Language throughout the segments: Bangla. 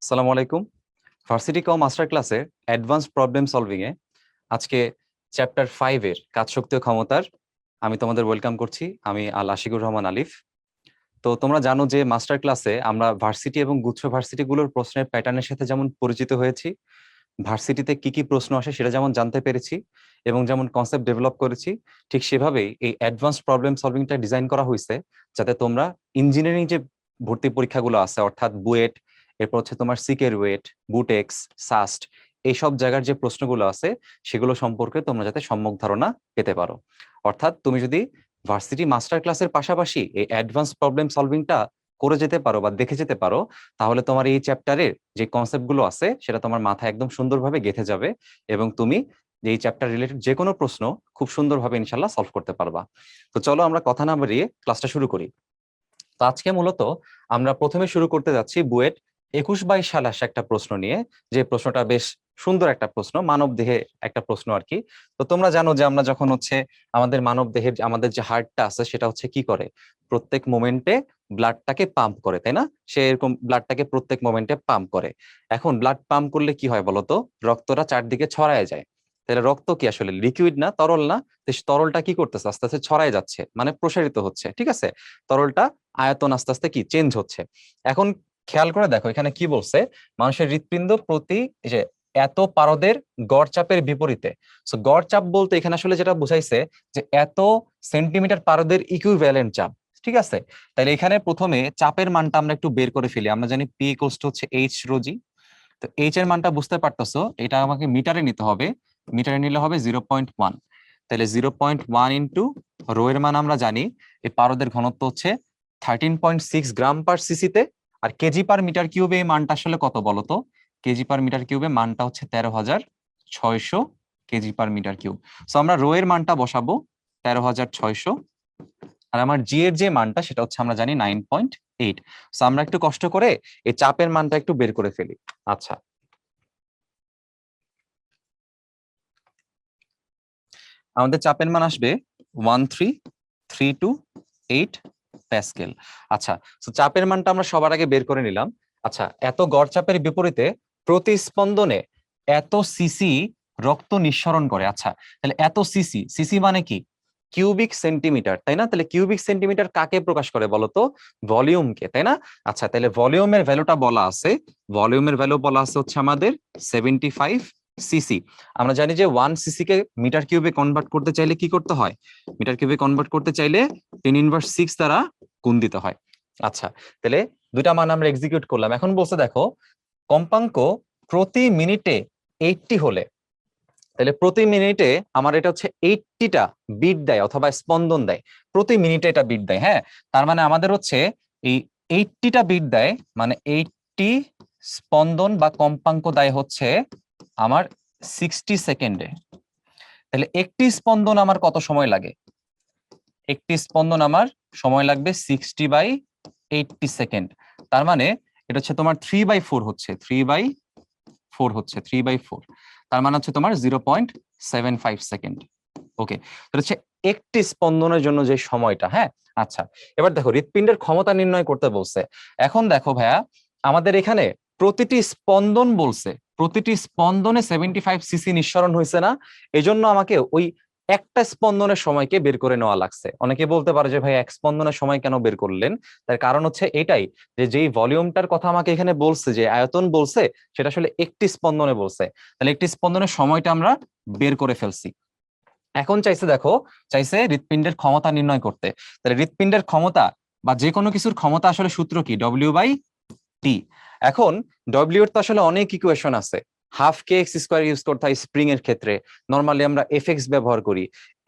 আসসালামু আলাইকুম। ভার্সিটি কম মাস্টার ক্লাসে অ্যাডভান্স প্রবলেম সলভিং এ আজকে চ্যাপ্টার 5 এর কাজ শক্তি ও ক্ষমতার আমি তোমাদের ওয়েলকাম করছি। আমি আশিকুর রহমান আলিফ। তো তোমরা জানো যে মাস্টার ক্লাসে আমরা ভার্সিটি এবং গুচ্ছ ভার্সিটি গুলোর প্রশ্নের প্যাটার্নের সাথে যেমন পরিচিত হয়েছি, ভার্সিটিতে কি কি প্রশ্ন আসে সেটা যেমন জানতে পেরেছি এবং যেমন কনসেপ্ট ডেভেলপ করেছি, ঠিক সেভাবেই এই অ্যাডভান্স প্রবলেম সলভিংটা ডিজাইন করা হয়েছে যাতে তোমরা ইঞ্জিনিয়ারিং যে ভর্তি পরীক্ষাগুলো আছে অর্থাৎ বুয়েট, এরপর হচ্ছে তোমার সিকের ওয়েট, বুটেক্স, সাস্ট, এইসব জায়গার যে প্রশ্নগুলো আছে সেগুলো সম্পর্কে তোমরা যাতে সম্যক ধারণা পেতে পারো। অর্থাৎ তুমি যদি ভার্সিটি মাস্টার ক্লাসের পাশাপাশি এই অ্যাডভান্স প্রবলেম সলভিংটা করে যেতে পারো বা দেখে যেতে পারো, তাহলে তোমার এই চ্যাপ্টারের যে কনসেপ্ট গুলো আছে সেটা তোমার মাথায় একদম সুন্দরভাবে গেঁথে যাবে এবং তুমি এই চ্যাপ্টার রিলেটেড যে কোনো প্রশ্ন খুব সুন্দরভাবে ইনশাল্লাহ সলভ করতে পারবা। তো চলো আমরা কথা না বাড়িয়ে ক্লাসটা শুরু করি। তো আজকে মূলত আমরা প্রথমে শুরু করতে যাচ্ছি বুয়েট 21-22 একটা প্রশ্ন নিয়ে, যে প্রশ্নটা বেশ সুন্দর একটা প্রশ্ন, মানব দেহে একটা প্রশ্ন আর কি। তো তোমরা জানো যে আমরা যখন হচ্ছে আমাদের মানব দেহের আমাদের যে হার্টটা আছে সেটা হচ্ছে কি করে, প্রত্যেক মোমেন্টে ব্লাডটাকে পাম্প করে, তাই না? সে এরকম ব্লাডটাকে প্রত্যেক মোমেন্টে পাম্প করে। এখন ব্লাড পাম্প করলে কি হয় বলতো, রক্তটা চারদিকে ছড়ায় যায়। তাহলে রক্ত কি আসলে লিকুইড না তরল না? তো তরলটা কি করতেছে, আস্তে আস্তে ছড়ায় যাচ্ছে, মানে প্রসারিত হচ্ছে, ঠিক আছে? তরলটা আয়তন আস্তে আস্তে কি চেঞ্জ হচ্ছে। এখন খেয়াল করে দেখো এখানে কি বলছে, মানুষের হৃৎপিণ্ড প্রতি যে এত পারদের গড় চাপের বিপরীতে। সো গড় চাপ বলতে এখানে আসলে যেটা বুঝাইছে যে এত সেন্টিমিটার পারদের ইকুইভ্যালেন্ট চাপ, ঠিক আছে? তাহলে এখানে প্রথমে চাপের মানটা আমরা একটু বের করে ফেলি। আমরা জানি পি ইকুয়ালস টু হচ্ছে এইচ রোজি। তো এইচ এর মানটা বুঝতে পারতেছো, এটা আমাকে মিটারে নিতে হবে। মিটারে নিলে হবে 0.1। তাহলে 0.1 ইন্টু রো এর মান আমরা জানি, এই পারদের ঘনত্ব হচ্ছে 13.6 গ্রাম পার সিসিতে। আর কেজি পার মিটার কিউবে এই মানটা আসলে কত বলতো? কেজি পার মিটার কিউবে মানটা হচ্ছে 13,600 KG per metre cube. So আমরা রো এর মানটা বসাবো 13,600, আর আমার জি এর যে মানটা সেটা হচ্ছে আমরা জানি 9.8। সো আমরা একটু কষ্ট করে এই চাপের মানটা একটু বের করে ফেলি। আচ্ছা, আমাদের চাপের মান আসবে 1332 প্যাসকেল। আচ্ছা, তো চাপের মানটা আমরা সবার আগে বের করে নিলাম। আচ্ছা, এত গড় চাপের বিপরীতে প্রতি স্পন্দনে এত সিসি রক্ত নিঃসরণ করে। আচ্ছা, তাহলে এত সিসি, সিসি মানে কি? কিউবিক সেন্টিমিটার, তাই না? তাহলে কিউবিক সেন্টিমিটার কাকে প্রকাশ করে বলতো? ভলিউমকে, তাই না? আচ্ছা, তাহলে ভলিউমের ভ্যালুটা বলা আছে, ভলিউমের ভ্যালু বলা আছে হচ্ছে আমাদের 75 সিসি। আমরা জানি যে 1 সিসি কে মিটার কিউবে কনভার্ট করতে চাইলে কি করতে হয়? মিটার কিউবে কনভার্ট করতে চাইলে 10⁻6 দ্বারা গুণ দিতে হয়। আচ্ছা, তাহলে দুইটা মান আমরা এক্সিকিউট করলাম। এখন বলছে দেখো, কম্পাঙ্ক প্রতি মিনিটে 80 হলে, তাহলে প্রতি মিনিটে আমার এটা হচ্ছে 80টা বিট দেয় অথবা স্পন্দন দেয়। প্রতি মিনিটে এটা বিট দেয়, হ্যাঁ। তার মানে আমাদের হচ্ছে এই 80টা বিট দেয়, মানে 80 স্পন্দন বা কম্পাঙ্ক দেয় হচ্ছে আমার 60 সেকেন্ডে। তাহলে একটি স্পন্দন আমার কত সময় লাগে? একটি স্পন্দন আমার সময় লাগবে 60/80 সেকেন্ড। তার মানে এটা হচ্ছে তোমার 3/4 হচ্ছে, 3/4 হচ্ছে, 3/4। তার মানে হচ্ছে তোমার 0.75 সেকেন্ড। ওকে, তো হচ্ছে একটি স্পন্দনের জন্য যে সময়টা, হ্যাঁ। আচ্ছা, এবার দেখো হৃৎপিণ্ডের ক্ষমতা নির্ণয় করতে বলছে। এখন দেখো ভাইয়া, আমাদের এখানে প্রতিটি স্পন্দন বলছে, প্রতিটি স্পন্দনে 75 সিসি নিঃসরণ হয়েছে না? এজন্য আমাকে ওই একটা স্পন্দনের সময়কে বের করে নেওয়া লাগছে। অনেকে বলতে পারে যে ভাই এক স্পন্দনের সময় কেন বের করলেন? তার কারণ হচ্ছে এটাই, যে যেই ভলিউমটার কথা আমাকে এখানে বলছে, যে আয়তন বলছে, সেটা আসলে একটি স্পন্দনে বলছে। তাহলে একটি স্পন্দনের সময়টা আমরা বের করে ফেলছি। এখন চাইছে দেখো, চাইছে হৃৎপিণ্ডের ক্ষমতা নির্ণয় করতে। তাহলে হৃৎপিণ্ডের ক্ষমতা বা যে কোনো কিছুর ক্ষমতা আসলে সূত্র কি? W/T। এখন ডব্লিউ এর তো আসলে অনেক ইকুয়েশন আছে। হাফ কে এক্স স্কোয়ার ইউজ করতে হয় স্প্রিং এর ক্ষেত্রে, নর্মালি আমরা এফএক্স ব্যবহার করি।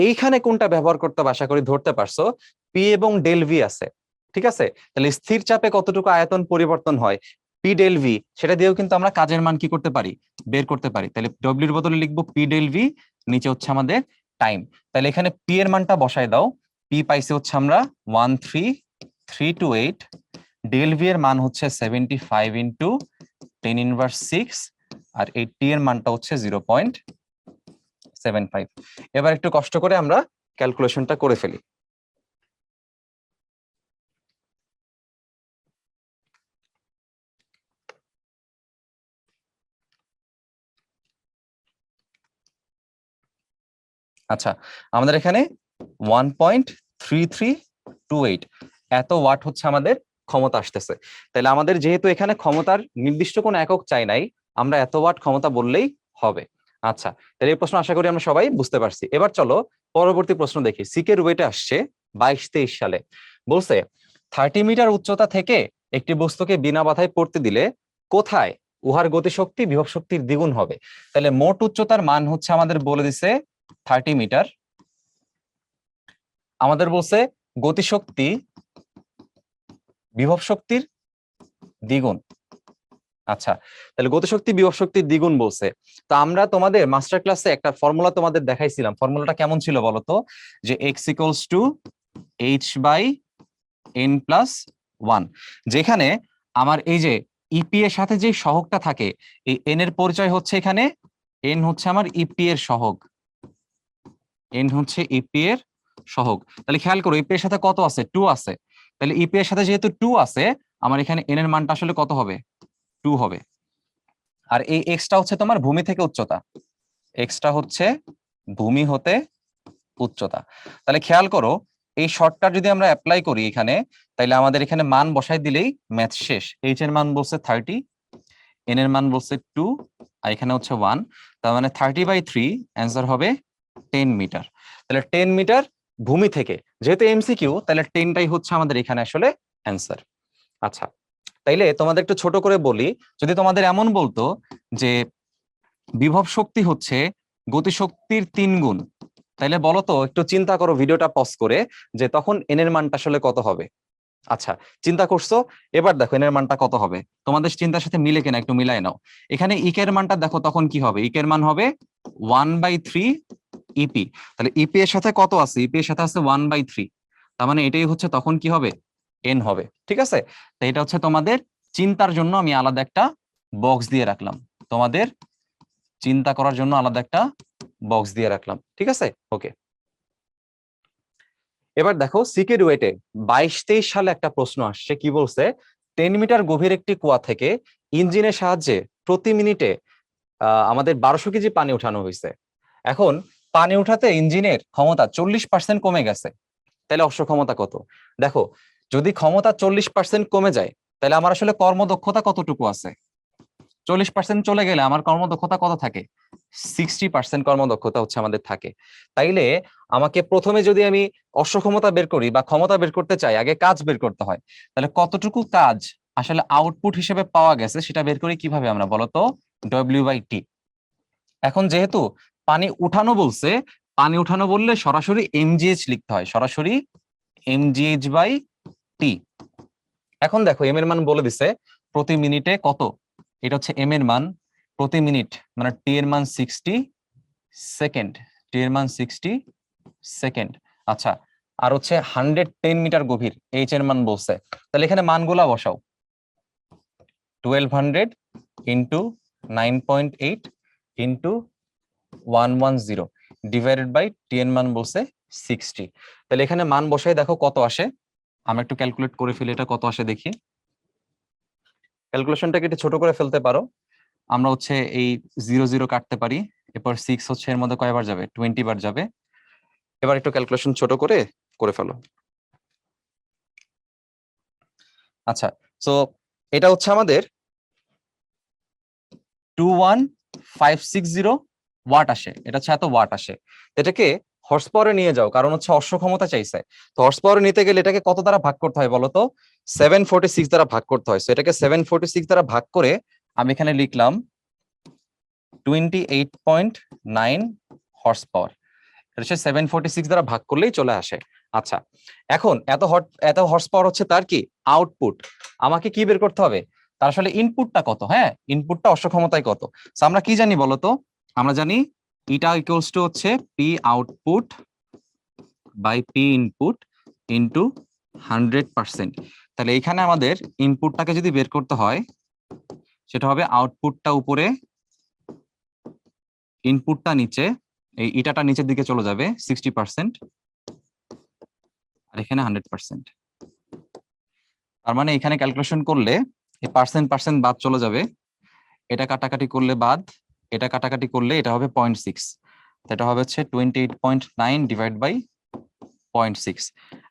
এইখানে কোনটা ব্যবহার করতে হবে আশা করি ধরতে পারছো, পি এবং ডেল ভি আছে, ঠিক আছে? তাহলে স্থির চাপে কতটুকু আয়তন পরিবর্তন হয়, পি ডেল ভি, সেটা দিয়েও কিন্তু আমরা কাজের মান কি করতে পারি? বের করতে পারি। তাহলে ডব্লিউর বদলে লিখবো পি ডেল ভি, নিচে হচ্ছে আমাদের টাইম। তাহলে এখানে পি এর মানটা বসায় দাও। পি পাইছে হচ্ছে আমরা 13328, ডেল ভি এর মান হচ্ছে 75 ইন্টু 10⁻6, আর এই টি এর মানটা হচ্ছে 0.75। এবার একটু কষ্ট করে আমরা ক্যালকুলেশনটা করে ফেলি। আচ্ছা, আমাদের এখানে 1.3328 এত ওয়াট হচ্ছে আমাদের ক্ষমতা আসতেছে। তাহলে আমাদের যেহেতু এখানে ক্ষমতার নির্দিষ্ট কোনো একক চাই নাই, আমরা এত ওয়াট ক্ষমতা বললেই হবে। আচ্ছা, তাহলে এই প্রশ্ন আশা করি আমরা সবাই বুঝতে পারছি। এবার চলো পরবর্তী প্রশ্ন দেখি। সিকের ওয়েটে আসছে 22-23 সালে, বলছে 30 মিটার উচ্চতা থেকে একটি বস্তুকে বিনা বাধায় পড়তে দিলে কোথায় উহার গতিশক্তি বিভব শক্তির দ্বিগুণ হবে। তাহলে মোট উচ্চতার মান হচ্ছে আমাদের বলে দিছে 30 মিটার, আমাদের বলছে গতিশক্তি বিভব শক্তির দ্বিগুণ। আচ্ছা, তাহলে গতিশক্তি বিভব শক্তির দ্বিগুণ বলছে। তো আমরা তোমাদের মাস্টার ক্লাসে একটা ফর্মুলা তোমাদের দেখাইছিলাম। ফর্মুলাটা কেমন ছিল বলতো, যে x ইকুয়ালস টু h/n+1, যেখানে আমার এই যে ইপি এর সাথে যে সহগটা থাকে, এই n এর পরিচয় হচ্ছে এখানে n হচ্ছে আমার ইপি এর সহগ, n হচ্ছে ইপি এর সহগ। তাহলে খেয়াল করো ইপি এর সাথে কত আছে, 2 আছে। তাহলে ইপি এর সাথে যেহেতু 2 আছে, আমার এখানে n এর মানটা আসলে কত হবে, 2 হবে। আর এই এক্সটা হচ্ছে তোমার ভূমি থেকে উচ্চতা, এক্সটা হচ্ছে ভূমি হতে উচ্চতা। তাহলে খেয়াল করো এই শর্টকাট যদি আমরা অ্যাপ্লাই করি এখানে, তাহলে আমাদের এখানে মান বসাই দিলেই ম্যাথ শেষ। এইচ এর মান বলছে 30, এন এর মান বলছে 2, আর এখানে হচ্ছে 1। তার মানে 30/3 অ্যান্সার হবে 10 মিটার। তাহলে 10 মিটার ভূমি থেকে, যেহেতু এমসিকিউ তাহলে 10টাই হচ্ছে আমাদের এখানে আসলে অ্যান্সার। আচ্ছা, তাইলে তোমাদের একটু ছোট করে বলি, যদি তোমাদের এমন বলতো যে বিভব শক্তি হচ্ছে গতিশক্তির 3 গুণ, তাইলে বলো তো, একটু চিন্তা করো ভিডিওটা পজ করে, যে তখন এন এর মানটা আসলে কত হবে। আচ্ছা, চিন্তা করছো, এবার দেখো এন এর মানটা কত হবে, তোমাদের চিন্তার সাথে মিলে কিনা একটু মিলাই নাও। এখানে ইকের মানটা দেখো তখন কি হবে, ইকের মান হবে 1/3 ইপি। তাহলে ইপি এর সাথে কত আছে, ইপি এর সাথে আছে 1/3, তার মানে এটাই হচ্ছে তখন কি হবে, এন হবে। ঠিক আছে, তো এটা হচ্ছে তোমাদের চিন্তার জন্য আমি আলাদা একটা বক্স দিয়ে রাখলাম, তোমাদের চিন্তা করার জন্য আলাদা একটা বক্স দিয়ে রাখলাম। ঠিক আছে, ওকে। এবার দেখো সিকে রুয়েটে 22-23 সালে একটা প্রশ্ন আসছে, কি বলছে, 10 মিটার গভীর একটি কুয়া থেকে ইঞ্জিনের সাহায্যে প্রতি মিনিটে আমাদের 1200 কেজি পানি উঠানো হয়েছে। এখন পানি উঠাতে ইঞ্জিনের ক্ষমতা 40% কমে গেছে, তাহলে অশ্ব ক্ষমতা কত। দেখো, যদি ক্ষমতা 40% কমে যায়, তাহলে আমার আসলে কর্মদক্ষতা কতটুকু আছে, 40% চলে গেলে আমার কর্মদক্ষতা কত থাকে, 60% কর্মদক্ষতা হচ্ছে আমাদের থাকে। তাইলে আমাকে প্রথমে যদি আমি অক্ষমতা বের করি বা ক্ষমতা বের করতে চাই, আগে কাজ বের করতে হয়। তাহলে কতটুকু কাজ আসলে আউটপুট হিসেবে পাওয়া গেছে সেটা বের করি কিভাবে আমরা, বলতো, W/T। এখন যেহেতু পানি উঠানো বলছে, পানি উঠানো বললে সরাসরি mgh লিখতে হয়, সরাসরি mgh/T। এখন দেখো এম এর মান বলে দিছে প্রতি মিনিটে কত, এটা হচ্ছে এম এর মান প্রতি মিনিট, মানে টি এর মান 60 সেকেন্ড, টি এর মান 60 সেকেন্ড। আচ্ছা, আর হচ্ছে 110 মিটার গভীর, এইচ এর মান বলছে। তাহলে এখানে মানগুলা বসাও, 1200 into 9.8 into 110 divided by T এর মান বলছে 60। তাহলে এখানে মান বসাই দেখো কত আসে, আমরা একটু ক্যালকুলেট করে ফেলি এটা কত আসে দেখি। ক্যালকুলেশনটাকে একটু ছোট করে ফেলতে পারো, আমরা হচ্ছে এই 0 0 কাটতে পারি, এরপর 6 হচ্ছে এর মধ্যে কয়বার যাবে, 20 বার যাবে। এবার একটু ক্যালকুলেশন ছোট করে ফেলো। আচ্ছা, সো এটা হচ্ছে আমাদের 21560 ওয়াট আসে, এটা হচ্ছে এত ওয়াট আসে। এটাকে হর্স পাওয়ারে নিয়ে যাও, কারণ হচ্ছে অশ্ব ক্ষমতা চাইছে। তো হর্স পাওয়ারে নিতে গেলে এটাকে কত দ্বারা ভাগ করতে হয় বলতো, 746 দ্বারা ভাগ করতে হয়। সো এটাকে 746 দ্বারা ভাগ করে আমি এখানে লিখলাম 28.9 হর্স পাওয়ার। এটা হচ্ছে 746 দ্বারা ভাগ করলেই চলে আসে। আচ্ছা, এখন এত হর্স পাওয়ার হচ্ছে তার কি আউটপুট, আমাকে কি বের করতে হবে, তার আসলে ইনপুটটা কত। হ্যাঁ, ইনপুটটা অশ্ব ক্ষমতায় কত। আমরা কি জানি বলতো, আমরা জানি ইটা ইকুয়ালস টু হচ্ছে P output by P input into 100%। তাহলে এখানে আমাদের ইনপুটটাকে যদি বের করতে হয়, সেটা হবে আউটপুটটা উপরে, ইনপুটটা নিচে, এই ইটাটা নিচের দিকে চলে যাবে 60%, আর এখানে 100%। তার মানে এখানে ক্যালকুলেশন করলে এই পার্সেন্ট পার্সেন্ট বাদ চলে যাবে, এটা কাটাকাটি করলে বাদ, এটা কাটাকাটি করলে এটা হবে 0.6। এটা হবে হচ্ছে 28.9 ডিভাইড বাই 0.6।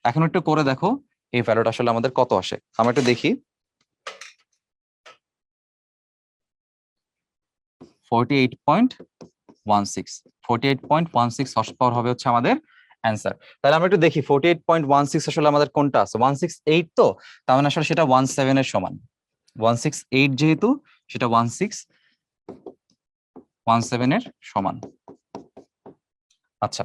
এখন একটু করে দেখো এই ভ্যালুটা আসলে আমাদের কত আসে। আমরা একটু দেখি। 48.16 হর্স পাওয়ার হবে হচ্ছে আমাদের অ্যান্সার। তাহলে আমরা একটু দেখি 48.16 আসলে আমাদের কোনটা আছে, 168 তো, তার মানে আসলে সেটা 17 এর সমান। 168 যেহেতু সেটা 1617 এর সমান। আচ্ছা,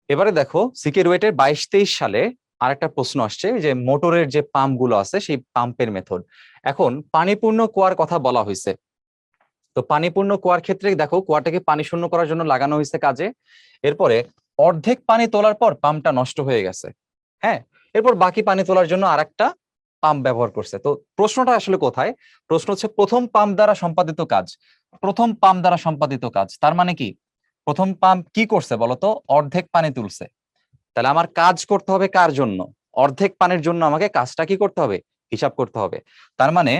এবারে দেখো সিকে রুয়েটের 22-23 সালে আরেকটা প্রশ্ন আসছে যে মোটরের যে পাম্প গুলো আছে সেই পাম্পের মেথড। এখন পানিপূর্ণ কুয়ার কথা বলা হয়েছে, তো পানিপূর্ণ কুয়ার ক্ষেত্রে দেখো কুয়াটাকে পানি শূন্য করার জন্য লাগানো হয়েছে কাজে। এরপরে অর্ধেক পানি তোলার পর পাম্পটা নষ্ট হয়ে গেছে। হ্যাঁ, এরপর বাকি পানি তোলার জন্য আরেকটা পাম্প ব্যবহার করছে। তো প্রশ্নটা আসলে কোথায়? প্রশ্ন হচ্ছে প্রথম পাম্প দ্বারা সম্পাদিত কাজ। প্রথম পাম্প দ্বারা সম্পাদিত কাজ তার মানে কি? প্রথম পাম্প কি করছে বলতো? অর্ধেক পানি তুলছে। তাহলে আমার কাজ করতে হবে কার জন্য? অর্ধেক পানির জন্য আমাকে কাজটা কি করতে হবে? হিসাব করতে হবে। তার মানে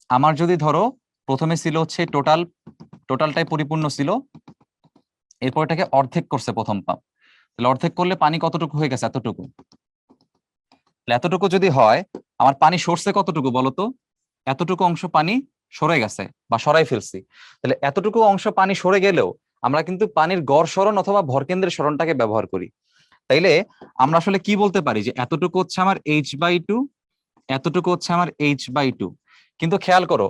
আমার যদি ধরো প্রথমে ছিল হচ্ছে টোটালটাই পরিপূর্ণ ছিল, এরপর এটাকে অর্ধেক করছে প্রথম পাম্প, তাহলে অর্ধেক করলে পানি কতটুকু হয়ে গেছে? এতটুকু। এতটুকু যদি হয়, আমার পানি সরছে কতটুকু বলতো? এতটুকু অংশ পানি সরে গেছে বা সরাই ফেলছি। তাহলে এতটুকু অংশ পানি সরে গেলেও আমরা কিন্তু পানির গড় সরণ অথবা ভরকেন্দ্রের সরণটাকে ব্যবহার করি। তাইলে আমরা আসলে কি বলতে পারি যে এতটুকু হচ্ছে আমার h/2, এতটুকু হচ্ছে আমার h/2। কিন্তু খেয়াল করো,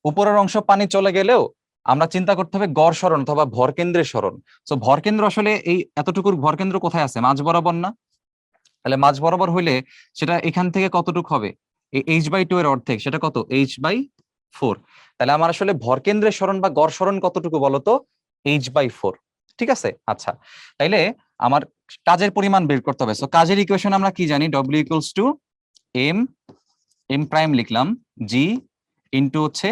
উপরের অংশ পানি চলে গেলেও আমরা চিন্তা করতে হবে গড় সরণ অথবা ভরকেন্দ্রের সরণ। তো ভরকেন্দ্র আসলে এই এতটুকুর ভরকেন্দ্র কোথায় আছে? মাঝ বরাবর না? তাহলে মাঝ বরাবর হইলে সেটা এখান থেকে কতটুকু হবে? এই h/2 এর অর্ধেক, সেটা কত? h/4। তাহলে আমার আসলে ভরকেন্দ্রের সরণ বা গড় সরণ কতটুকু বলতো? h/4। ঠিক আছে। আচ্ছা, তাইলে আমার কাজের পরিমাণ বের করতে হবে। সো কাজের ইকুয়েশন আমরা কি জানি? W equals to m prime লিখলাম, g ইন্টু হচ্ছে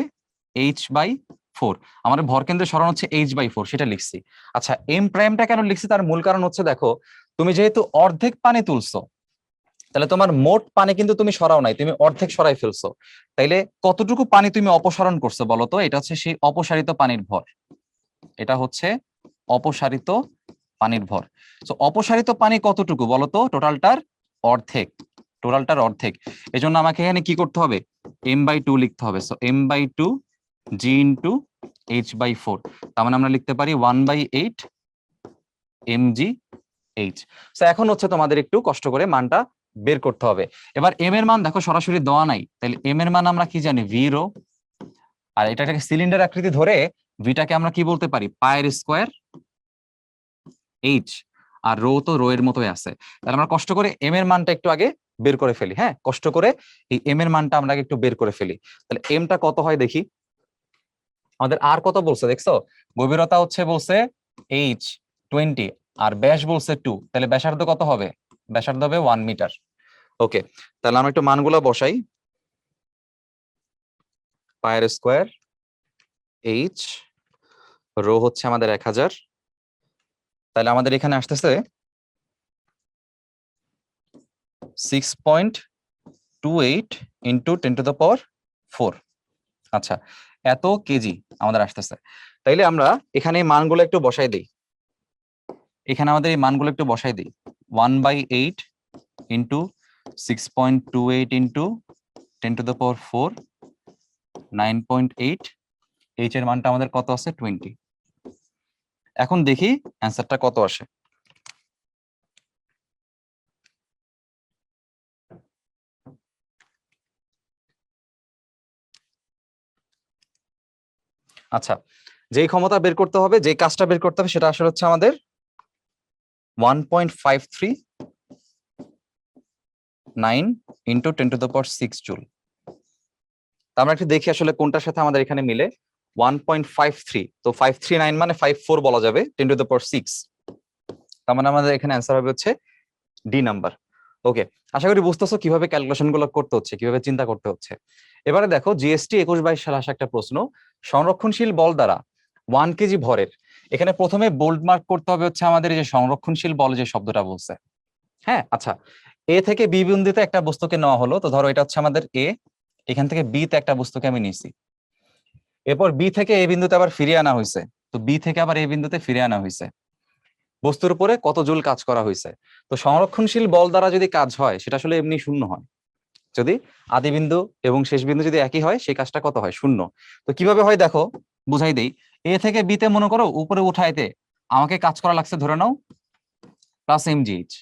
h/4। আমাদের ভরকেন্দ্রের সরণ হচ্ছে h/4, সেটা লিখছি। আচ্ছা, m প্রাইমটা কেন লিখছি? তার মূল কারণ হচ্ছে দেখো, তুমি যেহেতু অর্ধেক পানি তুলছো, তাহলে তোমার মোট পানি কিন্তু তুমি সরাও নাই, তুমি অর্ধেক সরাই ফেলছো। তাইলে কতটুকু পানি তুমি অপসারণ করছো বলতো? এটা হচ্ছে সেই অপসারিত পানির ভর। এটা হচ্ছে অপসারিত পানির ভর। তো অপসারিত পানি কতটুকু বলতো? টোটালটার অর্ধেক। টোটালটার অর্ধেক। এজন্য আমাকে এখানে কি করতে হবে? m/2 লিখতে হবে। So m/2 g into h/4। তার মানে আমরা লিখতে পারি 1/8 mgh। তো এখন হচ্ছে তোমাদের একটু কষ্ট করে মানটা বের করতে হবে। এবার m এর মান দেখো সরাসরি দেওয়া নাই, তাহলে m এর মান আমরা কি জানি? v rho. আর এটাকে সিলিন্ডার আকৃতি ধরে ভিটাকে আমরা কি বলতে পারি? পায়ের স্কোয়ার h। আর রো তো রো এর মতোই আছে। তাহলে আমরা কষ্ট করে m এর মানটা একটু আগে বের করে ফেলি। হ্যাঁ, কষ্ট করে এই m এর মানটা আমরা একটু বের করে ফেলি। তাহলে m টা কত হয় দেখি। আমাদের আর কত বলছে দেখছো? গভীরতা হচ্ছে বলছে h20 আর ব্যাস বলছে 2। তাহলে ব্যাসার্ধ কত হবে? ব্যাসার্ধ হবে 1 মিটার। ওকে, তাহলে আমরা একটু মানগুলো বসাই। পায়ের স্কোয়ার h, রো হচ্ছে আমাদের 1000। তাহলে আমাদের এখানে আসতেছে 6.28 ইন্টু 10⁴। আচ্ছা, এত কেজি আমাদের আসতেছে। তাইলে আমরা এখানে এই মানগুলো একটু বসাই দিই। এখানে আমাদের এই মানগুলো একটু বসাই দিই। 1/8 ইন্টু 6.28 ইন্টু 10⁴, 9.8। এইচ এর মানটা আমাদের কত আছে? 20। এখন দেখি অ্যান্সারটা কত আসে। আচ্ছা, যেই ক্ষমতা বের করতে হবে, যে কাজটা বের করতে হবে, সেটা আসলে হচ্ছে আমাদের 1.539 ইন্টু 10⁶ জুল। তা আমরা একটু দেখি আসলে কোনটার সাথে আমাদের এখানে মিলে। 1.53, তো 539 মানে 54 বলা যাবে 10⁶। তার মানে আমাদের এখানে অ্যান্সার হবে হচ্ছে ডি নাম্বার। ওকে, আশা করি বুঝতেছো কিভাবে ক্যালকুলেশন গুলো করতে হচ্ছে, কিভাবে চিন্তা করতে হচ্ছে। এবারে দেখো জিএসটি 21-22 সালে আসা একটা প্রশ্ন। সংরক্ষণশীল বল দ্বারা 1 কেজি ভরের, এখানে প্রথমে বোল্ড মার্ক করতে হবে হচ্ছে আমাদের এই যে সংরক্ষণশীল বল যে শব্দটা বলছে। হ্যাঁ, আচ্ছা, এ থেকে বি বিন্দুতে একটা বস্তুকে নেওয়া হলো। তো ধরো এটা হচ্ছে আমাদের এ, এখান থেকে বি তে একটা বস্তুকে আমি নিয়েছি। এরপর বি থেকে এ বিন্দুতে আবার ফিরিয়ে আনা হয়েছে। তো বি থেকে আবার এই বিন্দুতে ফিরে আনা হয়েছে। বস্তুর উপরে কত জুল কাজ করা হয়েছে। তো সংরক্ষণশীল বল দ্বারা যদি কাজ হয় সেটা আসলে এমনি শূন্য হয়। যদি আদি বিন্দু এবং শেষ বিন্দু যদি একই হয় সেই কাজটা কত হয়? শূন্য। তো কিভাবে হয় দেখো, বুঝাই দেই। এ থেকে বি তে মনে করো উপরে উঠাইতে আমাকে কাজ করা লাগছে ধরে নাও +mgh।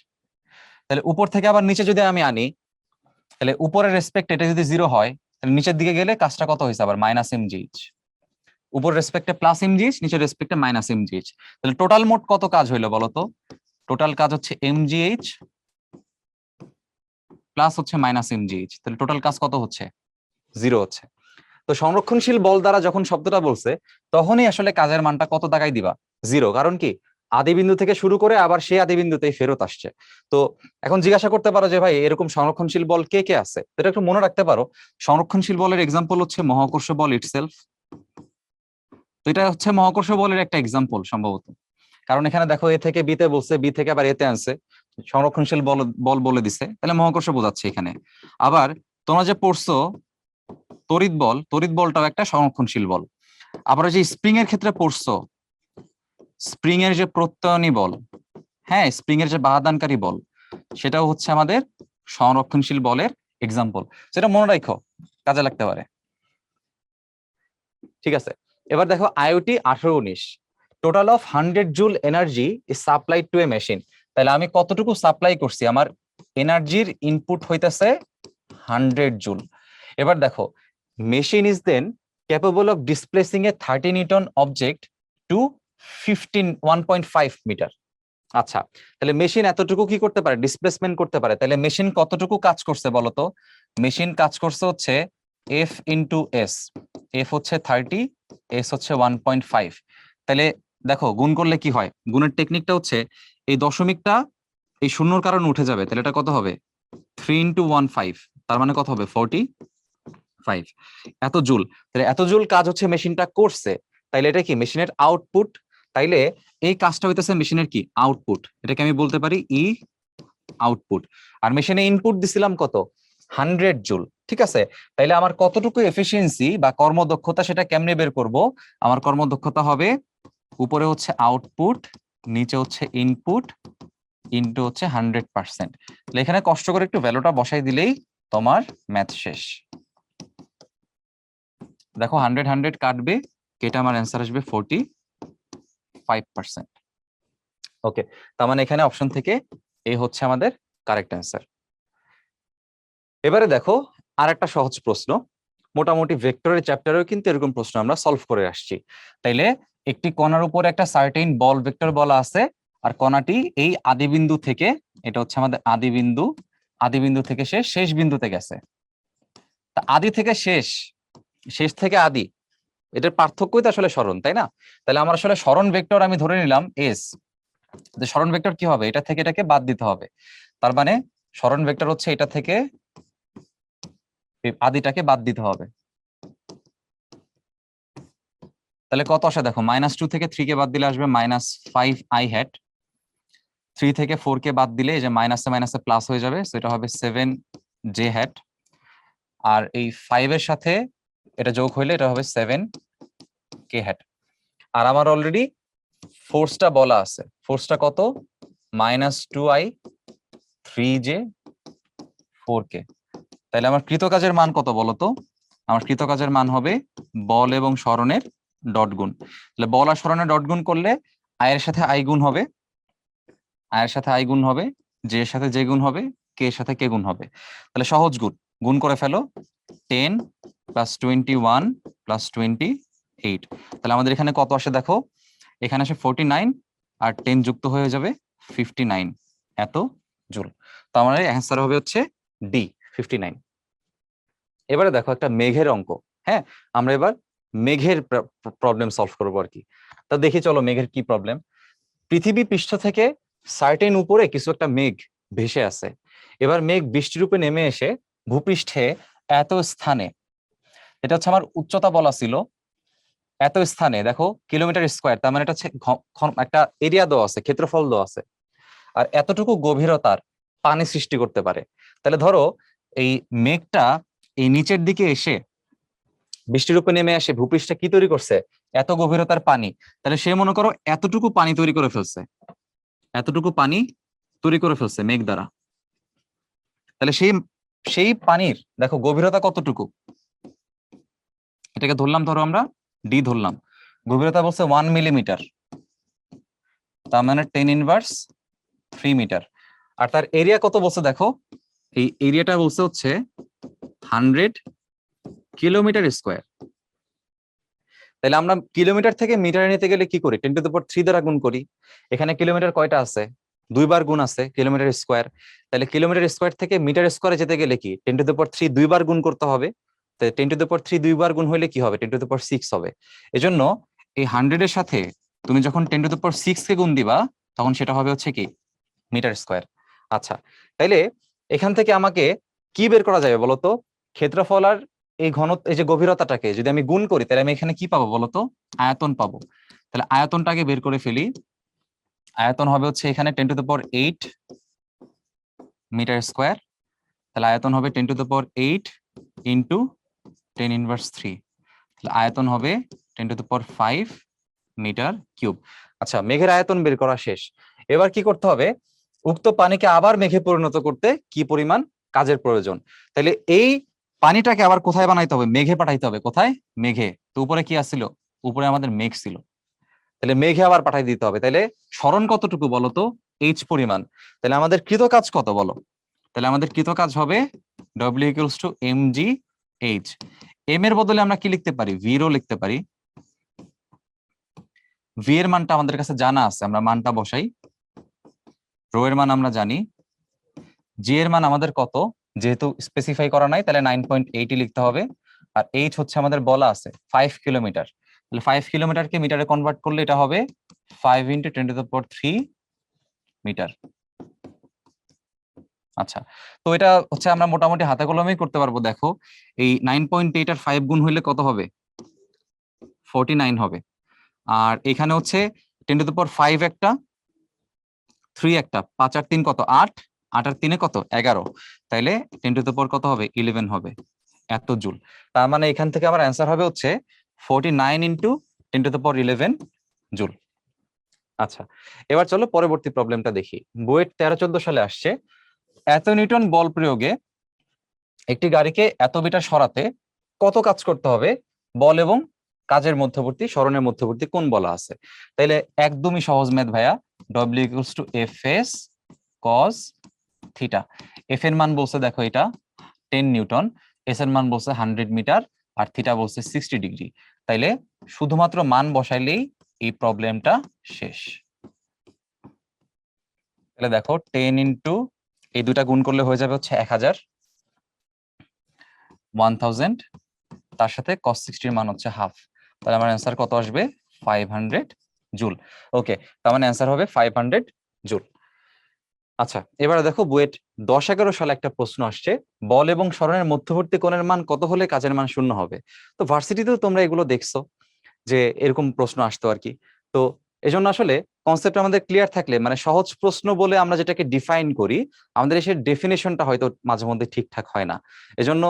তাহলে উপর থেকে আবার নিচে যদি আমি আনি, তাহলে উপরের রেসপেক্ট এটা যদি 0 হয়, তাহলে নিচের দিকে গেলে কাজটা কত হয়েছে আবার -mgh। উপর রেসপেক্টে +mgh, নিচের রেসপেক্টে -mgh। তাহলে টোটাল মোট কত কাজ হইলো বলতো? টোটাল কাজ হচ্ছে mgh প্লাস হচ্ছে -mgh। তাহলে টোটাল কাজ কত হচ্ছে? 0 হচ্ছে। তো সংরক্ষণশীল বল দ্বারা যখন শব্দটা বলছে তখনই আসলে কাজের মানটা কত টাকায় দিবা? 0। কারণ কি, আদি বিন্দু থেকে শুরু করে আবার সেই আদি বিন্দুতেই ফেরত আসছে। তো এখন জিজ্ঞাসা করতে পারো যে ভাই এরকম সংরক্ষণশীল বল কে কে আছে? এটা একটু মনে রাখতে পারো। সংরক্ষণশীল বলের এক্সাম্পল হচ্ছে মহাকর্ষ বল ইটসেলফ। তো এটা হচ্ছে মহাকর্ষ বলের একটা এক্সাম্পল সম্ভবত। কারণ এখানে দেখো এ থেকে বিতে বলছে, বি থেকে আবার এতে আনছে, সংরক্ষণশীল বল বল বলে দিছে, তাহলে মহাকর্ষ বোঝাচ্ছে এখানে। আবার তোমরা যে পড়ছো তড়িৎ বল, তড়িৎ বলটাও একটা সংরক্ষণশীল বল। আবার যে স্প্রিং এর ক্ষেত্রে পড়ছো, স্প্রিং এর যে প্রত্যয়নী বল, হ্যাঁ স্প্রিং এর যে বাধাদানকারী বল, সেটাও হচ্ছে আমাদের সংরক্ষণশীল বলের এক্সাম্পল। সেটা মনে রাখো, কাজে লাগতে পারে। ঠিক আছে, এবার দেখো IoT 18-19, total of 100 joule energy is supplied two A machine. তাহলে আমি কতটুকু সাপ্লাই করছি? আমার এনার্জির ইনপুট হইতেছে 100 জুল। এবার দেখো machine is then capable of displacing a 30 newton object to 1.5 metre. আচ্ছা, তাহলে মেশিন এতটুকু কি করতে পারে? ডিসপ্লেসমেন্ট করতে পারে। তাহলে মেশিন কতটুকু কাজ করছে বলতো? মেশিন কাজ করছে হচ্ছে এফ ইন্টু এস। এফ হচ্ছে 30, এস হচ্ছে 1.5। তাহলে দেখো গুণ করলে কি হয়? গুণের টেকনিকটা হচ্ছে এই দশমিকটা এই শূন্যর কারণে উঠে যাবে। তাহলে এটা কত হবে? 3 ইন্টু 1.5, তার মানে কত হবে? 45 এত জুল। তাহলে এত জুল কাজ হচ্ছে মেশিনটা করছে। তাইলে এটা কি মেশিনের আউটপুট? তাইলে এই কাজটা হইতেছে মেশিনের কি? আউটপুট। এটাকে আমি বলতে পারি ই আউটপুট। আর মেশিনে ইনপুট দিছিলাম কত? 100 জুল। ঠিক আছে, তাইলে আমার কতটুকু এফিসিয়েন্সি বা কর্মদক্ষতা সেটা কেমনে বের করব? আমার কর্মদক্ষতা হবে উপরে হচ্ছে আউটপুট, নিচে হচ্ছে ইনপুট, ইনটু হচ্ছে 100%। তাহলে এখানে কষ্ট করে একটু ভ্যালুটা বসাই দিলেই তোমার ম্যাথ শেষ। দেখো 100 100 কাটবে, কেটে আমার অ্যান্সার আসবে 45%। ওকে, তার মানে এখানে অপশন থেকে এই হচ্ছে আমাদের কারেক্ট অ্যান্সার। এবারে দেখো আর একটা সহজ প্রশ্ন। মোটামুটি ভেক্টরের চ্যাপ্টারেও কিন্তু এরকম প্রশ্ন আমরা সলভ করে আসছি। তাইলে একটি কণার উপর একটা সার্টেইন বল ভেক্টর বলা আছে, আর কণাটি এই আদিবিন্দু থেকে, এটা হচ্ছে আমাদের আদিবিন্দু, আদিবিন্দু থেকে সে শেষ বিন্দুতে গেছে। তা আদি থেকে শেষ, শেষ থেকে আদি, এটার পার্থক্যই তো আসলে সরণ, তাই না? তাহলে আমার আসলে সরণ ভেক্টর আমি ধরে নিলাম এস। সরণ ভেক্টর কি হবে? এটা থেকে এটাকে বাদ দিতে হবে। তার মানে সরণ ভেক্টর হচ্ছে এটা থেকে আদিটাকে বাদ দিতে হবে। তাহলে কত আসে দেখো, -2 থেকে 3 কে বাদ দিলে আসবে -5i হ্যাট। 3 থেকে 4 কে বাদ দিলে এই যে মাইনাসে মাইনাসে প্লাস হয়ে যাবে, সেটা হবে 7j হ্যাট। আর এই 5 এর সাথে এটা যোগ হইলে এটা হবে 7k হ্যাট। আর আমার অলরেডি ফোর্সটা বলা আছে, ফোর্সটা কত? -2i 3j 4k। তাহলে আমার কৃতকাজের মান কত বলতো? আমার কৃতকাজের মান হবে বল এবং সরণের ডট গুণ। তাহলে বল আর সরণের ডট গুণ করলে আয়ের সাথে আই গুণ হবে, আয়ের সাথে আই গুণ হবে, জে এর সাথে জে গুণ হবে, কে এর সাথে কে গুণ হবে। তাহলে সহজ গুণ, গুণ করে ফেলো। 10 + 21 + 28। তাহলে আমাদের এখানে কত আসে দেখো, এখানে আসে 49, আর 10 যুক্ত হয়ে যাবে 59 এত জুল। তো আমাদের অ্যান্সার হবে হচ্ছে ডি, 59। এবারে দেখো একটা মেঘের অঙ্ক। হ্যাঁ, আমরা এবার মেঘের প্রবলেম সলভ করবো আর কি। তা দেখি চলো মেঘের কি প্রবলেম। পৃথিবী পৃষ্ঠ থেকে সার্টেন উপরে কিছু একটা মেঘ ভেসে আছে। এবার মেঘ বৃষ্টি রূপে নেমে এসে ভূপৃষ্ঠে এত স্থানে, এটা হচ্ছে আমার উচ্চতা বলা ছিল, এত স্থানে দেখো কিলোমিটার স্কোয়ার, তার মানে এটা হচ্ছে একটা এরিয়া দেওয়া আছে, ক্ষেত্রফল দেওয়া আছে, আর এতটুকু গভীরতার পানি সৃষ্টি করতে পারে। তাহলে ধরো এই মেঘটা এই নিচের দিকে এসে বৃষ্টির উপর নেমে আসে ভূপৃষ্ঠে কি তৈরি করছে, এত গভীরতার পানি। তাহলে সে মনে করো এতটুকু পানি তৈরি করে ফেলছে, এতটুকু পানি তৈরি করে ফেলছে মেঘ দ্বারা। তাহলে সেই সেই পানির দেখো গভীরতা কতটুকু, এটাকে ধরলাম, ধরো আমরা ডি ধরলাম, গভীরতা বলছে 1 মিলিমিটার, তার মানে 10⁻³ মিটার। আর তার এরিয়া কত বলছে দেখো, এই এরিয়াটা বলছে হচ্ছে 100 কিলোমিটার স্কোয়ার। তাহলে আমরা কিলোমিটার থেকে মিটারে নিতে গেলে কি করি, 10⁻³ দ্বারা গুণ করি। এখানে কিলোমিটার কয়টা আছে, 2 বার গুণ আছে কিলোমিটার স্কোয়ার। তাহলে কিলোমিটার স্কোয়ার থেকে মিটার স্কোয়ারে যেতে গেলে কি 10⁻³ 2 বার গুণ করতে হবে। তো 10⁻³ 2 বার গুণ হলে কি হবে, 10⁻6 হবে। এজন্য এই 100-এর সাথে তুমি যখন 10⁻6 কে গুণ দিবা তখন সেটা হবে হচ্ছে কি মিটার স্কোয়ার। আচ্ছা, তাইলে এখান থেকে আমাকে কি বের করা যাবে বলতো, ক্ষেত্রফল আর এই ঘনত্ব, এই যে গভীরতাটাকে যদি আমি গুণ করি তাহলে আমি এখানে কি পাবো বলতো, আয়তন পাবো। তাহলে আয়তনটাকে বের করে ফেলি। আয়তন হবে হচ্ছে এখানে 10⁸ মিটার স্কোয়ার। তাহলে আয়তন হবে 10⁸ ইন্টু 10⁻³। তাহলে আয়তন হবে 10⁵ মিটার কিউব। আচ্ছা, মেঘের আয়তন বের করা শেষ। এবার কি করতে হবে, উক্ত পানিকে আবার মেঘে পরিণত করতে কি পরিমাণ কাজের প্রয়োজন। তাহলে এই পানিটাকে আবার কোথায় বানাইতে হবে, মেঘে পাঠাইতে হবে। কোথায়, মেঘে। তো উপরে কি আসছিল, উপরে আমাদের মেঘ ছিল, তাহলে মেঘে আবার পাঠাই দিতে হবে। তাহলে সরণ কতটুকু বলতো, এইচ পরিমাণ। তাহলে আমাদের কৃত কাজ কত বলো, তাহলে আমাদের কৃত কাজ হবে W = mg/h। এম এর বদলে আমরা কি লিখতে পারি, ভিরও লিখতে পারি। ভি এর মানটা আমাদের কাছে জানা আছে, আমরা মানটা বসাই। রো এর মান আমরা জানি, জি এর মান আমাদের কত যেহেতু স্পেসিফাই করা নাই তাহলে 9.8 লিখতে হবে। আর এইচ হচ্ছে আমাদের বলা আছে 5 কিলোমিটার। তাহলে 5 কিলোমিটারকে মিটারে কনভার্ট করলে এটা হবে 5 × 10⁻³ মিটার। আচ্ছা, তো এটা হচ্ছে আমরা মোটামুটি হাতে কলমেই করতে পারবো। দেখো এই 9.8 আর 5 গুণ হইলে কত হবে, 49 হবে। আর এখানে হচ্ছে 10⁵ একটা, 3 একটা, 5 আর 3 কত, 8, 8 আর 3 কত, 11। তাইলে 10⁻ কত হবে, 11 হবে, এত জুল। তার মানে এখান থেকে আমার অ্যান্সার হবে হচ্ছে 49 × 10⁻11 জুল। আচ্ছা, এবার চলো পরবর্তী প্রবলেমটা দেখি। বুয়েট 13-14 সালে আসছে, এত নিউটন বল প্রয়োগে একটি গাড়িকে এত মিটার সরাতে কত কাজ করতে হবে, বল এবং কাজের মধ্যবর্তী, সরণের মধ্যবর্তী কোণ বলা আছে। তাইলে একদমই সহজ ম্যাথ ভাইয়া, W = Fs cos θ। এফ এর মান বলছে দেখো এটা 10 নিউটন, এস এর মান বলছে 100 মিটার, আর থিটা বলছে 60 ডিগ্রি। তাইলে শুধুমাত্র মান বসাইলেই এই প্রবলেমটা শেষ। তাহলে দেখো 10 × এই দুটা গুণ করলে হয়ে যাবে হচ্ছে 1000, তার সাথে cos 60 এর মান হচ্ছে হাফ। তাহলে আমার অ্যান্সার কত আসবে, 500 জুল। ওকে, তার মানে অ্যান্সার হবে 500 জুল। আচ্ছা, এবারে দেখো বুয়েট 10-11 সালে একটা প্রশ্ন আসছে, বল এবং সরণের মধ্যবর্তী কোণের মান কত হলে কাজের মান 0 হবে। তো ভার্সিটিতেও তোমরা এগুলো দেখছো যে এরকম প্রশ্ন আসতো আর কি। তো এজন্য আসলে কনসেপ্ট আমাদের ক্লিয়ার থাকলে, মানে সহজ প্রশ্ন বলে আমরা যেটাকে ডিফাইন করি, আমাদের এসে ডেফিনেশনটা হয়তো মাঝে মধ্যে ঠিকঠাক হয় না। এজন্য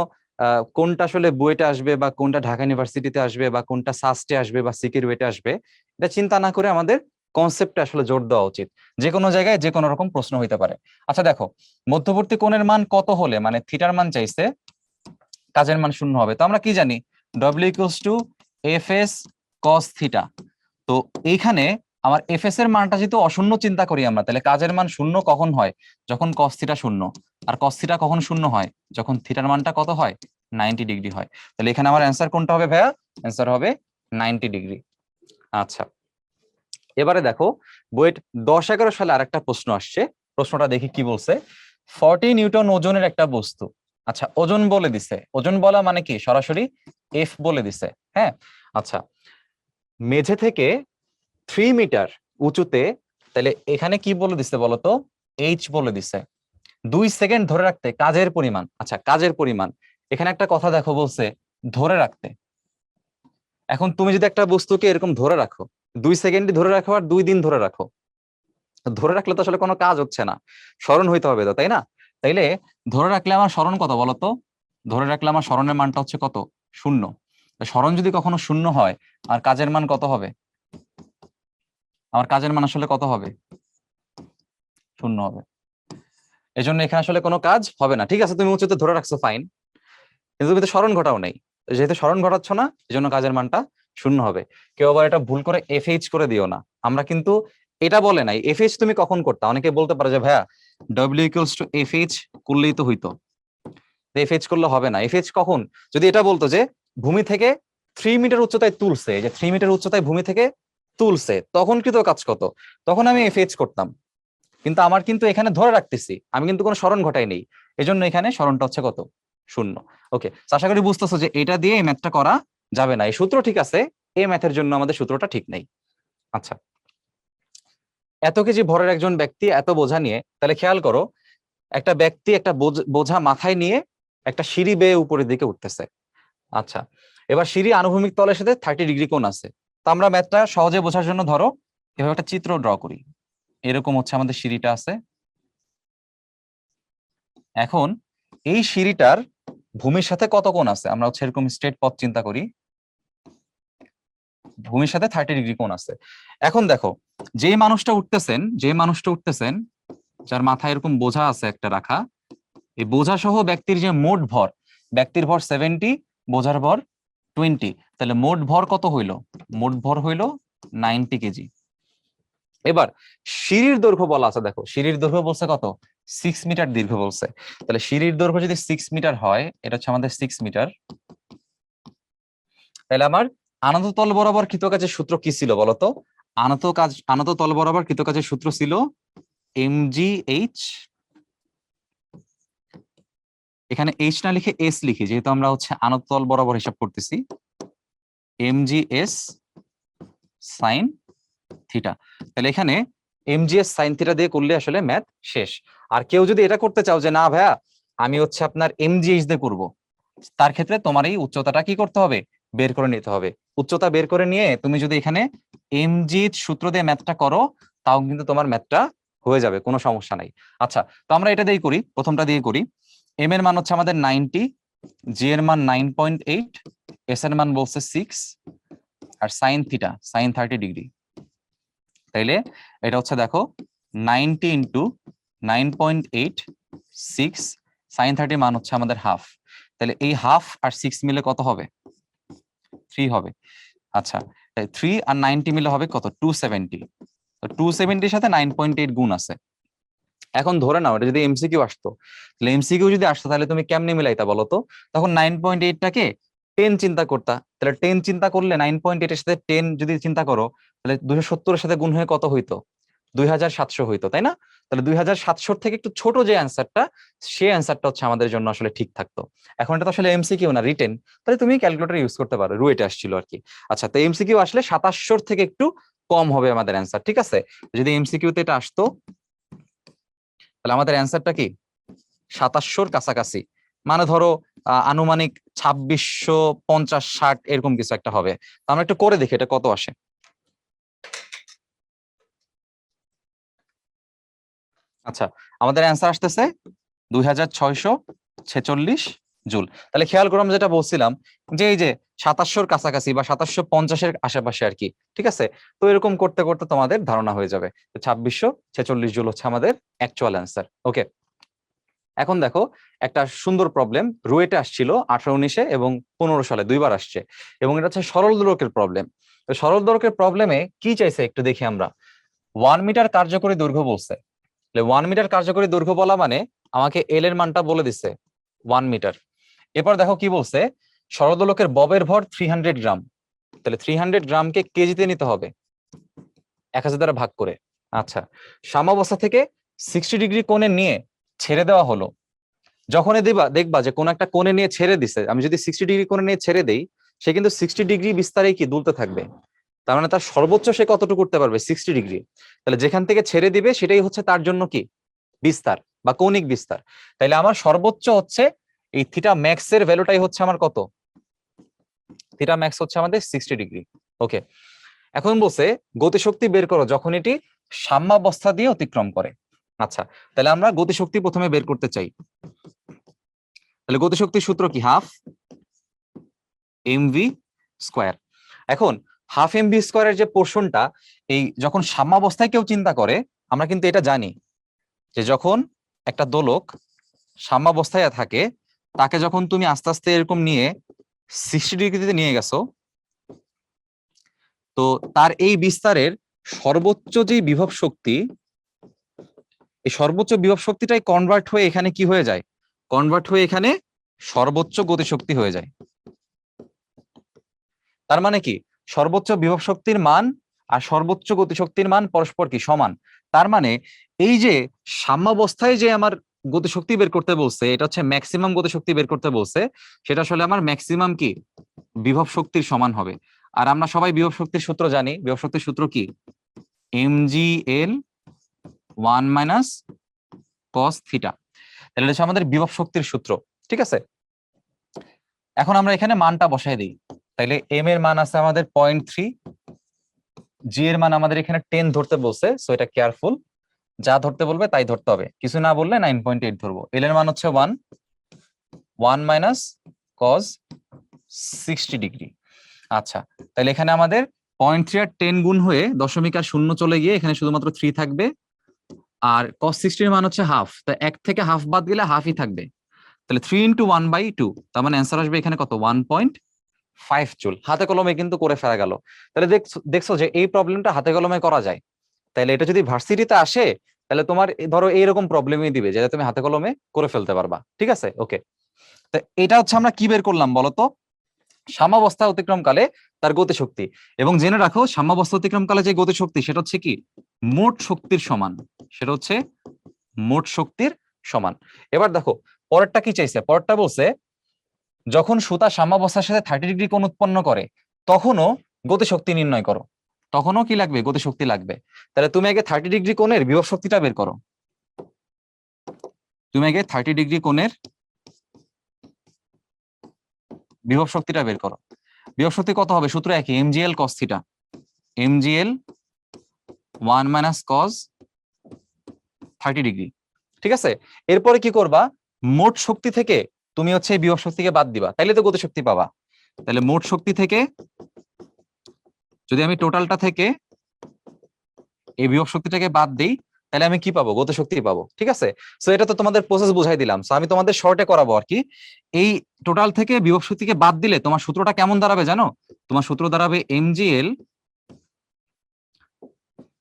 কোনটা আসলে বুয়েটে আসবে বা কোনটা ঢাকা ইউনিভার্সিটিতে আসবে বা কোনটা সাস্টে আসবে বা সিকিউরিটিতে আসবে, এটা চিন্তা না করে আমাদের কনসেপ্টে আসলে জোর দেওয়া উচিত। যে কোনো জায়গায় যে কোনো রকম প্রশ্ন হইতে পারে। আচ্ছা দেখো, মধ্যবর্তী কোণের মান কত হলে, মানে থিটার মান চাইছে, কাজের মান 0 হবে। তো আমরা কি জানি, W = Fs cos θ। তো এইখানে আমার এফএস এর মানটা যেহেতু অশূন্য চিন্তা করি আমরা, তাহলে কাজের মান 0 কখন হয়, যখন cos θ 0। আর cos θ কখন 0 হয়, যখন থিটার মানটা কত হয়, 90 ডিগ্রি হয়। তাহলে এখানে আমার অ্যান্সার কোনটা হবে ভাইয়া, অ্যান্সার হবে 90 ডিগ্রি। আচ্ছা, এবারে দেখো বুয়েট 10-11 সালে আরেকটা প্রশ্ন আসছে, প্রশ্নটা দেখি কি বলছে। 40 নিউটন ওজনের একটা বস্তু, আচ্ছা ওজন বলে দিছে, ওজন বলা মানে কি সরাসরি এফ বলে দিছে, হ্যাঁ। আচ্ছা, মেঝে থেকে 3 মিটার উঁচুতে, তাহলে এখানে কি বলে দিছে বলতো, এইচ বলে দিছে। 2 সেকেন্ড ধরে রাখতে কাজের পরিমাণ, আচ্ছা কাজের পরিমাণ, এখানে একটা কথা দেখো বলছে ধরে রাখতে। এখন তুমি যদি একটা বস্তুকে এরকম ধরে রাখো, 2 সেকেন্ড ধরে রাখো আর 2 দিন ধরে রাখো, ধরে রাখলে তো আসলে কোনো কাজ হচ্ছে না, স্মরণ হইতে হবে তো, তাই না? তাইলে ধরে রাখলে আমার স্মরণ কত বলতো, ধরে রাখলে আমার স্মরণের মানটা হচ্ছে কত, 0। সরণ যদি কখনো শূন্য হয় আর কাজের মান কত হবে? আমার কাজের মান আসলে কত হবে? শূন্য হবে। এজন্য এখানে আসলে কোনো কাজ হবে না। ঠিক আছে, তুমি উচ্চতা ধরে রাখছো, ফাইন, কিন্তু তুমি তো সরণ ঘটাও নাই। যেহেতু সরণ ঘটাচ্ছ না, এজন্য কাজের মানটা শূন্য হবে। কেউ আবার এটা ভুল করে এফএইচ করে দিও না। আমরা কিন্তু এটা বলে নাই এফএইচ তুমি কখন করতা। অনেকে বলতে পারে যে ভাইয়া ডব্লিউ ইকুয়ালস টু এফএইচ করলেই তো হইতো। এফএইচ করলে হবে না। এফএইচ কখন? যদি এটা বলতো যে ভূমি থেকে 3 মিটার উচ্চতায় তুলছে, যে 3 মিটার উচ্চতায় ভূমি থেকে তুলছে, তখন কিন্তু কাজ কত, তখন আমি এফএইচ করতাম। কিন্তু আমার কিন্তু এখানে ধরে রাখতেছি, আমি কিন্তু কোনো সরণ ঘটাই নেই, এজন্য এখানে সরণটা হচ্ছে কত? শূন্য। ওকে, আশা করি বুঝতেছো যে এটা দিয়ে এই ম্যাথটা করা যাবে না। এই সূত্র ঠিক আছে, এই ম্যাথের জন্য আমাদের সূত্রটা ঠিক নেই। আচ্ছা, এত কেজি ভরের একজন ব্যক্তি এত বোঝা নিয়ে, তাহলে খেয়াল করো, একটা ব্যক্তি একটা বোঝা মাথায় নিয়ে একটা সিঁড়ি বেয়ে উপরের দিকে উঠতেছে। আচ্ছা, এবার সিঁড়ি আনুভূমিক তলের সাথে 30 ডিগ্রি কোণ আছে। তো আমরা ম্যাথটা সহজে বোঝার জন্য ধরো এভাবে একটা চিত্র ড্র করি। এরকম হচ্ছে আমাদের সিঁড়িটা আছে। এখন এই সিঁড়িটার ভূমির সাথে কত কোণ আছে? আমরা হচ্ছে এরকম স্ট্রেট পথ চিন্তা করি, ভূমির সাথে 30 ডিগ্রি কোণ আছে। এখন দেখো, যে মানুষটা উঠতেছেন, যার মাথায় এরকম বোঝা আছে একটা রাখা, এই বোঝা সহ ব্যক্তির যে মোট ভর, ব্যক্তির ভর 70, বোঝার ভর 20, তাহলে মোট ভর কত হইল? মোট ভর হইল 90 কেজি। এবার সিঁড়ির দৈর্ঘ্য বলা আছে, দেখো সিঁড়ির দৈর্ঘ্য বলছে কত? 6 মিটার দীর্ঘ বলছে। তাহলে সিঁড়ির দৈর্ঘ্য যদি 6 মিটার হয়, এটা হচ্ছে আমাদের 6 মিটার। তাহলে আমার আনত তল বরাবর কৃতকাজের সূত্র কি ছিল বলতো? আনত তল বরাবর কৃতকাজের সূত্র ছিল mgh, এখানে এইচ না লিখে এস লিখি, যেহেতু আমরা হচ্ছে আনত তল বরাবর হিসাব করতেছি, mgs সাইন থিটা। তাহলে এখানে mgs সাইন থিটা দিয়ে করলে আসলে ম্যাথ শেষ। আর কেউ যদি এটা করতে চাও যে না ভাইয়া আমি হচ্ছে আপনার mgh দিয়ে করব, তার ক্ষেত্রে তোমার এই উচ্চতাটা কি করতে হবে? বের করে নিতে হবে। উচ্চতা বের করে নিয়ে তুমি যদি এখানে mg সূত্র দিয়ে ম্যাথটা করো, তাও কিন্তু তোমার ম্যাথটা হয়ে যাবে, কোনো সমস্যা নাই। আচ্ছা, তো আমরা এটা দিয়ে করি, প্রথমটা দিয়ে করি। এম এর মান হচ্ছে আমাদের 90, জি এর মান 9.8, এস এর মান বলছে 6, আর সাইন থিটা সাইন 30 ডিগ্রি। তাইলে এটা হচ্ছে দেখো 90 ইন্টু 9.8, 6, সাইন 30 মান হচ্ছে আমাদের হাফ। তাহলে এই হাফ আর 6 মিলে কত হবে? 3 হবে। আচ্ছা, 3 আর 90 মিলে হবে কত? 270। তো 270 সাথে 9.8 গুণ আছে। এখন ধরে নাও এটা যদি এমসিকিউ আসতো, তাহলে এমসিকিউ যদি আসতো তাহলে তুমি কেমনে মিলাইতা বলো তো? তখন 9.8টাকে 10 চিন্তা করতা। তাহলে 10 চিন্তা করলে 9.8 এর সাথে 10 যদি চিন্তা করো, তাহলে 270 এর সাথে গুণ হয়ে কত হইতো? 2700 হইতো, তাই না? তাহলে 2700 থেকে একটু ছোট যে অ্যান্সারটা, সেই অ্যান্সারটা হচ্ছে আমাদের জন্য আসলে ঠিক থাকতো। এখন এটা তো আসলে এমসিকিউ না, রিটেন, তাহলে তুমি ক্যালকুলেটর ইউজ করতে পারো, রুয়েটে আসছিল আর কি। আচ্ছা, তো এমসিকিউ আসলে 2700 থেকে একটু কম হবে আমাদের অ্যান্সার, ঠিক আছে? যদি এমসিকিউ তে এটা আসতো, তাহলে আমাদের অ্যান্সারটা কি 2700-র কাছাকাছি, মানে ধরো আনুমানিক 2650-60 এরকম কিছু একটা হবে। আমরা একটু করে দেখি এটা কত আসে। আচ্ছা, আমাদের অ্যান্সার আসতেছে 2646 জুল। তাহলে খেয়াল করলাম যেটা বলছিলাম, যে এই যে 2700-র কাছাকাছি বা 2750-এর আশেপাশে আর কি, ঠিক আছে? তো এরকম করতে করতে তোমাদের ধারণা হয়ে যাবে 2646 জুল হচ্ছে আমাদের অ্যাকচুয়াল অ্যান্সার। ওকে, এখন দেখো একটা সুন্দর প্রবলেম রুয়েটে আসছিল 18-19 এবং 15 সালে দুইবার আসছে, এবং এটা হচ্ছে সরল দোলকের প্রবলেম। তো সরল দোলকের প্রবলেমে কি চাইছে একটু দেখি আমরা। 1 মিটার কার্যকরী দৈর্ঘ্য বলছে। 1 মিটার কার্যকরী দৈর্ঘ্য বলা মানে আমাকে এল এর মানটা বলে দিছে 1 মিটার। এরপর দেখো কি বলছে, সরল দোলকের ববের ভর 300 গ্রাম। তাহলে 300 গ্রামকে কেজিতে নিতে হবে 1000 দ্বারা ভাগ করে। আচ্ছা, সাম্যাবস্থা থেকে 60 ডিগ্রি কোণে নিয়ে ছেড়ে দেওয়া হলো। যখনই দেখবা যে কোন একটা কোণে নিয়ে ছেড়ে দিছে, আমি যদি 60 ডিগ্রি কোণে নিয়ে ছেড়ে দেই, সে কিন্তু 60 ডিগ্রি বিস্তারে কি দুলতে থাকবে। তার মানে তার সর্বোচ্চ সে কতটুকু করতে পারবে? 60 ডিগ্রি। তাহলে যেখান থেকে ছেড়ে দিবে সেটাই হচ্ছে তার জন্য কি বিস্তার বা কৌণিক বিস্তার। তাইলে আমার সর্বোচ্চ হচ্ছে এই থিটা ম্যাক্স এর ভ্যালুটাই হচ্ছে আমার কত? থিটা ম্যাক্স হচ্ছে আমাদের 60 ডিগ্রি। ওকে, এখন বলছে গতিশক্তি বের করো যখন এটি সাম্যাবস্থা দিয়ে অতিক্রম করে। আচ্ছা, তাহলে আমরা গতিশক্তি প্রথমে বের করতে চাই। তাহলে গতিশক্তির সূত্র কি? Half MV square. এখন হাফ এম ভি স্কোয়ারের যে পোর্শনটা, এই যখন সাম্যাবস্থায় কেউ চিন্তা করে, আমরা কিন্তু এটা জানি যে যখন একটা দোলক সাম্যাবস্থায় থাকে, তাকে যখন তুমি আস্তে আস্তে এরকম নিয়ে 60 ডিগ্রিতে নিয়ে গেছো, তো তার এই বিস্তারের সর্বোচ্চ যে বিভব শক্তি, এই সর্বোচ্চ বিভব শক্তিটাই কনভার্ট হয়ে এখানে কি হয়ে যায়, কনভার্ট হয়ে এখানে সর্বোচ্চ গতিশক্তি হয়ে যায়। তার মানে কি, সর্বোচ্চ বিভব শক্তির মান আর সর্বোচ্চ গতিশক্তির মান পরস্পর কি সমান। তার মানে এই যে সাম্যাবস্থায় যে আমার গতিশক্তি বের করতে বলছে, এটা হচ্ছে ম্যাক্সিমাম গতিশক্তি বের করতে বলছে, সেটা আসলে আমার ম্যাক্সিমাম কি বিভব শক্তির সমান হবে। আর আমরা সবাই বিভব শক্তির সূত্র জানি। বিভব শক্তির সূত্র কি, mgl 1 মাইনাস cos থিটা। তাহলে এটা হচ্ছে আমাদের বিভব শক্তির সূত্র। ঠিক আছে, এখন আমরা এখানে মানটা বসাই দিই। তাইলে এম এর মান আছে আমাদের 0.3, জি এর মান আমাদের এখানে 10 ধরতে বলছে, সো এটা কেয়ারফুল, যা ধরতে বলবে তাই ধরতে হবে, কিছু না বললে 9.8 ধরবো। এল এর মান হচ্ছে 1 মাইনাস কজ 60 ডিগ্রি। আচ্ছা, তাহলে এখানে আমাদের 0.3 আর 10 গুণ হয়ে দশমিক আর শূন্য চলে গিয়ে এখানে শুধুমাত্র 3 থাকবে। আর cos 60 এর মান হচ্ছে হাফ, তাই এক থেকে হাফ বাদ গেলে হাফই থাকবে। তাহলে 3 ইন্টু 1/2, তার মানে অ্যান্সার আসবে এখানে কত, 1.5 জুল। হাতে কলমে কিন্তু করে ফেলা গেল। তাহলে দেখছো যে এই প্রবলেমটা হাতে কলমে করা যায়। তাহলে এটা যদি ভার্সিটিতে আসে, তাহলে তোমার ধরো এইরকম প্রবলেমই দিবে, যেটা তুমি হাতে কলমে করে ফেলতে পারবা। ঠিক আছে, ওকে। তো এটা হচ্ছে আমরা কি বের করলাম বলতো, সাম্যাবস্থা অতিক্রমকালে তার গতিশক্তি। এবং জেনে রাখো, সাম্যাবস্থা অতিক্রমকালে যে গতিশক্তি, সেটা হচ্ছে কি মোট শক্তির সমান। সেটা হচ্ছে মোট শক্তির সমান। এবার দেখো পরেরটা কি চাইছে, পরেরটা বলছে যখন সুতা সাম্যাবস্থার সাথে 30 ডিগ্রি কোণ উৎপন্ন করে, তখনও গতিশক্তি নির্ণয় করো। তখনও কি লাগবে, গতিশক্তি লাগবে। তাহলে তুমি আগে 30 ডিগ্রি কোণের বিভব শক্তিটা বের করো। তুমি আগে 30 ডিগ্রি কোণের বিভব শক্তিটা বের করো। বিভব শক্তি কত হবে, সূত্র একই, mgl cos theta, mgl 1 minus cos 30 degree. ঠিক আছে, এরপরে কি করবা, মোট শক্তি থেকে তুমি হচ্ছে এই বিভব শক্তিকে বাদ দিবা, তাইলে তো গতিশক্তি পাবা। তাহলে মোট শক্তি থেকে যদি আমি টোটালটা থেকে এই বিভব শক্তিটাকে বাদ দিই, তাহলে আমি কি পাবো, গতিশক্তি পাবো। ঠিক আছে, সো এটা তো তোমাদের প্রসেস বুঝাই দিলাম, সো আমি তোমাদের শর্টে করাবো আর কি। এই টোটাল থেকে বিভব শক্তিকে বাদ দিলে তোমার সূত্রটা কেমন দাঁড়াবে জানো, তোমার সূত্র দাঁড়াবে mgl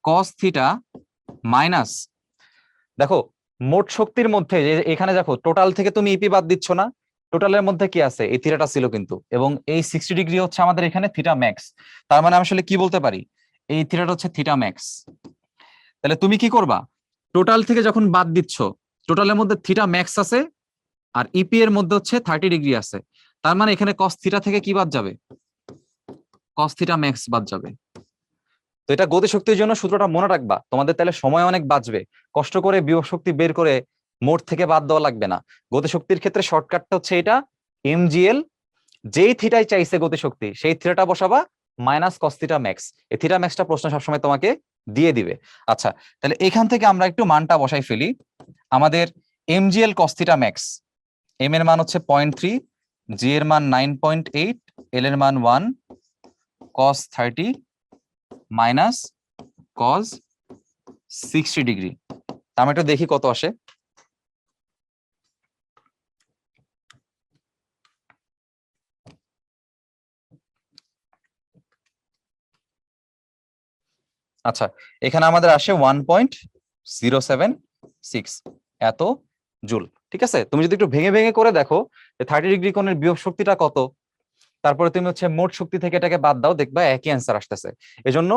cos থিটা মাইনাস, দেখো মোট শক্তির মধ্যে যে এখানে দেখো টোটাল থেকে তুমি ইপি বাদ দিচ্ছ না, টোটালের মধ্যে কি আছে, এই থিটাটা ছিল কিন্তু, এবং এই 60 ডিগ্রি হচ্ছে আমাদের এখানে থিটা ম্যাক্স। তার মানে আমি আসলে কি বলতে পারি, এই থিটাটা হচ্ছে থিটা ম্যাক্স। তাহলে তুমি কি করবা, টোটাল থেকে যখন বাদ দিচ্ছ, টোটালের মধ্যে থিটা ম্যাক্স আছে আর ইপি এর মধ্যে হচ্ছে 30 ডিগ্রি আছে, তার মানে এখানে কস থিটা থেকে কি বাদ যাবে, কস থিটা ম্যাক্স বাদ যাবে। তো এটা গতিশক্তির জন্য সূত্রটা মনে রাখবা, তোমাদের তাহলে সময় অনেক বাঁচবে, কষ্ট করে বিভব শক্তি বের করে মোট থেকে বাদ দেওয়া লাগবে না। গতিশক্তির ক্ষেত্রে শর্টকাটটা হচ্ছে এটা, mgl যেই থিটাই চাইছে গতিশক্তি, সেই থিটাটা বসাবা মাইনাস কস থিটা ম্যাক্স। এই থিটা ম্যাক্সটা প্রশ্ন সবসময় তোমাকে দিয়ে দিবে। আচ্ছা, তাহলে এখান থেকে আমরা একটু মানটা বসাই ফেলি। আমাদের mgl cos theta max, M এর মান হচ্ছে 0.3, জি এর মান 9.8, এল এর মান 1 cos 30 মাইনাস cos 60 ডিগ্রি। আমি একটু দেখি কত আসে। আচ্ছা, এখানে আমাদের আসে 1.076 এত জুল। ঠিক আছে, তুমি যদি একটু ভেঙে ভেঙে করে দেখো যে 30 ডিগ্রি কোণের বিভব শক্তিটা কত, তারপরে তুমি হচ্ছে মোট শক্তি থেকে এটাকে বাদ দাও, দেখবা একই অ্যান্সার আসতেছে। এজন্য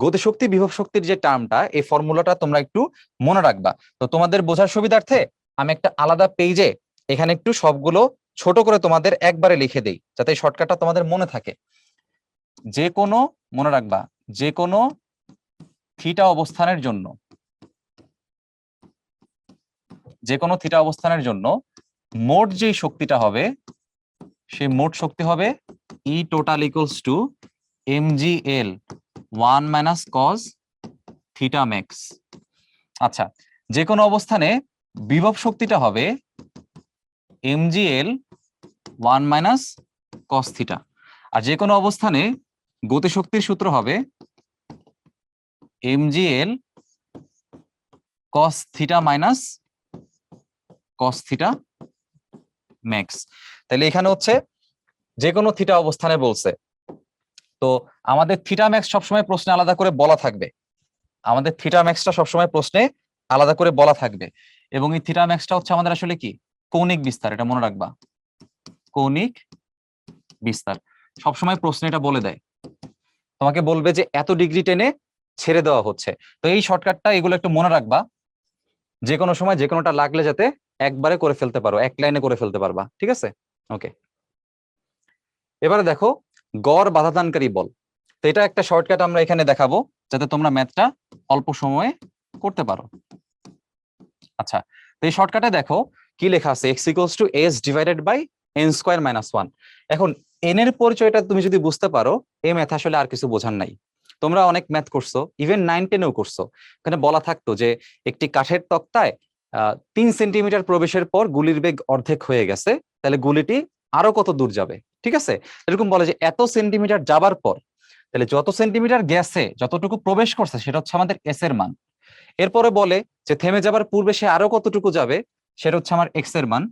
গতিশক্তি বিভব শক্তির যে টার্মটা, এই ফর্মুলাটা তোমরা একটু মনে রাখবা। তো তোমাদের বোঝার সুবিধার্থে আমি একটা আলাদা পেজে এখানে একটু সবগুলো ছোট করে তোমাদের একবারে লিখে দেই, যাতে এই শর্টকাটটা তোমাদের মনে থাকে। যে কোনো, মনে রাখবা, যে কোনো থিটা অবস্থানের জন্য, যে কোনো থিটা অবস্থানের জন্য মোট যে শক্তিটা হবে, সেই মোট শক্তি হবে E total equals to mgl 1 minus cos theta max. আচ্ছা, যে কোনো অবস্থানে বিভব শক্তিটা হবে mgl 1 মাইনাস cos থিটা। আর যে কোনো অবস্থানে গতিশক্তির সূত্র হবে mgl cos থিটা মাইনাস cos থিটা ম্যাক্স। তাহলে এখানে হচ্ছে যে কোনো থিটা অবস্থানে বলছে, তো আমাদের থিটা ম্যাক্স সবসময় প্রশ্নে আলাদা করে বলা থাকবে, আমাদের থিটা ম্যাক্সটা সবসময় প্রশ্নে আলাদা করে বলা থাকবে। এবং এই থিটা ম্যাক্সটা হচ্ছে আমাদের আসলে কি, কৌণিক বিস্তার, এটা মনে রাখবা, কৌণিক বিস্তার। সবসময় প্রশ্নে এটা বলে দেয়, তোমাকে বলবে যে এত ডিগ্রি টেনে ছেড়ে দেওয়া হচ্ছে। তো এই শর্টকাটটা এগুলো একটু মনে রাখবা, যে কোনো সময় যে কোনোটা লাগলে যাতে একবারে করে ফেলতে পারো, এক লাইনে করে ফেলতে পারবা, ঠিক আছে? ওকে, এবারে দেখো গড় বাধাদানকারী বল। তো এটা একটা শর্টকাট আমরা এখানে দেখাবো যাতে তোমরা ম্যাথটা অল্প সময়ে করতে পারো। আচ্ছা, তো এই শর্টকাটে দেখো কি লেখা আছে, x equals to s divided by n square minus 1। এখন n এর পরিচয়টা তুমি যদি বুঝতে পারো, এই ম্যাথ আসলে আর কিছু বোঝার নাই। তোমরা অনেক ম্যাথ করছো, ইভেন 9-10-এও করছো, এখানে বলা থাকতো যে একটি কাঠের তক্তায় 3 সেন্টিমিটার প্রবেশের পর গুলির বেগ অর্ধেক হয়ে গেছে, তাহলে গুলিটি আরো কত দূর যাবে, ঠিক আছে? এরকম বলে যে এত সেন্টিমিটার যাবার পর, তাহলে যত সেন্টিমিটার গেছে, যতটুকু প্রবেশ করছে, সেটা হচ্ছে আমাদের এস এর মান। এরপরে বলে যে থেমে যাবার পূর্বে সে আরো কতটুকু যাবে, সেটা হচ্ছে আমার এক্স এর মান।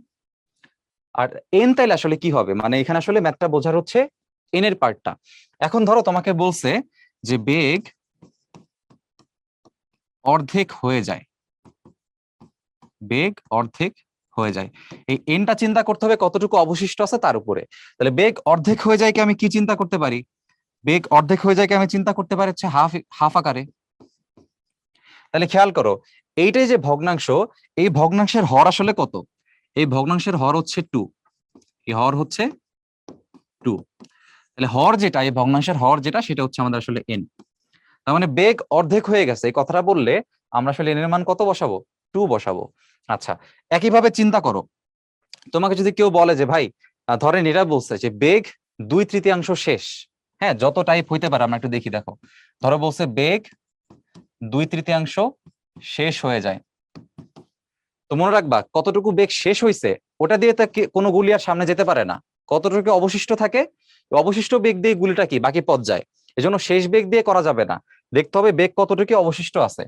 আর এন তাইলে আসলে কি হবে, মানে এখানে আসলে ম্যাথটা বোঝার হচ্ছে এন এর পার্টটা। এখন ধরো তোমাকে বলছে যে বেগ অর্ধেক হয়ে যায়, বেগ অর্ধেক হয়ে যায়, এই এনটা চিন্তা করতে হবে কতটুকু অবশিষ্ট আছে তার উপরে। তাহলে বেগ অর্ধেক হয়ে যায় কি আমি কি চিন্তা করতে পারি, বেগ অর্ধেক হয়ে যায় কি আমি চিন্তা করতে পারি হচ্ছে হাফ হাফ আকারে। তাহলে খেয়াল করো, এইটাই যে ভগ্নাংশ, এই ভগ্নাংশের হর আসলে কত, এই ভগ্নাংশের হর হচ্ছে 2, এই হর হচ্ছে 2। তাহলে হর যেটা, এই ভগ্নাংশের হর যেটা, সেটা হচ্ছে আমাদের আসলে n। তার মানে বেগ অর্ধেক হয়ে গেছে এই কথাটা বললে আমরা আসলে n এর মান কত বসাবো, 2 বসাবো। আচ্ছা, একইভাবে চিন্তা করো, তোমাকে যদি কেউ বলে যে ভাই ধরেন এরা বলছে যে বেগ 2/3 শেষ, হ্যাঁ যত টাইপ হইতে পারে আমরা একটু দেখি, দেখো ধরো বলছে বেগ 2/3 শেষ হয়ে যায়, তো মনে রাখবা কতটুকু বেগ শেষ হয়েছে ওটা দিয়ে তো কোনো গুলি আর সামনে যেতে পারে না, কতটুকু অবশিষ্ট থাকে, অবশিষ্ট বেগ দিয়ে গুলিটা কি বাকি পথ যায়। এজন্য শেষ বেগ দিয়ে করা যাবে না, দেখতে হবে বেগ কতটুকু অবশিষ্ট আছে।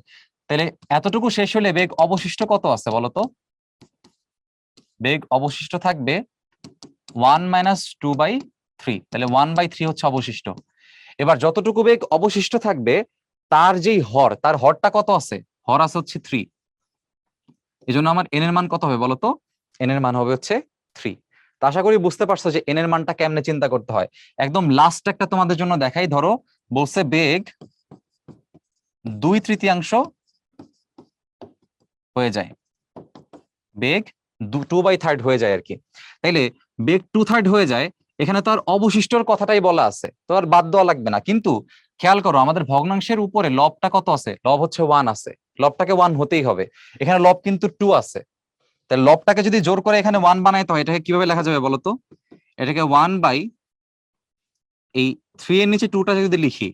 তাহলে এতটুকু শেষ হলে বেগ অবশিষ্ট কত আছে বলতো, বেগ অবশিষ্ট থাকবে 1-2/3, তাহলে 1/3 হচ্ছে অবশিষ্ট। এবার যতটুকু বেগ অবশিষ্ট থাকবে তার যেই হর, তার হরটা কত আছে, হর আছে হচ্ছে 3। এই জন্য আমার এন এর মান কত হবে বলতো, এন এর মান হবে হচ্ছে 3। তো আশা করি বুঝতে পারছো যে এন এর মানটা কেমনে চিন্তা করতে হয়। একদম লাস্ট একটা তোমাদের জন্য দেখাই, ধরো বলছে বেগ 2/3 হয়ে যায়, বেগ 2/3 হয়ে যায় আর কি। তাইলে বেগ 2/3 হয়ে যায়, এখানে তো আর অবশিষ্টর কথাটাই বলা আছে, তো আর বাদ দেওয়া লাগবে না। কিন্তু খেয়াল করো আমাদের ভগ্নাংশের উপরে লবটা কত আছে, লব হচ্ছে 1 আছে, লবটাকে 1 হতেই হবে, এখানে লব কিন্তু 2 আছে। তাহলে লবটাকে যদি জোর করে এখানে 1 বানাইতে হয়, এটাকে কিভাবে লেখা যাবে বলতো, এটাকে 1 বাই এই 3 এর নিচে 2টা যদি লিখি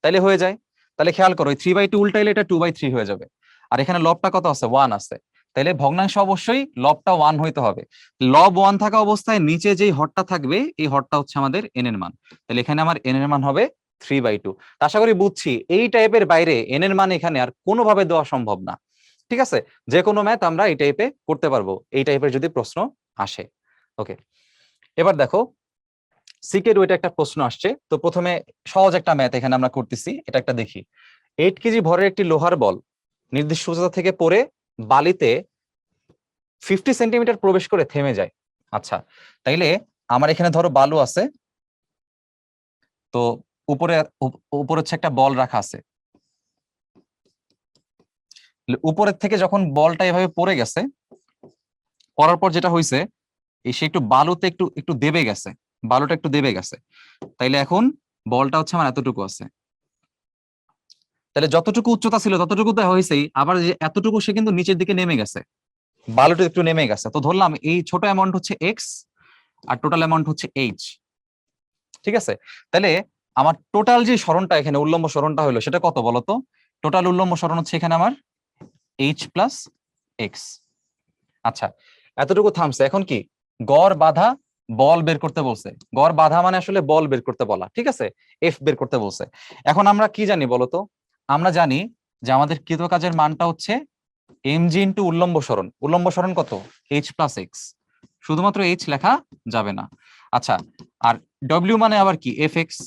তাহলে হয়ে যায়। তাহলে খেয়াল করো 3/2 উল্টাইলে এটা 2/3 হয়ে যাবে, আর এখানে লবটা কত আছে, 1 আছে। তাহলে ভগ্নাংশ অবশ্যই লবটা 1 হইতে হবে। লব 1 থাকা অবস্থায় নিচে যেই হরটা থাকবে এই হরটা হচ্ছে আমাদের এন এর মান, তাহলে এখানে আমার এন এর মান হবে 3/2। আশা করি বুঝছি এই টাইপের বাইরে এন এর মান এখানে আর কোনোভাবে দেওয়া সম্ভব না, ঠিক আছে? যে কোনো ম্যাথ আমরা এই টাইপে করতে পারবো, এই টাইপের যদি প্রশ্ন আসে। ওকে, এবার দেখো সিকের ওইটা একটা প্রশ্ন আসছে। তো প্রথমে সহজ একটা ম্যাথ এখানে আমরা করতেছি, এটা একটা দেখি। 8 কেজি ভরের একটি লোহার বল নির্দিষ্ট উচ্চতা থেকে পড়ে বালিতে 50 সেন্টিমিটার প্রবেশ করে থেমে যায়। আচ্ছা, তাইলে আমার এখানে ধরো বালু আছে, তো উপরে উপরে হচ্ছে একটা বল রাখা আছে, উপরের থেকে যখন বলটা এভাবে পড়ে গেছে, পড়ার পর যেটা হয়েছে সে একটু বালুতে একটু একটু দেবে গেছে, বালুটা একটু দেবে গেছে। তাইলে এখন বলটা হচ্ছে আমার এতটুকু আছে, তাহলে যতটুকু উচ্চতা ছিল ততটুকু তো হয়েছেই, আবার যে এতটুকু সে কিন্তু নিচের দিকে নেমে গেছে, বালুটা একটু নেমে গেছে। তো ধরলাম এই ছোট অ্যামাউন্ট হচ্ছে এক্স আর টোটাল অ্যামাউন্ট হচ্ছে এইচ, ঠিক আছে? তাহলে আমার টোটাল যে সরণটা এখানে উল্লম্ব সরণটা হলো সেটা কত বলতো, টোটাল উল্লম্ব সরণ হচ্ছে এখানে আমার এইচ প্লাস এক্স। আচ্ছা, এতটুকু থামছে, এখন কি গড় বাধা বল বের করতে বলছে, গড় বাধা মানে আসলে বল বের করতে বলা, ঠিক আছে, এফ বের করতে বলছে। এখন আমরা কি জানি বলতো, আমরা জানি যে আমাদের কৃত কাজের মানটা হচ্ছে mg ইন্টু উল্লম্ব সরণ। উল্লম্ব সরণ কত? h প্লাস এক্স, শুধুমাত্র h লেখা যাবে না। আচ্ছা, আর ডব্লিউ মানে আবার কি? F x.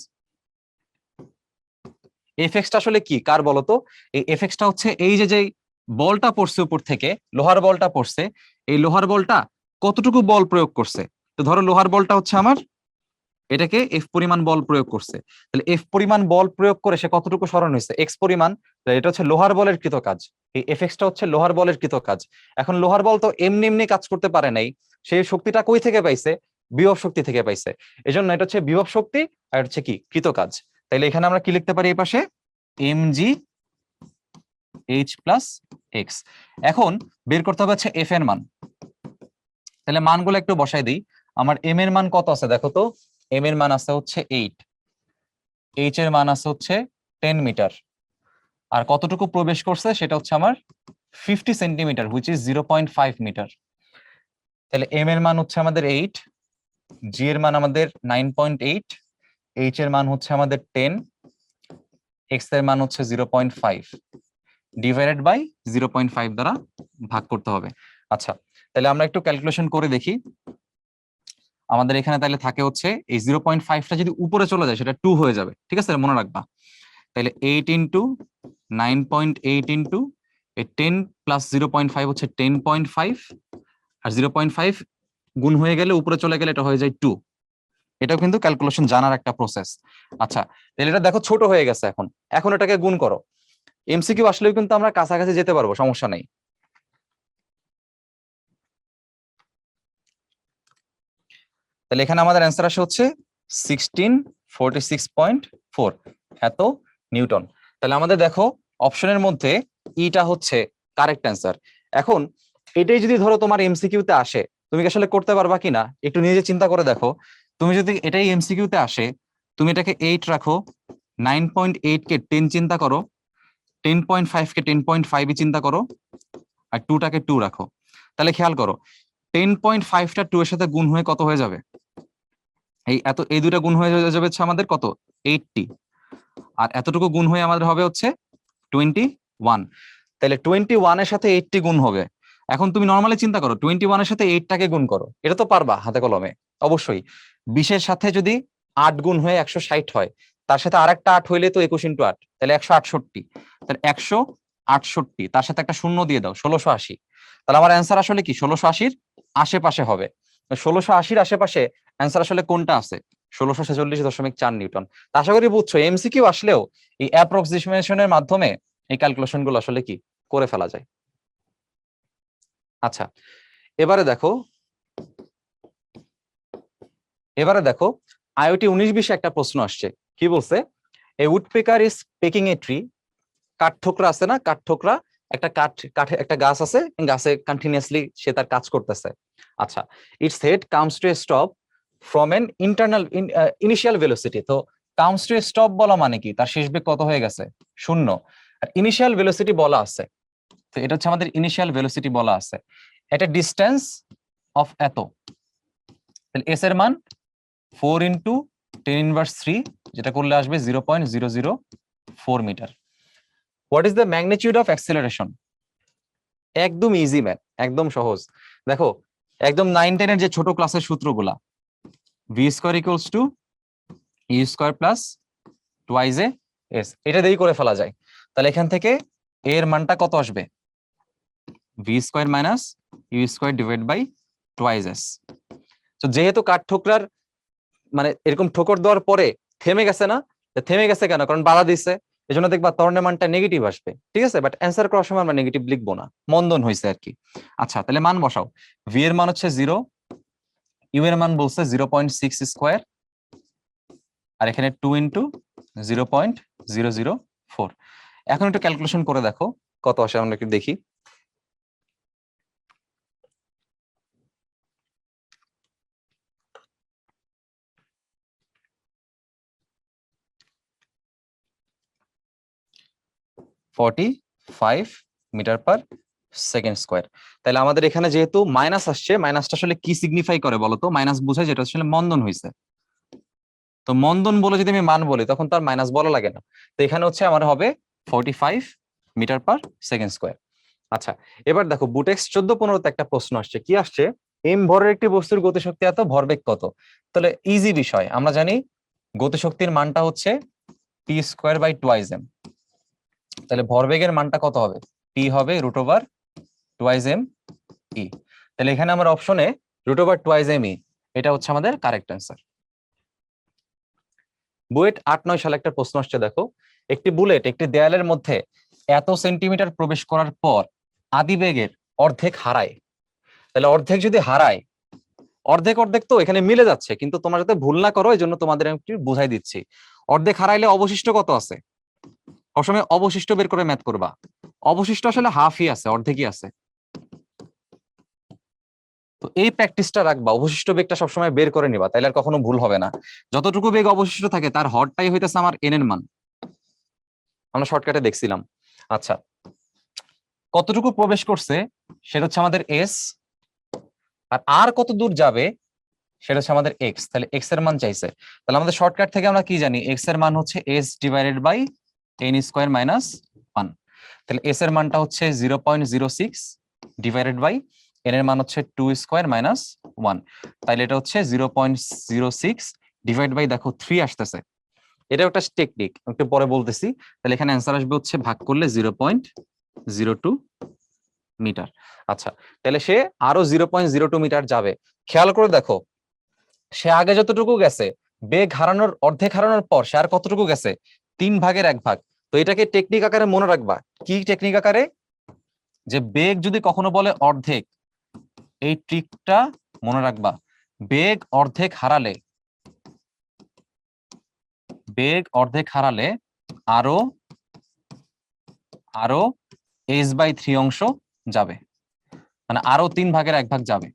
এফ এক্সটা আসলে কি, কার বলতো? এই এফ এক্সটা হচ্ছে এই যে বলটা পড়ছে উপর থেকে, লোহার বলটা পড়ছে, এই লোহার বলটা কতটুকু বল প্রয়োগ করছে। তো ধরো লোহার বলটা হচ্ছে আমার, এটাকে এফ পরিমাণ বল প্রয়োগ করছে, তাহলে এফ পরিমাণ বল প্রয়োগ করে সে কতটুকু সরণ হয়েছে, এক্স পরিমাণ। এটা হচ্ছে লোহার বলের কৃত কাজ, এই এফ এক্সটা হচ্ছে লোহার বলের কৃত কাজ। এখন লোহার বল তো এমনি এমনি কাজ করতে পারে নাই, সেই শক্তিটা কই থেকে পাইছে? বিভব শক্তি থেকে পাইছে। এই জন্য এটা হচ্ছে বিভব শক্তি, আর এটা হচ্ছে কি, কৃত কাজ। তাইলে এখানে আমরা কি লিখতে পারি এই পাশে? mg h plus x. এখন বের করতে হবে হচ্ছে এফ এর মান। তাহলে মানগুলো একটু বসাই দিই। আমার এম এর মান কত আছে দেখো তো? এম এর মান আছে হচ্ছে 8, এইচ এর মান আছে হচ্ছে 10 মিটার, আর কতটুকু প্রবেশ করছে সেটা হচ্ছে আমার 50 সেন্টিমিটার, হুইচ ইজ 0.5 মিটার। তাহলে এম এর মান হচ্ছে আমাদের 8, জি এর মান আমাদের 9.8, এইচ এর মান হচ্ছে আমাদের 10, এক্স এর মান হচ্ছে 0.5, ডিভাইডেড বাই 0.5 দ্বারা ভাগ করতে হবে। আচ্ছা, তাহলে আমরা একটু ক্যালকুলেশন করে দেখি। আমাদের এখানে তাহলে থাকে হচ্ছে এই 0.5টা যদি উপরে চলে যায় সেটা 2 হয়ে যাবে, ঠিক আছে, মনে রাখবা। তাহলে 8 ইন্টু 9.8 ইন্টু 10 প্লাস 0.5 হচ্ছে 10.5, আর 0.5 গুণ হয়ে গেলে উপরে চলে গেলে এটা হয়ে যায় 2। এটাও কিন্তু ক্যালকুলেশন জানার একটা প্রসেস। আচ্ছা, তাহলে এটা দেখো ছোট হয়ে গেছে, এখন এখন এটাকে গুণ করো। এমসিকিউ আসলেও কিন্তু আমরা কাছাকাছি যেতে পারবো, সমস্যা নেই। তাহলে এখানে আমাদের অ্যান্সার আসে হচ্ছে 1646.4 এত নিউটন। তাহলে আমাদের দেখো অপশনের মধ্যে ইটা হচ্ছে কারেক্ট অ্যান্সার। এখন এটাই যদি ধরো তোমার এমসিকিউতে আসে, তুমি কি আসলে করতে পারবা কিনা একটু নিজে চিন্তা করে দেখো। তুমি যদি এটাই এমসিকিউতে আসে, তুমি এটাকে 8 রাখো, 9.8 কে 10 চিন্তা করো, 10.5 কে 10.5 চিন্তা করো, আর 2টাকে 2 রাখো। তাহলে খেয়াল করো 10.5টা 2 এর সাথে গুণ হয়ে কত হয়ে যাবে? এই দুটা গুণ হয়ে যাবে হচ্ছে আমাদের কত? 80। আর এতটুকু গুণ হয়ে আমাদের হবে হচ্ছে 21। তাহলে 21 এর সাথে 80 গুণ হবে। এখন তুমি নর্মালি চিন্তা করো, 21 এর সাথে 8টাকে গুণ করো, এটা তো পারবা হাতে কলমে অবশ্যই। 20-এর সাথে যদি 8 গুণ হয়ে 160 হয়, তার সাথে আরেকটা 8 হইলে তো 21 ইন্টু 8, তাহলে 168। তাহলে 168, তার সাথে একটা শূন্য দিয়ে দাও, 1680। তাহলে আমার অ্যান্সার আসলে কি 1680-র আশেপাশে হবে। 1680-র আশেপাশে অ্যান্সার আসলে কোনটা আছে? 1646.4 নিউটন। আশা করি বুঝছো, এমসিকিউ আসলেও এই অ্যাপ্রক্সিমেশনের মাধ্যমে এই ক্যালকুলেশন গুলো আসলে কি করে ফেলা যায়। আচ্ছা, এবারে দেখো, আইওটি 19-20 একটা প্রশ্ন আসছে। কি বলছে? A woodpecker is pecking a tree. কাঠঠোকরা আছে না, কাঠঠোকরা, একটা কাঠে একটা গাছ আছে, গাছে কন্টিনিউয়াসলি সে তার কাজ করতেছে। আচ্ছা, it's head comes to A stop from N internal initial velocity. তো কামস টু এ স্টপ বলা মানে কি? তার শেষ বেগ কত হয়ে গেছে? 0। আর ইনিশিয়াল ভেলোসিটি বলা আছে, তো এটা হচ্ছে আমাদের ইনিশিয়াল ভেলোসিটি বলা আছে, এটা ডিস্টেন্স অফ এত। তাহলে এস এর মান 4 ইন্টু 10⁻³ যেটা করলে আসবে 0.004 metre. What is the magnitude of acceleration? একদম ইজি ম্যান, একদম সহজ। দেখো একদম 9-10-এর যে ছোট ক্লাসের সূত্রগুলা, V square equals to U square plus twice A S, এটা দিয়েই করে ফেলা যায়। তাহলে এখান থেকে এর মানটা কত আসবে? V square minus U square divide by twice S. তো যেহেতু কাঠঠোকরার মানে এরকম ঠোকর দেওয়ার পরে থেমে গেছে না, থেমে গেছে কেন? কারণ বাধা দিচ্ছে, এই জন্য দেখবা ত্বরণের মানটা নেগেটিভ আসবে, ঠিক আছে। বাট অ্যান্সার করার সময় আমরা নেগেটিভ লিখবো না, মন্দন হয়েছে আর কি। আচ্ছা, তাহলে মান বসাও। ভি এর মান হচ্ছে 0, ইউ এর মান বলছে 0.6 স্কোয়ার, আর এখানে 2 ইন্টু 0.004। এখন একটু ক্যালকুলেশন করে দেখো কত আসে, আমরা একটু দেখি। $45 মিটার পার সেকেন্ড স্কোয়ার। তাহলে আমাদের এখানে যেহেতু মাইনাস আসছে, মাইনাসটা আসলে কি সিগনিফাই করে বলতো? মাইনাস বোঝায় যেটা আসলে মন্দন হয়েছে। তো মন্দন বলে যদি আমি মান বলি তখন তো আর মাইনাস বলা লাগে না। তো এখানে হচ্ছে আমার হবে 45 মিটার পার সেকেন্ড স্কোয়ার। আচ্ছা, এবার দেখো বুটেক্স 14-15 একটা প্রশ্ন আসছে। কি আসছে? এম ভরের একটি বস্তুর গতিশক্তি এত, ভরবেগ কত? তাহলে ইজি বিষয়, আমরা জানি গতিশক্তির মানটা হচ্ছে T square by twice M. তাহলে ভরবেগের মানটা কত হবে? টি হবে root over twice M E. তাহলে এখানে আমার অপশনে root over twice M E, এটা হচ্ছে আমাদের কারেক্ট অ্যান্সার। বুয়েট 8-9 সালে একটা প্রশ্ন আসছে, দেখো একটি বুলেট একটি দেয়ালের মধ্যে এত সেন্টিমিটার প্রবেশ করার পর আদিবেগের অর্ধেক হারায়। তাহলে অর্ধেক যদি হারায়, অর্ধেক অর্ধেক তো এখানে মিলে যাচ্ছে, কিন্তু তোমরা যাতে ভুল না করো এই জন্য তোমাদের আমি একটু বুঝাই দিচ্ছি। অর্ধেক হারাইলে অবশিষ্ট কত আছে? সবসময় অবশিষ্ট বের করে ম্যাথ করবা। অবশিষ্ট আসলে হাফই আছে, অর্ধেকই আছে। তো এই প্র্যাকটিসটা রাখবা, অবশিষ্ট বেগটা সবসময় বের করে নিবা, তাইলে আর কখনো ভুল হবে না। যতটুকু বেগ অবশিষ্ট থাকে তার হরটাই হইতেছে আমার এন এর মান, আমরা শর্টকাটে দেখছিলাম। আচ্ছা, কতটুকু প্রবেশ করছে সেটা হচ্ছে আমাদের এস, আর কত দূর যাবে সেটা হচ্ছে আমাদের এক্স। তাহলে এক্স এর মান চাইছে। তাহলে আমাদের শর্টকাট থেকে আমরা কি জানি? এক্স এর মান হচ্ছে S divided by N square minus 1। তাহলে এস এর মানটা হচ্ছে 0.06 ডিভাইডেড বাই এন এর মান হচ্ছে 2 স্কোয়ার মাইনাস 1। তাহলে এটা হচ্ছে 0.06 ডিভাইড বাই, দেখো 3 আসতেছে। এটা একটা টেকনিক, একটু পরে বলতেছি। তাহলে এখানে অ্যান্সার আসবে হচ্ছে ভাগ করলে 0.02 মিটার। আচ্ছা, তাহলে সে আরো 0.02 মিটার যাবে। খেয়াল করে দেখো, সে আগে যতটুকু গেছে, বেগ হারানোর অর্ধেক হারানোর পর সে আর কতটুকু গেছে? 3/1 তো এটাকে টেকনিক আকারে মনে রাখবা। কি টেকনিক আকারে? যে বেগ যদি কখনো বলে অর্ধেক, এই ট্রিকটা মনে রাখবা। বেগ অর্ধেক হারালে, বেগ অর্ধেক হারালে আরো আরো h/3 অংশ যাবে, মানে আরো 3/1 যাবে।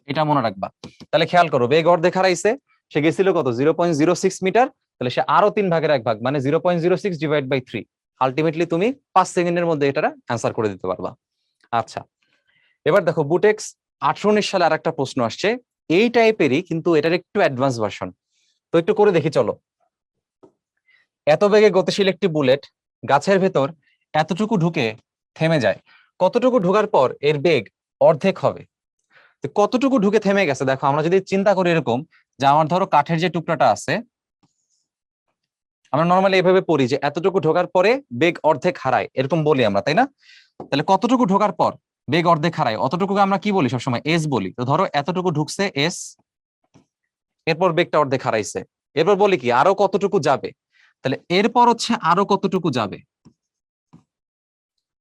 এটা মনে রাখবা। তাহলে খেয়াল করো, বেগ অর্ধেক হারাইছে, সে গেছিল কত? 0.06 মিটার। তাহলে সে আরো 3/1 মানে 0.06 ডিভাইড বাই 3। আলটিমেটলি তুমি 5 সেকেন্ডের মধ্যে এটা অ্যান্সার করে দিতে পারবা। আচ্ছা, এবার দেখো বুটেক্স 18-19 সালে আর একটা প্রশ্ন আসছে এই টাইপেরই, কিন্তু এটার একটু অ্যাডভান্স ভার্সন। তো একটু করে দেখি চলো। এত বেগে গতিশীল একটি বুলেট গাছের ভেতর এতটুকু ঢুকে থেমে যায়, কতটুকু ঢোকার পর এর বেগ অর্ধেক হবে? তো কতটুকু ঢুকে থেমে গেছে, দেখো আমরা যদি চিন্তা করি এরকম, যে আমার ধরো কাঠের যে টুকরাটা আছে, আমরা নর্মালি এভাবে পড়ি যে এতটুকু ঢোকার পরে বেগ অর্ধেক হারায়, এরকম বলি আমরা, তাই না? তাহলে কতটুকু ঢোকার পর বেগ অর্ধেক হারায়, অতটুকু আমরা কি বলি? সবসময় এস বলি। তো ধরো এতটুকু ঢুকছে এস, এরপর বেগটা অর্ধেক হারাইছে, এরপর বলি কি আরো কতটুকু যাবে। তাহলে এরপর হচ্ছে আরো কতটুকু যাবে,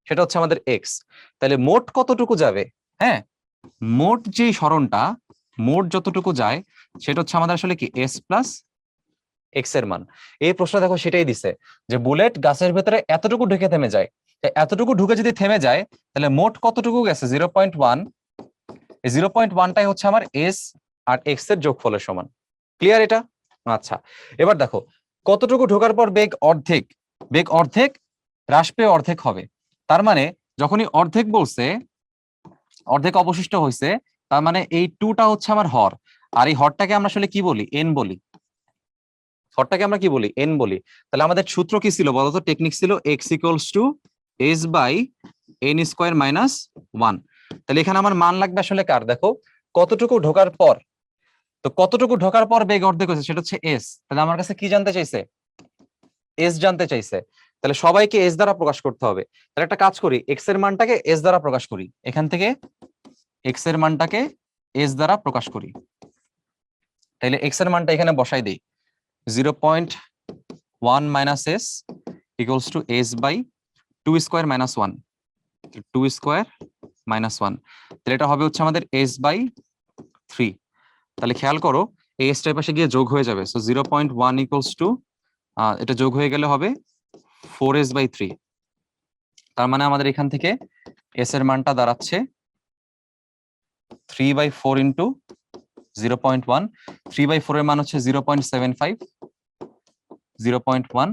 সেটা হচ্ছে আমাদের এক্স। তাহলে মোট কতটুকু যাবে? হ্যাঁ, মোট যে সরণটা, মোট যতটুকু যায় সেটা হচ্ছে আমাদের আসলে কি এস প্লাস এক্স এর মান। এই প্রশ্ন দেখো সেটাই দিছে, যে বুলেট গাছের ভেতরে এতটুকু ঢুকে থেমে যায়। এতটুকু ঢুকে যদি থেমে যায় তাহলে মোট কতটুকু গেছে? 0.1। এই 0.1টাই হচ্ছে আমার এস আর এক্স এর যোগফলের সমান। ক্লিয়ার এটা? আচ্ছা, এবার দেখো কতটুকু ঢোকার পর বেগ অর্ধেক, বেগ অর্ধেক হ্রাস পেয়ে অর্ধেক হবে। তার মানে যখনই অর্ধেক বলছে, অর্ধেক অবশিষ্ট হয়েছে, তার মানে এই 2টা হচ্ছে আমার হর। আর এই হরটাকে আমরা আসলে কি বলি? এন বলি। হরটাকে আমরা কি বলি? এন বলি। তাহলে আমাদের সূত্র কি ছিল বলতো? টেকনিক ছিল X equals to S by N square minus 1। তাহলে এখানে আমার মান লাগবে আসলে কার? দেখো কতটুকু ঢোকার পর, তো কতটুকু ঢোকার পর বেগ অর্ধেক হয়েছে সেটা হচ্ছে এস। তাহলে আমার কাছে কি জানতে চাইছে? এস জানতে চাইছে। তাহলে সবাইকে এস দ্বারা প্রকাশ করতে হবে। তাহলে একটা কাজ করি, এক্স এর মানটাকে এস দ্বারা প্রকাশ করি। এখান থেকে এক্স এর মানটাকে এস দ্বারা প্রকাশ করি। তাহলে এক্স এর মানটা এখানে বসাই দিই, 0.1 minus S equals to S by 2 square minus 1, 2 square minus 1। তাহলে এটা হবে হচ্ছে আমাদের এস বাই 3। তাহলে খেয়াল করো এই এস টার পাশে গিয়ে যোগ হয়ে যাবে। সো 0.1 ইকুয়ালস টু, এটা যোগ হয়ে গেলে হবে 4s বাই 3। তার মানে আমাদের এখান থেকে এস এর মানটা দাঁড়াচ্ছে 3/4 ইন্টু 0.1। 3/4 এর মান হচ্ছে 0.75, 0.1।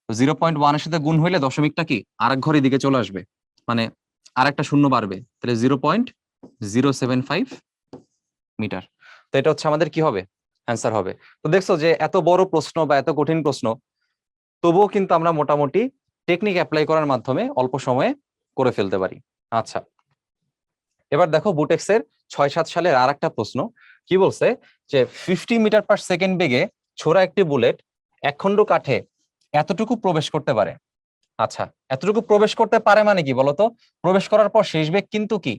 তো 0.1 এর সাথে গুণ হইলে দশমিকটা কি আরেক ঘরের দিকে চলে আসবে, মানে আর একটা শূন্য বাড়বে, তাহলে 0.075 মিটার। তো এটা হচ্ছে আমাদের কি হবে, অ্যান্সার হবে। তো দেখছো যে এত বড় প্রশ্ন বা এত কঠিন প্রশ্ন, তবুও কিন্তু আমরা মোটামুটি টেকনিক অ্যাপ্লাই করার মাধ্যমে অল্প সময়ে করে ফেলতে পারি। আচ্ছা, এবার দেখো বুটেক্সের 6-7 সালের আর একটা প্রশ্ন কি বলছে, যে 50 মিটার পার সেকেন্ড বেগে ছোড়া একটি বুলেট একখণ্ড কাঠে এতটুকু প্রবেশ করতে পারে। আচ্ছা, এতটুকু প্রবেশ করতে পারে মানে কি বলতো? প্রবেশ করার পর শেষ বেগ কিন্তু কি,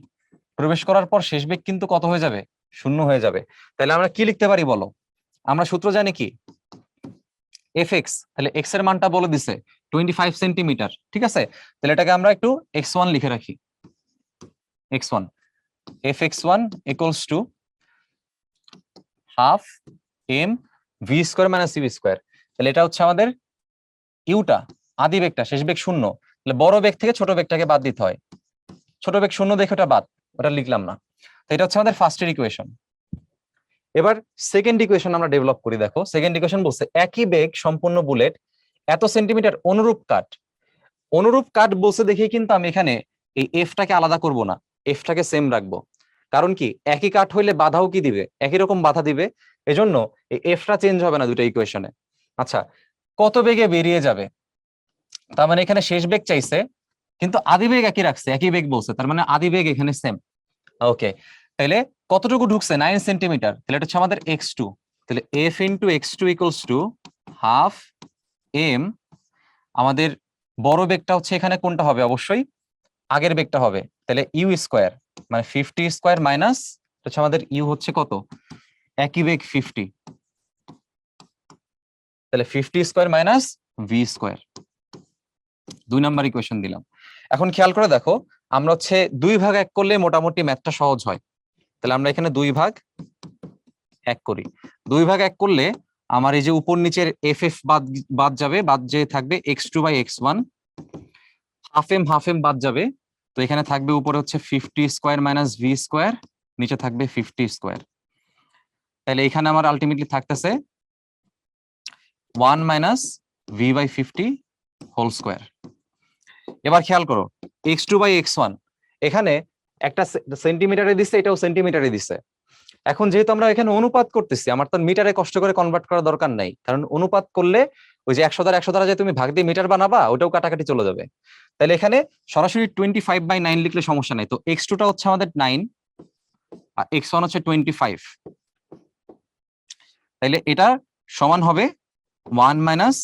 প্রবেশ করার পর শেষ বেগ কিন্তু কত হয়ে যাবে, শূন্য হয়ে যাবে। তাহলে আমরা কি লিখতে পারি বলো? আমরা সূত্র জানি কি, এফ এক্স। তাহলে এক্স এর মানটা বলে দিছে 25 সেন্টিমিটার, ঠিক আছে? তাহলে এটাকে আমরা একটু x1 লিখে রাখি, x1, fx1 equals to half M V square minus CV square. তাহলে এটা হচ্ছে আমাদের ইউটা, আদি বেগটা, শেষ বেগ শূন্য। তাহলে বড় বেগ থেকে ছোট বেগটাকে বাদ দিতে হয়, ছোট বেগ শূন্য দেখে ওটা বাদ, ওটা লিখলাম না। তো এটা হচ্ছে আমাদের ফার্স্টের ইকুয়েশন। এবার সেকেন্ড ইকুয়েশন আমরা ডেভেলপ করি। দেখো সেকেন্ড ইকুয়েশন বলছে একই বেগ সম্পূর্ণ বুলেট এত সেন্টিমিটার অনুরূপ কাট। অনুরূপ কাট বলছে দেখে কিন্তু আমি এখানে এই এফটাকে আলাদা করব না, এফটাকে সেম রাখবো। কারণ কি, একই কাট হইলে বাধাও কি দিবে, একই রকম বাধা দিবে। এজন্য এই এফটা চেঞ্জ হবে না দুটো ইকুয়েশনে। আচ্ছা, কত বেগে বেরিয়ে যাবে, তার মানে এখানে শেষ বেগ চাইছে কিন্তু আদি বেগ একই রাখছে, একই বেগ বলছে, তার মানে আদি বেগ এখানে সেম। ওকে, তাহলে কতটুকু ঢুকছে, 9 সেন্টিমিটার। তাহলে এটা হচ্ছে আমাদের x2। তাহলে f into x2 equals to half M. আমাদের বড় বেগটা হচ্ছে এখানে কোনটা হবে, অবশ্যই আগের বেগটা হবে। তাহলে ইউ স্কোয়ার মানে 50 স্কোয়ার মাইনাস হচ্ছে আমাদের ইউ হচ্ছে কত, একই বেগ 50। তাহলে 50 square minus V square. 2 number equation দিলাম। এখন খেয়াল করে দেখো, আমরা হচ্ছে 2 ভাগ 1 করলে মোটামুটি ম্যাথটা সহজ হয়। তাহলে আমরা এখানে 2 ভাগ 1 করি। 2 ভাগ 1 করলে আমার এই যে উপর নিচের এফ এফ বাদ বাদ যাবে, বাদ যে থাকবে x2 by x1, half M বাদ যাবে। তো এখানে থাকবে উপরে হচ্ছে 50 স্কোয়ার মাইনাস ভি স্কোয়ার, নিচে থাকবে 50 স্কোয়ার। তাহলে এখানে আমার আলটিমেটলি থাকতেছে 1 minus V by 50 whole square. এবার খেয়াল করো x2 বাই x1 এখানে একটা সেন্টিমিটারে দিচ্ছে, এটাও সেন্টিমিটারে দিচ্ছে। এখন যেহেতু আমরা এখানে অনুপাত করতেছি, আমার তো মিটারে কষ্ট করে কনভার্ট করার দরকার নাই, কারণ অনুপাত করলে ওই যে 100 দ্বারা যে তুমি ভাগ দিয়ে মিটার বানাবা, ওটাও কাটাকাটি চলে যাবে। তাহলে এখানে সরাসরি 25/9 লিখলে সমস্যা নাই। তো x2 টা হচ্ছে আমাদের 9 আর x1 হচ্ছে 25। তাইলে এটা সমান হবে 1 minus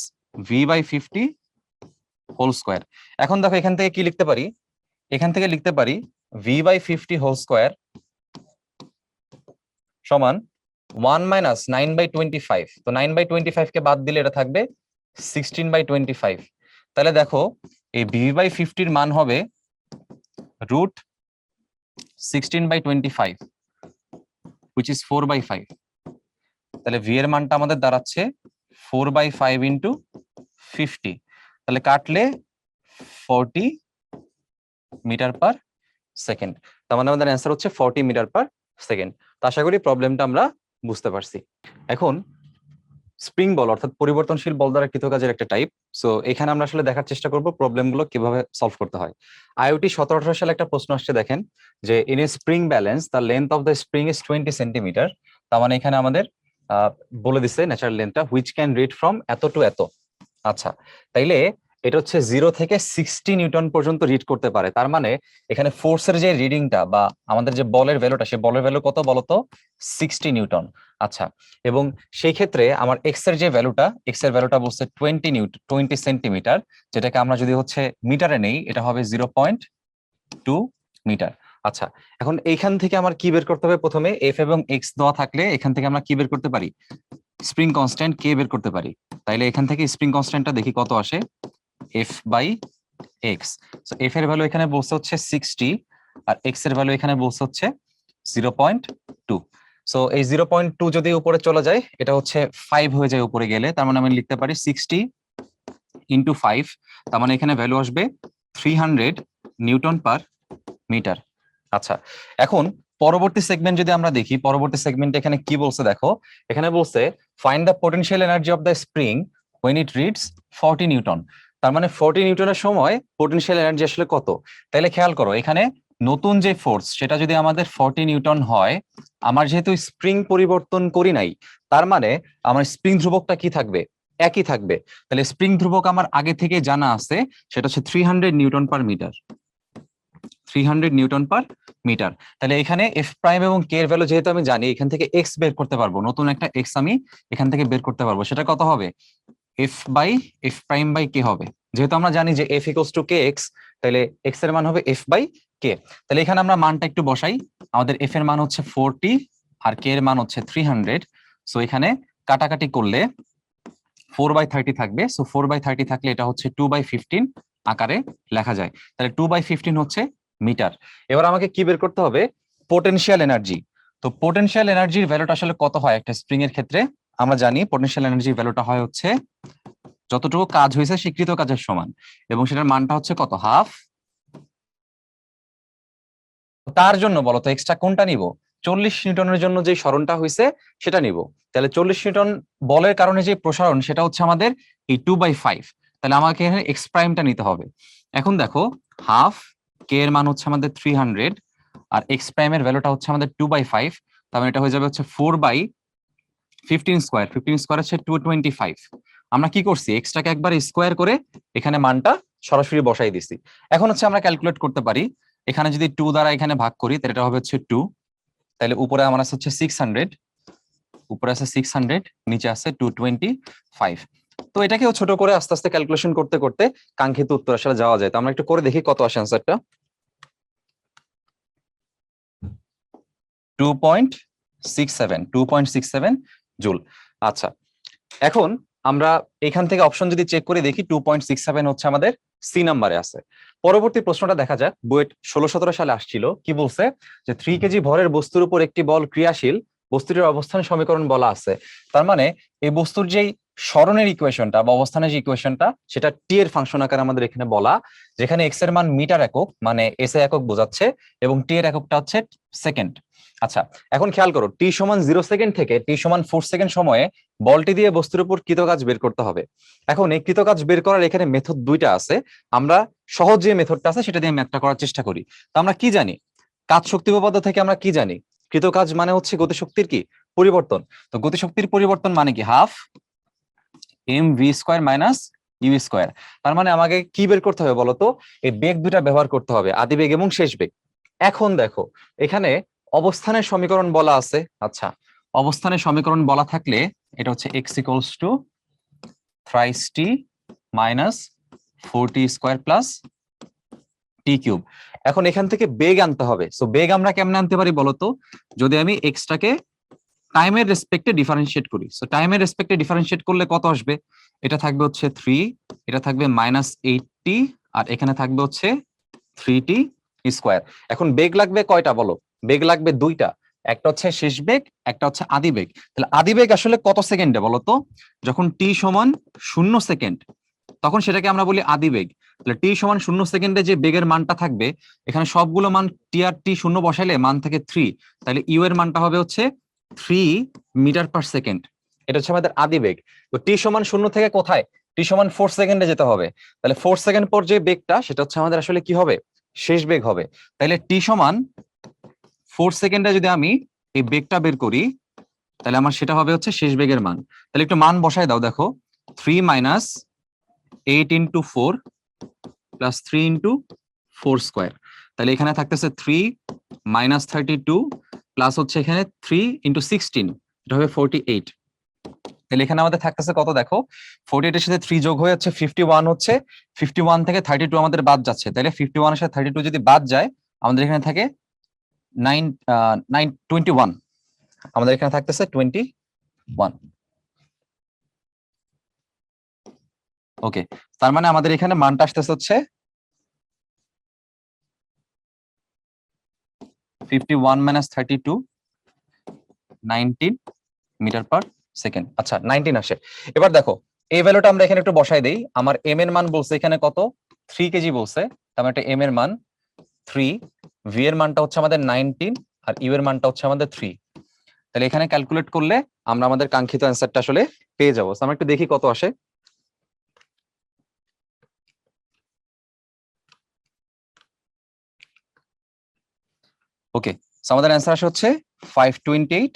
V by 50 whole square. এখন দেখো এখান থেকে কি লিখতে পারি, এখান থেকে লিখতে পারি ভি বাই 50 হোল স্কোয়ার সমান 1 মাইনাস 9/25। তো 9/25 কে বাদ দিলে এটা থাকবে 16/25। তাহলে দেখো এই ভি বাই 50 মান হবে রুট 16/25 which is 4/5। তাহলে ভি এর মানটা আমাদের দাঁড়াচ্ছে 4/5 ইন্টু 50। তাহলে কাটলে 40 মিটার পার সেকেন্ড। তার মানে আমাদের অ্যান্সার হচ্ছে 40 মিটার পার সেকেন্ড। তো আশা করি প্রবলেমটা আমরা বুঝতে পারছি। এখন স্প্রিং বল অর্থাৎ পরিবর্তনশীল বল দ্বারা কৃতকাজের একটা টাইপ। সো এখানে আমরা আসলে দেখার চেষ্টা করব প্রবলেমগুলো কিভাবে সলভ করতে হয়। আইওটি 17-18 সালে একটা প্রশ্ন আসছে, দেখেন যে in a spring balance the length of the spring is 20 centimetre. তার মানে এখানে আমাদের বলে দিচ্ছে ন্যাচারাল লেন্থটা হুইচ ক্যান রিড ফ্রম এত টু এত। আচ্ছা, তাইলে এটা হচ্ছে 0 থেকে 60 নিউটন পর্যন্ত রিড করতে পারে। তার মানে এখানে ফোর্সের যে রিডিংটা বা আমাদের যে বলের ভ্যালুটা, সে বলের ভ্যালু কত বলতো, 60 নিউটন। আচ্ছা, এবং সেই ক্ষেত্রে আমার এক্স এর যে ভ্যালুটা, এক্স এর ভ্যালুটা বলছে 20 সেন্টিমিটার, যেটাকে আমরা যদি হচ্ছে মিটারে নেই, এটা হবে 0.2 মিটার। আচ্ছা, এখন এইখান থেকে আমার কি বের করতে হবে, প্রথমে এফ এবং এক্স দেওয়া থাকলে এখান থেকে আমরা কি বের করতে পারি, স্প্রিং কনস্ট্যান্ট কে বের করতে পারি। তাইলে এখান থেকে স্প্রিং কনস্ট্যান্টটা দেখি কত আসে, F by X. So F এর ভ্যালু এখানে বলছে হচ্ছে 60 আর এক্স এর ভ্যালু এখানে বলছে হচ্ছে 0.2। সো এই 0.2 যদি উপরে চলে যায়, এটা হচ্ছে 5 হয়ে যায় উপরে গেলে, তার মানে আমি লিখতে পারি 60 ইন্টু 5। তার মানে এখানে ভ্যালু আসবে 300 নিউটন পার মিটার। আচ্ছা, এখন পরবর্তী সেগমেন্ট যদি আমরা দেখি, পরবর্তী সেগমেন্ট এখানে কি বলছে দেখো, এখানে বলছে find the potential energy of the spring when it reads 40 Newton. তার মানে 40 নিউটনের সময় পোটেনশিয়াল এনার্জি আসলে কত? তাহলে খেয়াল করো, এখানে নতুন যে ফোর্স সেটা যদি আমাদের 40 নিউটন হয়, আমার যেহেতু স্প্রিং পরিবর্তন করি নাই, তার মানে আমার স্প্রিং ধ্রুবকটা কি থাকবে? একই থাকবে। তাহলে স্প্রিং ধ্রুবক আমার আগে থেকে জানা আছে, সেটা হচ্ছে 300 newton per metre. 300 newton per metre. তাহলে এখানে এফ প্রাইম এবং কে এর ভ্যালু যেহেতু আমি জানি, এখান থেকে এক্স বের করতে পারবো, নতুন একটা এক্স আমি এখান থেকে বের করতে পারবো। সেটা কত হবে? F by F prime by K হবে। যেহেতু আমরা জানি যে F equals to K X, তাহলে এক্স এর মান হবে এফ বাই কে। তাহলে এখানে আমরা মানটা একটু বসাই। আমাদের এফ এর মান হচ্ছে 40 আর কে এর মান হচ্ছে 300। সো এখানে কাটাকাটি করলে 4/30 থাকবে। সো 4/30 থাকলে এটা হচ্ছে 2/15 আকারে লেখা যায়। তাহলে 2/15 হচ্ছে মিটার। এবার আমাকে কি বের করতে হবে? Potential energy. তো পোটেনশিয়াল এনার্জির ভ্যালুটা আসলে কত হয় একটা স্প্রিং এর ক্ষেত্রে? আমরা জানি পোটেনশিয়াল এনার্জির ভ্যালুটা হয় হচ্ছে যতটুকু কাজ হয়েছে স্বীকৃত কাজের সমান, এবং সেটার মানটা হচ্ছে কত? হাফ। তার জন্য বলতো এক্সট্রা কোনটা নিব? 40 নিউটনের জন্য যে সরণটা হয়েছে সেটা নিব। তাহলে 40 নিউটন বলের কারণে যে প্রসারণ, সেটা হচ্ছে আমাদের এই 2/5। তাহলে আমাকে এখানে এক্স প্রাইমটা নিতে হবে। এখন দেখো, হাফ, কে এর মান হচ্ছে আমাদের 300 আর এক্স প্রাইমের ভ্যালুটা হচ্ছে আমাদের 2/5। তার মানে এটা হয়ে যাবে হচ্ছে 4/15 স্কোয়ার। 15 স্কোয়ার হচ্ছে 225। আমরা কি করছি? এক্সট্রাকে একবার স্কোয়ার করে এখানে মানটা সরাসরি বসাই দিছি। এখন হচ্ছে আমরা ক্যালকুলেট করতে পারি, এখানে যদি 2 দ্বারা এখানে ভাগ করি তাহলে এটা হবে হচ্ছে 2। তাহলে উপরে আমার আছে হচ্ছে 600, উপরে আছে 600, নিচে আছে 225। তো এটাকেও ছোট করে আস্তে আস্তে ক্যালকুলেশন করতে করতে কাঙ্ক্ষিত উত্তর আসলে যাওয়া যায়। তো আমরা একটু করে দেখি কত আসে অ্যান্সারটা। 2.67 জুল। আচ্ছা, এখন আমরা এখান থেকে অপশন যদি চেক করে দেখি, 2.67 হচ্ছে আমাদের সি নাম্বারে আছে। পরবর্তী প্রশ্নটা দেখা যাক। বুয়েট 16-17 সালে আসছিল, কি বলছে? যে 3 কেজি ভরের বস্তুর উপর একটি বল ক্রিয়াশীল, বস্তুটির অবস্থান সমীকরণ বলা আছে। তার মানে এই বস্তুর যেই স্মরণের ইকুয়েশনটা বা অবস্থানের যে ইকুয়েশনটা, সেটা টি এর ফাংশন আকারে আমাদের এখানে বলা, যেখানে এক্স এর মান মিটার একক মানে এস এ একক বোঝাচ্ছে, এবং টি এর এককটা হচ্ছে সেকেন্ড। আচ্ছা, এখন খেয়াল করো, টি সমান 0 সেকেন্ড থেকে টি সমান 4 সেকেন্ড সময়ে বলটি দিয়ে বস্তুর উপর কৃতকাজ বের করতে হবে। এখন এই কৃতকাজ বের করার এখানে মেথড দুইটা আছে। আমরা সহজ যে মেথডটা আছে সেটা দিয়ে ম্যাথটা করার চেষ্টা করি। তো আমরা কি জানি? কাজ শক্তি উপপাদ্য থেকে আমরা কি জানি? কৃতকাজ মানে হচ্ছে গতিশক্তির কি? পরিবর্তন। তো গতিশক্তির পরিবর্তন মানে কি? Half M V square minus U square. তার মানে আমাকে কি বের করতে হবে বলতো? এই বেগ দুটা ব্যবহার করতে হবে, আদি বেগ এবং শেষ বেগ। এখন দেখো, এখানে অবস্থানের সমীকরণ বলা আছে। আচ্ছা, অবস্থানের সমীকরণ বলা থাকলে এটা হচ্ছে এক্স ইকুয়ালস টু থ্রাইস টি মাইনাস 4t স্কোয়ার প্লাস টি কিউব। এখন এখান থেকে বেগ আনতে হবে। সো বেগ আমরা কেমনে আনতে পারি বলতো? যদি আমি এক্সটাকে টাইমের রেসপেক্টে ডিফারেন্সিয়েট করি। সো টাইমের রেসপেক্টে ডিফারেন্সিয়েট করলে কত আসবে? এটা থাকবে হচ্ছে 3, এটা থাকবে -8t, আর এখানে থাকবে হচ্ছে 3t স্কোয়ার। এখন বেগ লাগবে কয়টা বলো? বেগ লাগবে দুইটা, একটা হচ্ছে শেষ বেগ, একটা হচ্ছে আদি বেগ। তাহলে আদি বেগ আসলে কত সেকেন্ডে বলতো? যখন টি সমান 0 সেকেন্ড, তখন সেটাকে আমরা বলি আদি বেগ। তাহলে টি সমান 0 সেকেন্ডে যে বেগের মানটা থাকবে, এখানে সবগুলো মান টি আর টি শূন্য বসাইলে মান থাকে 3। তাহলে ইউ এর মানটা হবে হচ্ছে 3 মিটার পার সেকেন্ড। এটা হচ্ছে আমাদের আদি বেগ। তো টি সমান 0 থেকে কোথায়? টি সমান 4 সেকেন্ডে যেতে হবে। তাহলে 4 সেকেন্ড পর যে বেগটা, সেটা হচ্ছে আমাদের আসলে কি হবে? শেষ বেগ হবে। তাহলে টি সমান 4 সেকেন্ডে যদি আমি এই বেগটা বের করি, তাহলে আমার সেটা হবে হচ্ছে শেষ বেগের মান। তাহলে একটু মান বসায় দাও। দেখো, 3 minus 8 into 4 plus 3 into 4 square. তাহলে এখানে থাকতেছে 3 মাইনাস 32 প্লাস হচ্ছে এখানে 3 ইন্টু 16, এটা হবে 48। তাহলে এখানে আমাদের থাকতেছে কত? দেখো, 48 এর সাথে 3 যোগ হয়ে হচ্ছে 51 হচ্ছে। 51 থেকে 32 আমাদের বাদ যাচ্ছে। তাহলে 51 এর সাথে 32 যদি বাদ যায়, আমাদের এখানে থাকে 21। আমাদের এখানে থাকতেছে 21। ওকে, তার মানে আমাদের এখানে মানটা আসতেছে হচ্ছে 51 মাইনাস 32, 19 মিটার পার সেকেন্ড। আচ্ছা, 19 আসে। এবার দেখো, এই ভ্যালুটা আমরা এখানে একটু বসাই দেই। আমার এম এর মান বলছে এখানে কত? 3 কেজি বলছে। তার মানে এম এর মান 3, ভি এর মানটা হচ্ছে আমাদের 19, আর ইউ এর মানটা হচ্ছে আমাদের 3। তাহলে এখানে ক্যালকুলেট করলে আমরা আমাদের কাঙ্ক্ষিত অ্যান্সারটা আসলে পেয়ে যাবো। আমরা একটু দেখি কত আসে। ওকে, সো আমাদের অ্যান্সার আসে হচ্ছে 528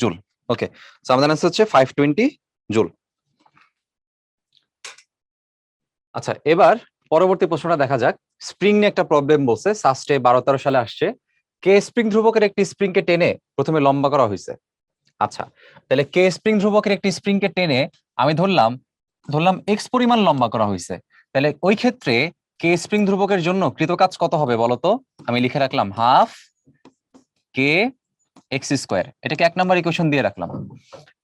জুল। ওকে, সো আমাদের অ্যান্সার হচ্ছে 520 জুল। আচ্ছা, এবার পরবর্তী প্রশ্নটা দেখা যাক। স্প্রিং নিয়ে একটা প্রবলেম বলছে, সাস্টে 12-13 সালে আসছে। কে স্প্রিং ধ্রুবকের একটি স্প্রিংকে টেনে প্রথমে লম্বা করা হয়েছে। আচ্ছা, তাহলে কে স্প্রিং ধ্রুবকের একটি স্প্রিংকে টেনে আমি ধরলাম এক্স পরিমাণ লম্বা করা হয়েছে। তাহলে ওই ক্ষেত্রে কে স্প্রিং ধ্রুবকের জন্য কৃতকাজ কত হবে বলতো? আমি লিখে রাখলাম হাফ কে এক্স স্কোয়ার, এটাকে 1 নম্বর ইকুয়েশন দিয়ে রাখলাম।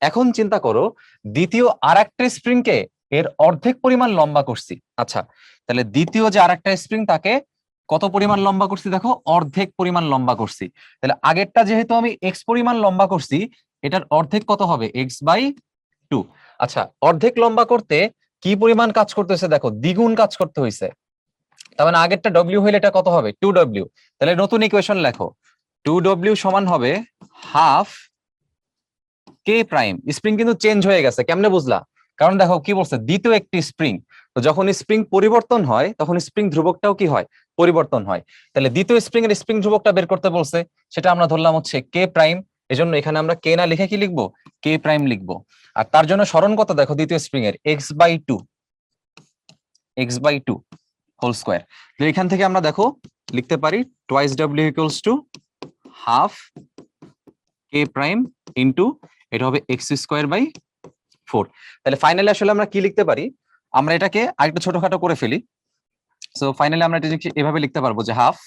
এখন চিন্তা করো, দ্বিতীয় আর একটা স্প্রিংকে এর অর্ধেক পরিমাণ লম্বা করছি। আচ্ছা, তাহলে দ্বিতীয় যে আর একটা স্প্রিং তাকে কত পরিমাণ লম্বা করছি? দেখো, অর্ধেক পরিমাণ লম্বা করছি। তাহলে আগেরটা যেহেতু আমি এক্স পরিমাণ লম্বা করছি, এটার অর্ধেক কত হবে? x/2। আচ্ছা, অর্ধেক লম্বা করতে কি পরিমাণ কাজ করতেছে? দেখো, দ্বিগুণ কাজ করতে হয়েছে। তার মানে আগেরটা ডব্লিউ হইলে এটা কত হবে? 2w। তাহলে নতুন ইকুয়েশন লেখো, 2w সমান হবে হাফ কে প্রাইম। স্প্রিং কিন্তু চেঞ্জ হয়ে গেছে, কেমনে বুঝলা? কারণ দেখো কি বলছে, দ্বিতীয় একটি স্প্রিং। তো যখন স্প্রিং পরিবর্তন হয় তখন স্প্রিং ধ্রুবকটাও কি হয়? পরিবর্তন হয়। তাহলে দ্বিতীয় স্প্রিং এর স্প্রিং ধ্রুবকটা বের করতে বলছে, সেটা আমরা ধরলাম হচ্ছে কে প্রাইম। এজন্য এখানে আমরা কে না লিখে কি লিখবো? কে প্রাইম লিখবো। আর তার জন্য স্মরণ কত দেখো, দ্বিতীয় স্প্রিং এর x/2 হোল স্কোয়ার। তো এখান থেকে আমরা দেখো লিখতে পারি twice w equals to half K prime into এটা হবে x²/4। তাহলে ফাইনালি আসলে আমরা কি লিখতে পারি? আমরা এটাকে আরেকটু ছোটখাটো করে ফেলি। সো ফাইনালি আমরা এটাকে এভাবে লিখতে পারবো যে হাফ,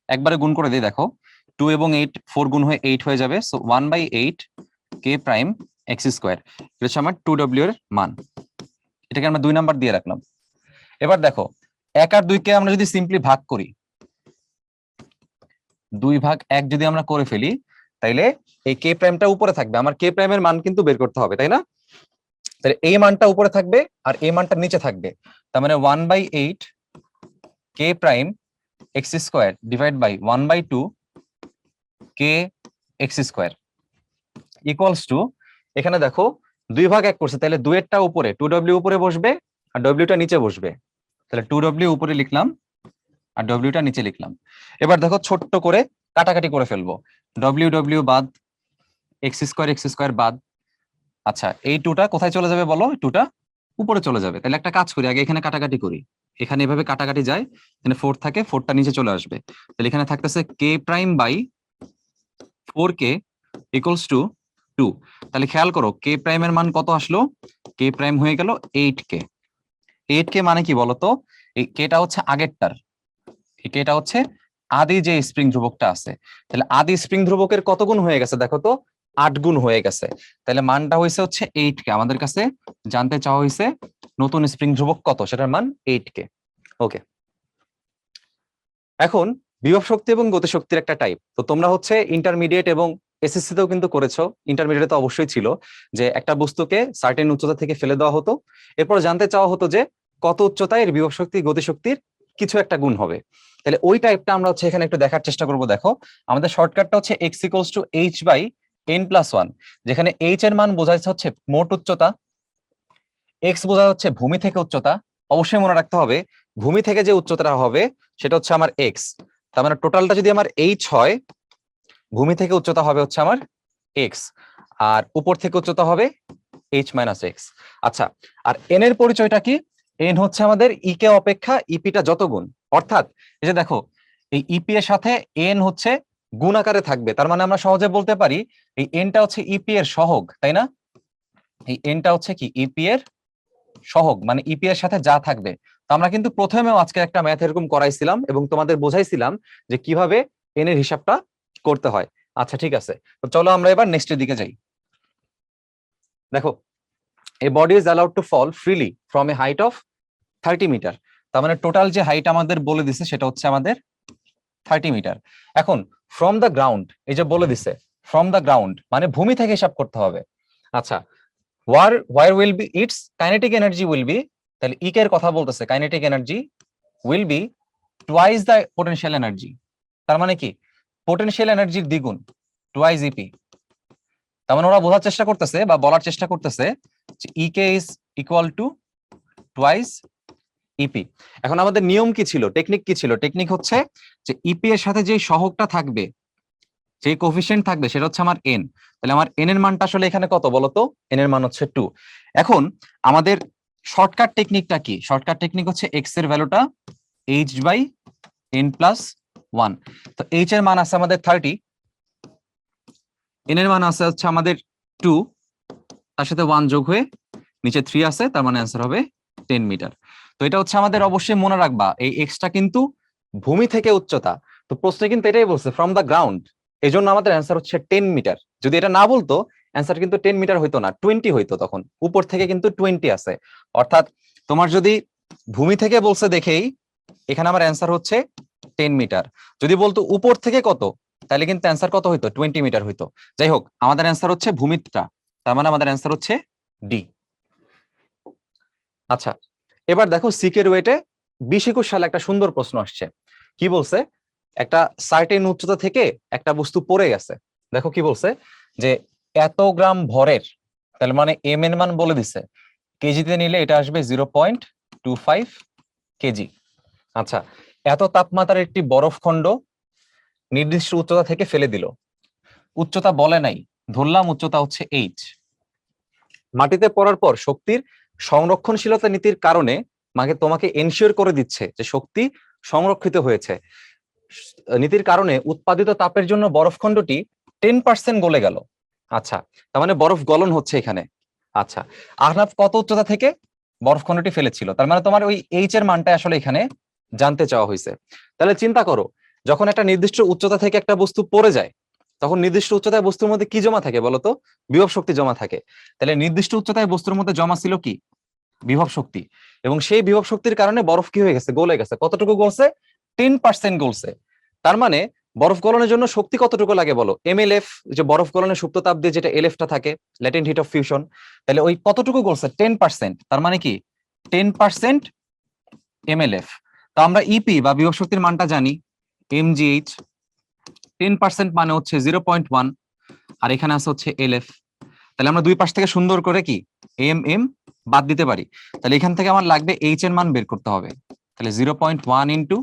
একবারে গুণ করে দিই, দেখো 2 এবং 8 4 গুণ হয়ে 8 হয়ে যাবে। So 1/8 K prime x²। এটা হচ্ছে আমার 2w এর মান। এটাকে আমরা 2 নাম্বার দিয়ে রাখলাম। এবার দেখো, 1 আর 2 কে আমরা যদি সিম্পলি ভাগ করি, 2/1 যদি আমরা করে ফেলি, তাইলে এই কে প্রাইমটা উপরে থাকবে। আমার কে প্রাইমের মান কিন্তু বের করতে হবে, তাই না? তাহলে এই মানটা উপরে থাকবে আর এই মানটা নিচে থাকবে। তার মানে 1/8 K prime x² divide by 1/2 K x² equals to, এখানে দেখো 2/1 করছে, তাহলে 2 এরটা উপরে 2w উপরে বসবে আর w-টা নিচে বসবে। তাহলে 2w উপরে লিখলাম আর w-টা নিচে লিখলাম। এবার দেখো ছোট্ট করে কাটাকাটি করে ফেলবো। w বাদ, x² বাদ। আচ্ছা, এই 2টা কোথায় চলে যাবে বলো? 2টা উপরে চলে যাবে। তাহলে একটা কাজ করি, আগে এখানে কাটাকাটি করি। এখানে এভাবে কাটাকাটি যায়, এখানে 4 থাকে, 4টা নিচে চলে আসবে। তাহলে এখানে থাকতেছে K prime by 4k equals to 2। তাহলে খেয়াল করো কে প্রাইমের মান কত আসলো? কে প্রাইম হয়ে গেল 8k। 8k মানে কি বলতো? এই কেটা হচ্ছে আগেরটার, এই কেটা হচ্ছে আদি যে স্প্রিং ধ্রুবকটা আছে। তাহলে আদি স্প্রিং ধ্রুবকের কত গুণ হয়ে গেছে দেখো তো? 8 গুণ হয়ে গেছে। তাহলে মানটা হয়েছে হচ্ছে 8k। আমাদের কাছে জানতে চাওয়া হয়েছে নতুন স্প্রিং ধ্রুবক কত, সেটার মান 8k। ওকে, এখন বিভব শক্তি এবং গতিশক্তির একটা টাইপ। তো তোমরা হচ্ছে ইন্টারমিডিয়েট এবং এসএসসি তেও কিন্তু করেছো। ইন্টারমিডিয়েটে তো অবশ্যই ছিল যে একটা বস্তুকে সার্টেন উচ্চতা থেকে ফেলে দেওয়া হতো, এরপর জানতে চাওয়া হতো যে কত উচ্চতায় এর বিভব শক্তি গতিশক্তির কিছু একটা গুণ হবে। তাহলে ওই টাইপটা আমরা হচ্ছে এখানে একটু দেখার চেষ্টা করব। দেখো, আমাদের শর্টকাটটা হচ্ছে x ইকুয়ালস টু h/n+1, যেখানে h এর মান বোঝাচ্ছে হচ্ছে মোট উচ্চতা, x বোঝা হচ্ছে ভূমি থেকে উচ্চতা। অবশ্যই মনে রাখতে হবে ভূমি থেকে যে উচ্চতাটা হবে সেটা হচ্ছে আমার x। তার মানে টোটালটা যদি আমার h হয়, ভূমি থেকে উচ্চতা হবে হচ্ছে আমার x, আর উপর থেকে উচ্চতা হবে h-x। আচ্ছা, আর n এর পরিচয়টা কি? n হচ্ছে আমাদের e কে অপেক্ষা ইপিটা যত গুণ। অর্থাৎ এই যে দেখো, এই ইপি এর সাথে n হচ্ছে গুণ আকারে থাকবে। তার মানে আমরা সহজে বলতে পারি এই nটা হচ্ছে ইপি এর সহগ, তাই না? এই nটা হচ্ছে কি ইপি এর সহগ, মানে ইপি এর সাথে যা থাকবে। তো আমরা কিন্তু প্রথমেও আজকে একটা ম্যাথ এরকম করাইছিলাম এবং তোমাদের বোঝাইছিলাম যে কিভাবে n এর হিসাবটা করতে হয়। আচ্ছা ঠিক আছে, তো চলো আমরা এবার নেক্সটের দিকে যাই। দেখো, a body is allowed to fall freely from a height of 30 metre. তার মানে টোটাল যে হাইট আমাদের বলে দিছে সেটা হচ্ছে আমাদের 30 মিটার। এখন ফ্রম দ্য গ্রাউন্ড, এই যে বলে দিছে ফ্রম দ্য গ্রাউন্ড মানে ভূমি থেকে হিসাব করতে হবে। আচ্ছা, where will be its kinetic energy will be, তাহলে ইক এর কথা বলতেছে, kinetic energy will be twice the potential energy। তার মানে কি পোটেনশিয়াল এনার্জির দ্বিগুণ, টুয়াইস ইপি। তার মানে ওরা বোঝার চেষ্টা করতেছে বা বলার চেষ্টা করতেছে যে EK is equal to twice EP. এখন আমাদের নিয়ম কি ছিল, টেকনিক কি ছিল? টেকনিক হচ্ছে যে ইপি এর সাথে যে সহগটা থাকবে, যে কোফিশিয়েন্ট থাকবে, সেটা হচ্ছে আমার এন। তাহলে আমার এন এর মানটা আসলে এখানে কত বলতো? এন এর মান হচ্ছে 2। এখন আমাদের শর্টকাট টেকনিকটা কি? শর্টকাট টেকনিক হচ্ছে এক্স এর ভ্যালুটা এইচ বাই এন প্লাস 1। তো এইচ এর মান আছে আমাদের 30, এন এর মান আছে হচ্ছে আমাদের 2, তার সাথে 1 যোগ হয়ে নিচে 3 আছে, তার মানে অ্যান্সার হবে 10 মিটার। তো এটা হচ্ছে আমাদের অবশ্যই মনে রাখবা, এই এক্সটা কিন্তু ভূমি থেকে উচ্চতা। তো প্রশ্নে কিন্তু এটাই বলছে ফ্রম দ্য গ্রাউন্ড, এই জন্য আমাদের অ্যান্সার হচ্ছে 10 মিটার। যদি এটা না বলতো অ্যান্সার কিন্তু 10 মিটার হইতো না, 20 হইতো। তখন উপর থেকে কিন্তু 20 আছে, অর্থাৎ তোমার যদি ভূমি থেকে বলছে দেখেই এখানে আমার অ্যান্সার হচ্ছে 10 মিটার। যদি বলতো উপর থেকে কত, তাহলে কিন্তু অ্যান্সার কত হইতো? 20 মিটার হইতো। যাই হোক, আমাদের অ্যান্সার হচ্ছে ভূমিটা, তার মানে আমাদের অ্যান্সার হচ্ছে ডি। আচ্ছা, এবার দেখো সিকের ওয়েটে 2021 সালে একটা সুন্দর প্রশ্ন আসছে। কি বলছে? একটা সার্টেন উচ্চতা থেকে একটা বস্তু পড়ে গেছে। দেখো কি বলছে, যে এত গ্রাম ভরের, তার মানে এম এর মান বলে দিছে, কেজিতে নিলে এটা আসবে 0.25 কেজি। আচ্ছা, এত তাপমাত্রার একটি বরফখণ্ড নির্দিষ্ট উচ্চতা থেকে ফেলে দিল। উচ্চতা বলে নাই, ধরলাম উচ্চতা হচ্ছে এইচ। মাটিতে পড়ার পর শক্তির সংরক্ষণশীলতা নীতির কারণে তোমাকে এনশিওর করে দিচ্ছে যে শক্তি সংরক্ষিত হয়েছে। নীতির কারণে উৎপাদিত তাপের জন্য বরফখণ্ডটি 10% গলে গেল। আচ্ছা, তার মানে বরফ গলন হচ্ছে এখানে। আচ্ছা, আহনাফ কত উচ্চতা থেকে বরফখণ্ডটি ফেলেছিল? তার মানে তোমার ওই এইচ এর মানটা আসলে এখানে জানতে চাওয়া হয়েছে। তাহলে চিন্তা করো, যখন একটা নির্দিষ্ট উচ্চতা থেকে একটা বস্তু পড়ে যায়, তখন নির্দিষ্ট উচ্চতায় বস্তুর মধ্যে কি জমা থাকে বলতো? বিভব শক্তি জমা থাকে। তাহলে নির্দিষ্ট উচ্চতায় বস্তুর মধ্যে জমা ছিল কি? বিভব শক্তি। এবং সেই বিভব শক্তির কারণে বরফ কি হয়ে গেছে? গলে গেছে। কতটুকু গলছে? 10% গলছে। তার মানে বরফ গলনের জন্য শক্তি কতটুকু লাগে বলো? এমএলএফ, যে বরফ গলনের সুপ্ত তাপ দিয়ে যেটা এলএফটা থাকে, ল্যাটেন্ট হিট অফ ফিউশন। তাহলে ওই কতটুকু গলছে? 10%। তার মানে কি 10% এমএলএফ। তো আমরা ইপি বা বিভব শক্তির মানটা জানি, এমজিএইচ। 10% মানে হচ্ছে 0.1, আর এখানে আছে হচ্ছে এলএফ। তাহলে আমরা দুই পাশ থেকে সুন্দর করে কি এম এম বাদ দিতে পারি। তাহলে এখান থেকে আমার লাগবে এইচ এর মান বের করতে হবে। তাহলে 0.1 ইন্টু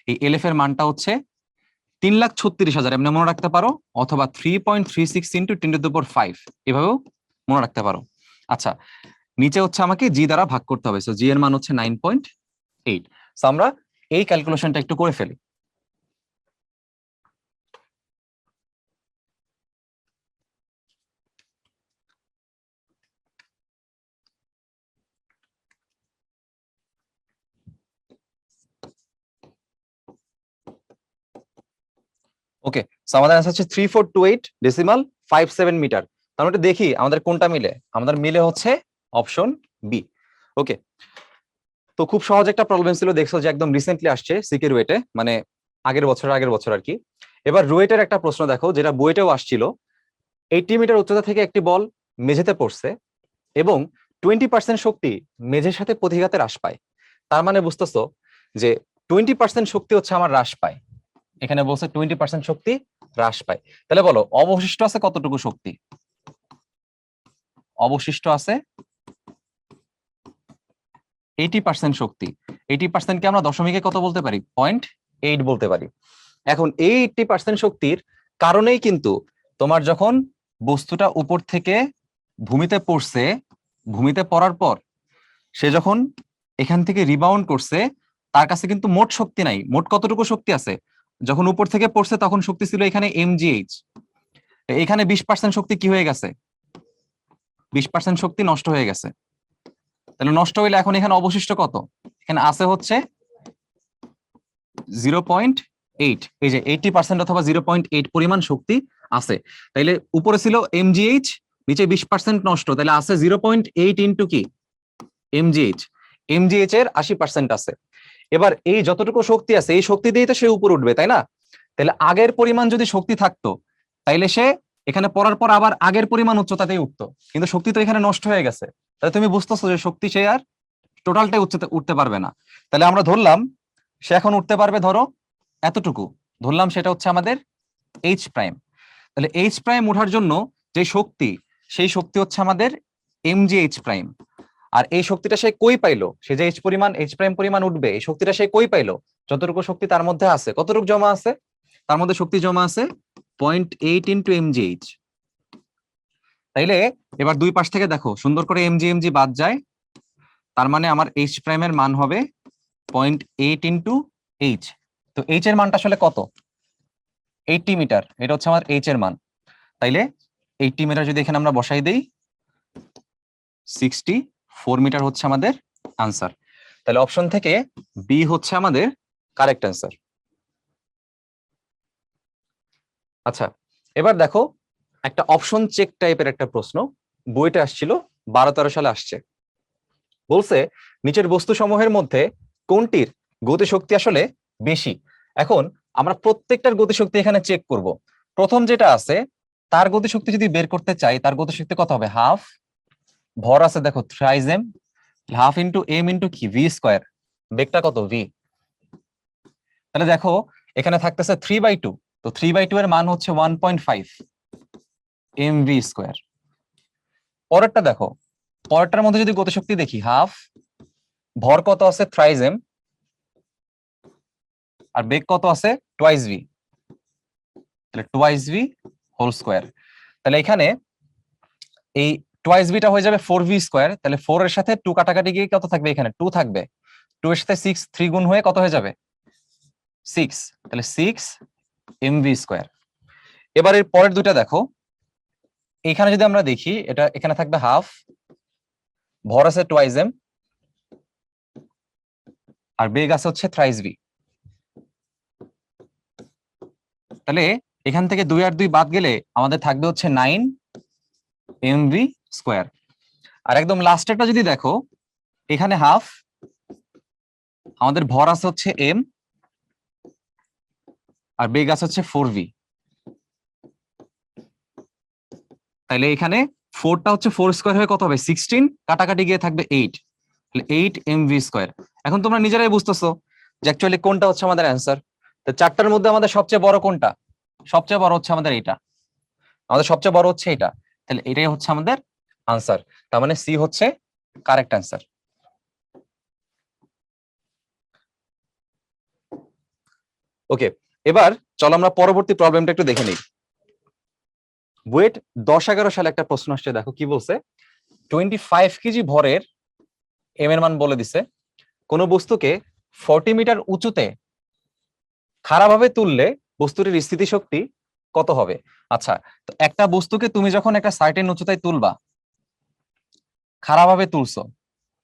এই এলএফ এর মানটা হচ্ছে 3,36,000, এমনি মনে রাখতে পারো, অথবা 3.36 ইন্টু 10⁵ এভাবেও মনে রাখতে পারো। আচ্ছা, নিচে হচ্ছে আমাকে জি দ্বারা ভাগ করতে হবে, সো জি এর মান হচ্ছে 9.8। সো আমরা এই ক্যালকুলেশনটা একটু করে ফেলি। ওকে, সো আমাদের आंसर হচ্ছে 3428.57 মিটার। তাহলে এটা দেখি আমাদের কোনটা মিলে। আমাদের মিলে হচ্ছে অপশন বি। ওকে, তো খুব সহজ একটা প্রবলেম ছিল, দেখছো যে একদম রিসেন্টলি আসছে সিকে রুয়েটে, মানে আগের বছর আর কি। এবার রুয়েটের একটা প্রশ্ন দেখো, যেটা বুয়েটেও আসছিল। 80 মিটার উচ্চতা থেকে একটি বল মেঝেতে পড়ছে এবং 20% শক্তি মেঝের সাথে প্রতিঘাতে হ্রাস পায়। তার মানে বুঝতেছো যে 20% শক্তি হচ্ছে আমার হ্রাস পায়। এখানে বলছে 20% শক্তি হ্রাস পায়। তাহলে বলো অবশিষ্ট আছে কতটুকু শক্তি? অবশিষ্ট আছে 80% শক্তি। 80% কে আমরা দশমিকে কত বলতে পারি? 0.8 বলতে পারি। এখন এই 80% শক্তির কারণেই কিন্তু তোমার যখন বস্তুটা উপর থেকে ভূমিতে পড়ছে, ভূমিতে পড়ার পর সে যখন এখান থেকে রিবাউন্ড করছে, তার কাছে কিন্তু মোট শক্তি নাই। মোট কতটুকু শক্তি আছে? যখন উপর থেকে পড়ছে তখন শক্তি ছিল এখানে এমজিএইচ। এখানে 20% শক্তি কি হয়ে গেছে? 20% শক্তি নষ্ট হয়ে গেছে। তাহলে নষ্ট হইলে এখন এখানে অবশিষ্ট কত? এখানে আছে হচ্ছে 0.8। এই যে 80% অথবা 0.8 পরিমাণ শক্তি আছে। তাইলে উপরে ছিল এমজিএইচ, নিচে 20% নষ্ট, তাহলে আছে 0.8 ইন্টু কি এমজিএইচ। এমজিএইচ এর 80% আছে। এবার এই যতটুকু শক্তি আছে, এই শক্তি দিয়েই তো সে উপরে উঠবে, তাই না? তাহলে আগের পরিমাণ যদি শক্তি থাকতো, তাইলে সে এখানে পড়ার পর আবার আগের পরিমাণ উচ্চতাতেই উঠতো। কিন্তু শক্তি তো এখানে নষ্ট হয়ে গেছে। তাহলে তুমি বুঝতেছো যে শক্তি সে আর টোটালটাই উচ্চতে উঠতে পারবে না। তাহলে আমরা ধরলাম সে এখন উঠতে পারবে ধরো এতটুকু, ধরলাম সেটা হচ্ছে আমাদের এইচ প্রাইম। তাহলে এইচ প্রাইম ওঠার জন্য যে শক্তি, সেই শক্তি হচ্ছে আমাদের এমজিএইচ প্রাইম। আর এই শক্তিটা সে কই পাইলো, সে যে এইচ পরিমাণ এইচ প্রাইম পরিমাণ উঠবে, এই শক্তিটা সে কই পাইলো? যতটুকু শক্তি তার মধ্যে আছে, কতটুকু জমা আছে? তার মধ্যে শক্তি জমা আছে 0.8 ইন্টু mgh। তাইলে এবার দুই পাশ থেকে দেখো সুন্দর করে mg বাদ যায়, তার মানে আমার এইচ প্রাইমের মান হবে 0.8 ইন্টু এইচ। তো এইচ এর মানটা আসলে কত? 80 মিটার, এটা হচ্ছে আমার এইচ এর মান। তাইলে 80 মিটার যদি এখানে আমরা বসাই দেই, 64 মিটার হচ্ছে আমাদের আনসার। তাহলে অপশন থেকে বি হচ্ছে আমাদের কারেক্ট আনসার। আচ্ছা, এবার দেখো একটা অপশন চেক টাইপের একটা প্রশ্ন বইটা আসছিল, 12-13 সালে আসছে। বলছে নিচের বস্তু সমূহের মধ্যে কোনটির গতিশক্তি আসলে বেশি। এখন আমরা প্রত্যেকটার গতিশক্তি এখানে চেক করব। প্রথম যেটা আছে তার গতিশক্তি যদি বের করতে চাই, তার গতিশক্তি কত হবে? হাফ, ভর আছে দেখো thrice M, half into M into কি ভি স্কোয়ার, বেগটা কত? ভি। তাহলে দেখো এখানে থাকতেছে 3/2, তো 3/2 এর মান হচ্ছে 1.5 এম ভি স্কোয়ার। পরেরটা দেখো, পরেরটার মধ্যে যদি গতিশক্তি দেখি হাফ, ভর কত আছে? থ্রাইজ এম, আর বেগ কত আছে? টোয়াইস ভি, তাহলে টোয়াইস ভি হোল স্কোয়ার। তাহলে এখানে এই টোয়াইস ভিটা হয়ে যাবে 4v স্কোয়ার, তাহলে 4 এর সাথে 2 কাটাকাটি গিয়ে কত থাকবে? এখানে 2 থাকবে, 2 এর সাথে 6 3 গুণ হয়ে কত হয়ে যাবে? 6, তাহলে 6 mv স্কোয়ার। এবার এর পরের দুইটা দেখো, এখানে যদি আমরা দেখি এটা এখানে থাকবে হাফ, ভর আছে টোয়াইস এম, আর বেগ আছে হচ্ছে থ্রাইস ভি। তাহলে এখান থেকে 2 আর 2 বাদ গেলে আমাদের থাকবে হচ্ছে 9 mv স্কোয়ার। আর একদম লাস্টেরটা যদি দেখো, এখানে হাফ, আমাদের ভর আছে হচ্ছে এম, আর বেগ আছে হচ্ছে 4v। তাহলে এখানে 4টা হচ্ছে 4 স্কোয়ার হয়ে কত হবে? 16, কাটাকাটি গিয়ে থাকবে 8, তাহলে 8 mv স্কোয়ার। এখন তোমরা নিজেরাই বুঝতেছো যে অ্যাকচুয়ালি কোনটা হচ্ছে আমাদের অ্যান্সার। তো চারটার মধ্যে আমাদের সবচেয়ে বড় কোনটা? সবচেয়ে বড় হচ্ছে আমাদের এইটা, আমাদের সবচেয়ে বড় হচ্ছে এটা, তাহলে এটাই হচ্ছে আমাদের আনসার। তার মানে সি হচ্ছে কারেক্ট অ্যান্সার। ওকে, এবার চলো আমরা পরবর্তী প্রবলেমটা একটু দেখে নিই। বুয়েট 10-11 সালে একটা প্রশ্ন আসছে, দেখো কি বলছে। 25 কেজি ভরের এম এর মান বলে দিছে, কোন বস্তুকে 40 মিটার উঁচুতে খাড়াভাবে তুললে বস্তুটির স্থিতিশক্তি কত হবে? আচ্ছা, তো একটা বস্তুকে তুমি যখন একটা সার্টেন উচ্চতায় তুলবা, খাড়াভাবে তুলছো,